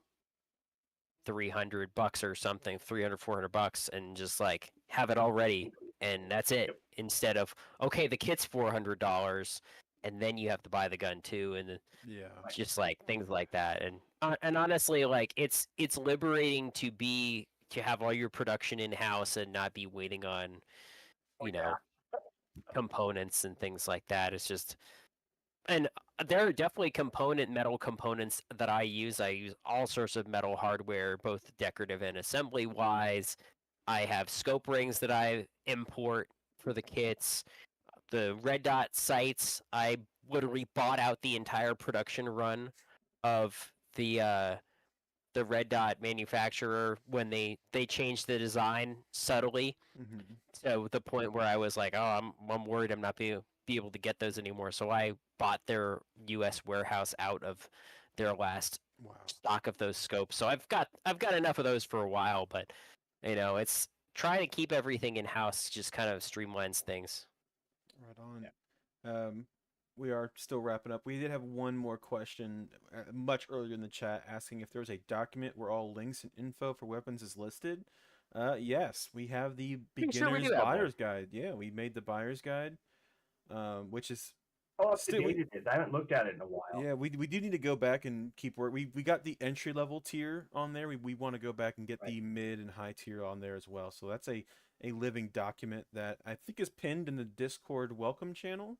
$300 or something, 300 $400, and just like have it all ready and that's it, Yep. instead of okay the kit's $400 and then you have to buy the gun too, and Yeah. Right. just like things like that. And honestly like it's liberating to have all your production in house and not be waiting on Oh you yeah. know components and things like that. It's just and there are definitely metal components that I use. I use all sorts of metal hardware, both decorative and assembly wise. I have scope rings that I import for the kits. The red dot sights, I literally bought out the entire production run of the red dot manufacturer when they changed the design subtly, Hmm. to the point where I was like, oh, I'm worried I'm not be able to get those anymore. So I bought their U.S. warehouse out of their last Wow. stock of those scopes. So I've got enough of those for a while, but it's trying to keep everything in house just kind of streamlines things. Right on. Um, we are still wrapping up. We did have one more question much earlier in the chat asking if there was a document where all links and info for weapons is listed. Yes, we have the Pretty sure we beginner's do have one. buyer's guide. Yeah, we made the buyer's guide, which is How up to still date we it is. I haven't looked at it in a while. yeah we do need to go back and keep work. We got the entry level tier on there. We want to go back and get Right. the mid and high tier on there as well. So that's a living document that I think is pinned in the Discord welcome channel.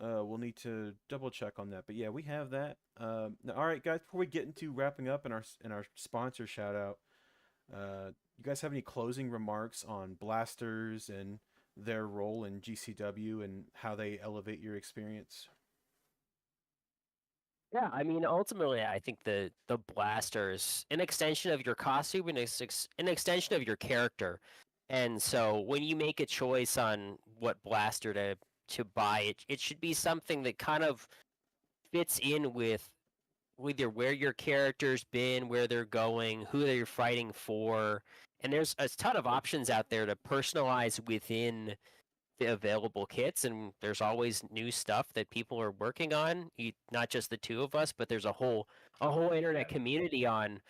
We'll need to double check on that. But yeah, we have that. All right, guys. Before we get into wrapping up in our sponsor shout out, you guys have any closing remarks on blasters and their role in GCW and how they elevate your experience? Yeah, I mean, ultimately, I think the blaster is an extension of your costume and an extension of your character. And so when you make a choice on what blaster to buy, it should be something that kind of fits in with either where your character's been, where they're going, who they're fighting for. And there's a ton of options out there to personalize within the available kits, and there's always new stuff that people are working on, not just the two of us, but there's a whole internet community on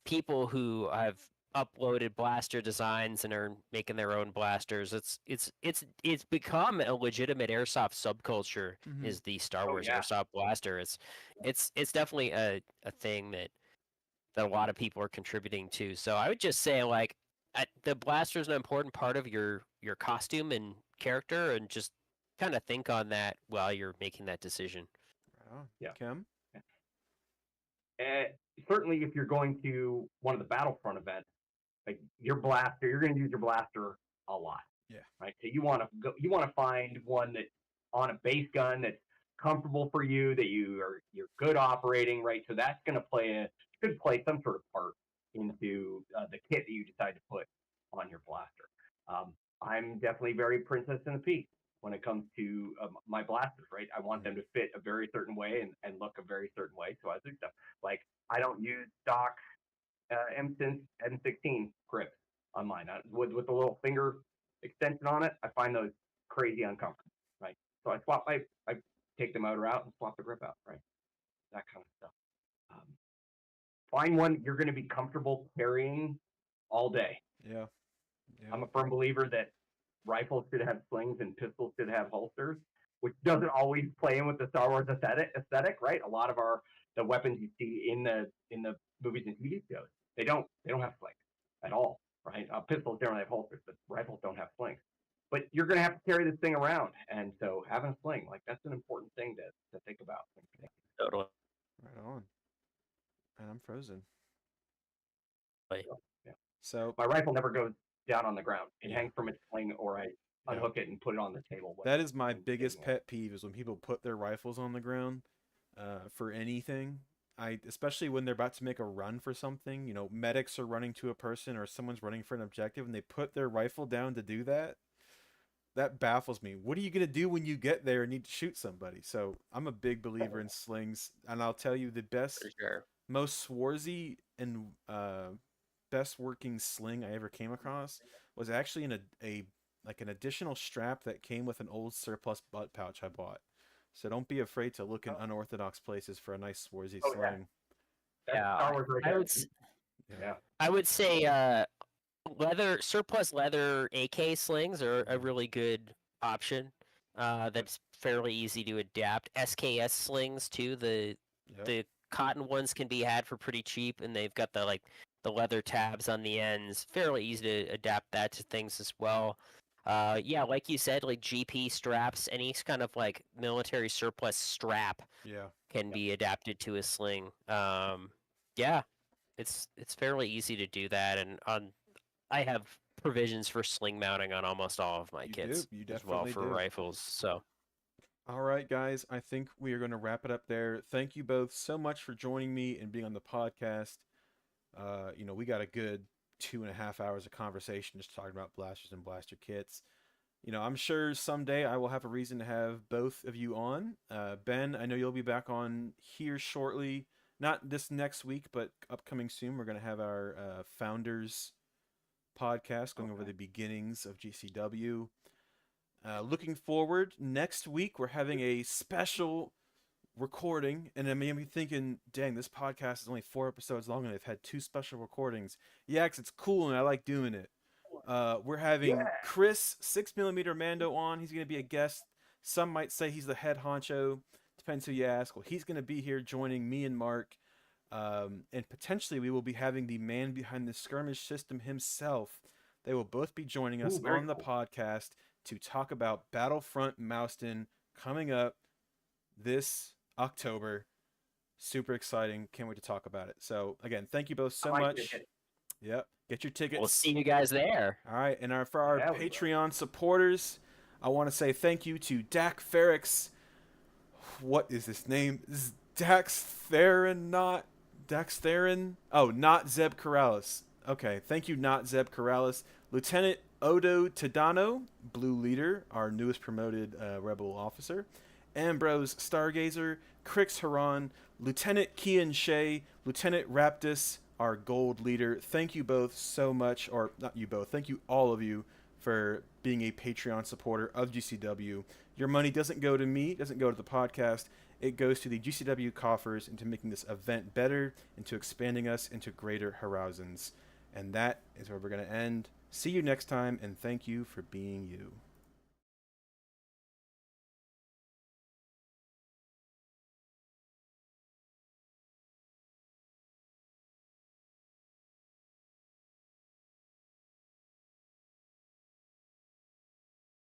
people who have uploaded blaster designs and are making their own blasters. It's become a legitimate airsoft subculture, Mm-hmm. is the Star Oh Wars yeah. airsoft blaster. It's definitely a thing that a lot of people are contributing to. So I would just say, like, the blaster is an important part of your costume and character, and just kind of think on that while you're making that decision. Right on. Yeah. Kim? And certainly, if you're going to one of the Battlefront events, like your blaster, you're going to use your blaster a lot, Yeah. right? So you want to find one that's on a base gun that's comfortable for you, that you're good operating, right? So that's going to should play some sort of part into the kit that you decide to put on your blaster. I'm definitely very Princess and the Peak when it comes to my blasters, right? I want them to fit a very certain way and look a very certain way. So I think stuff like I don't use stock M16 grips on mine with the little finger extension on it. I find those crazy uncomfortable, right? So I take the motor out and swap the grip out, right? That kind of stuff. Um, find one you're going to be comfortable carrying all day. Yeah. Yeah. I'm a firm believer that rifles should have slings and pistols should have holsters, which doesn't always play in with the Star Wars aesthetic, right? A lot of the weapons you see in the movies and TV shows, they don't have slings at all, right? Pistols generally have holsters, but rifles don't have slings. But you're going to have to carry this thing around, and so having a sling, like that's an important thing to think about. Totally. Right on. And I'm frozen. So, yeah. So My rifle never goes down on the ground. It yeah. hangs from its sling, or I Yeah. unhook it and put it on the table. That is my when biggest getting pet peeve is when people put their rifles on the ground for anything. Especially when they're about to make a run for something. You know, medics are running to a person or someone's running for an objective, and they put their rifle down to do that. That baffles me. What are you gonna do when you get there and need to shoot somebody? So I'm a big believer in slings, and I'll tell you the For best, sure. most swarzy and best working sling I ever came across was actually in a like an additional strap that came with an old surplus butt pouch I bought. So don't be afraid to look in unorthodox places for a nice swarzy Oh yeah, sling. that's Yeah, Star Wars right I there. would Yeah. Yeah. I would say surplus leather AK slings are a really good option. That's fairly easy to adapt. SKS slings too. Yep. The cotton ones can be had for pretty cheap, and they've got the leather tabs on the ends. Fairly easy to adapt that to things as well. Yeah, like you said, like GP straps, any kind of like military surplus strap Yeah. can Yeah. be adapted to a sling. Yeah, it's fairly easy to do that, and I have provisions for sling mounting on almost all of my You do. kits You as well definitely for do. rifles. So All right, guys. I think we are going to wrap it up there. Thank you both so much for joining me and being on the podcast. We got a good 2.5 hours of conversation just talking about blasters and blaster kits. I'm sure someday I will have a reason to have both of you on. Ben, I know you'll be back on here shortly. Not this next week, but upcoming soon. We're going to have our founders podcast going over the beginnings of GCW. Looking forward, next week we're having a special recording, and I mean, I'm thinking, dang, this podcast is only 4 episodes long, and they've had 2 special recordings. Yeah, 'cause it's cool, and I like doing it. We're having Chris 6mm Mando on. He's gonna be a guest. Some might say he's the head honcho. Depends who you ask. Well, he's gonna be here joining me and Mark, and potentially we will be having the man behind the skirmish system himself. They will both be joining us Ooh, very on the cool. podcast to talk about Battlefront Mouston coming up this October. Super exciting. Can't wait to talk about it. So again, thank you both I so might much. ticket. Yep. Get your We'll tickets. see you guys there. All right. And for our Yeah, we will. Patreon supporters, I want to say thank you to Dak Ferrix. What is this name? This is Dax Theron, not Dax Theron. Oh, not Zeb Corrales. Okay. Thank you, not Zeb Corrales. Lieutenant Odo Tadano, Blue Leader, our newest promoted rebel officer. Ambrose Stargazer, Crix Haran, Lieutenant Kian Shea, Lieutenant Raptus, our gold leader. Thank you both so much, or not you both, thank you all of you for being a Patreon supporter of GCW. Your money doesn't go to me, doesn't go to the podcast. It goes to the GCW coffers into making this event better, into expanding us into greater horizons. And that is where we're going to end. See you next time, and thank you for being you.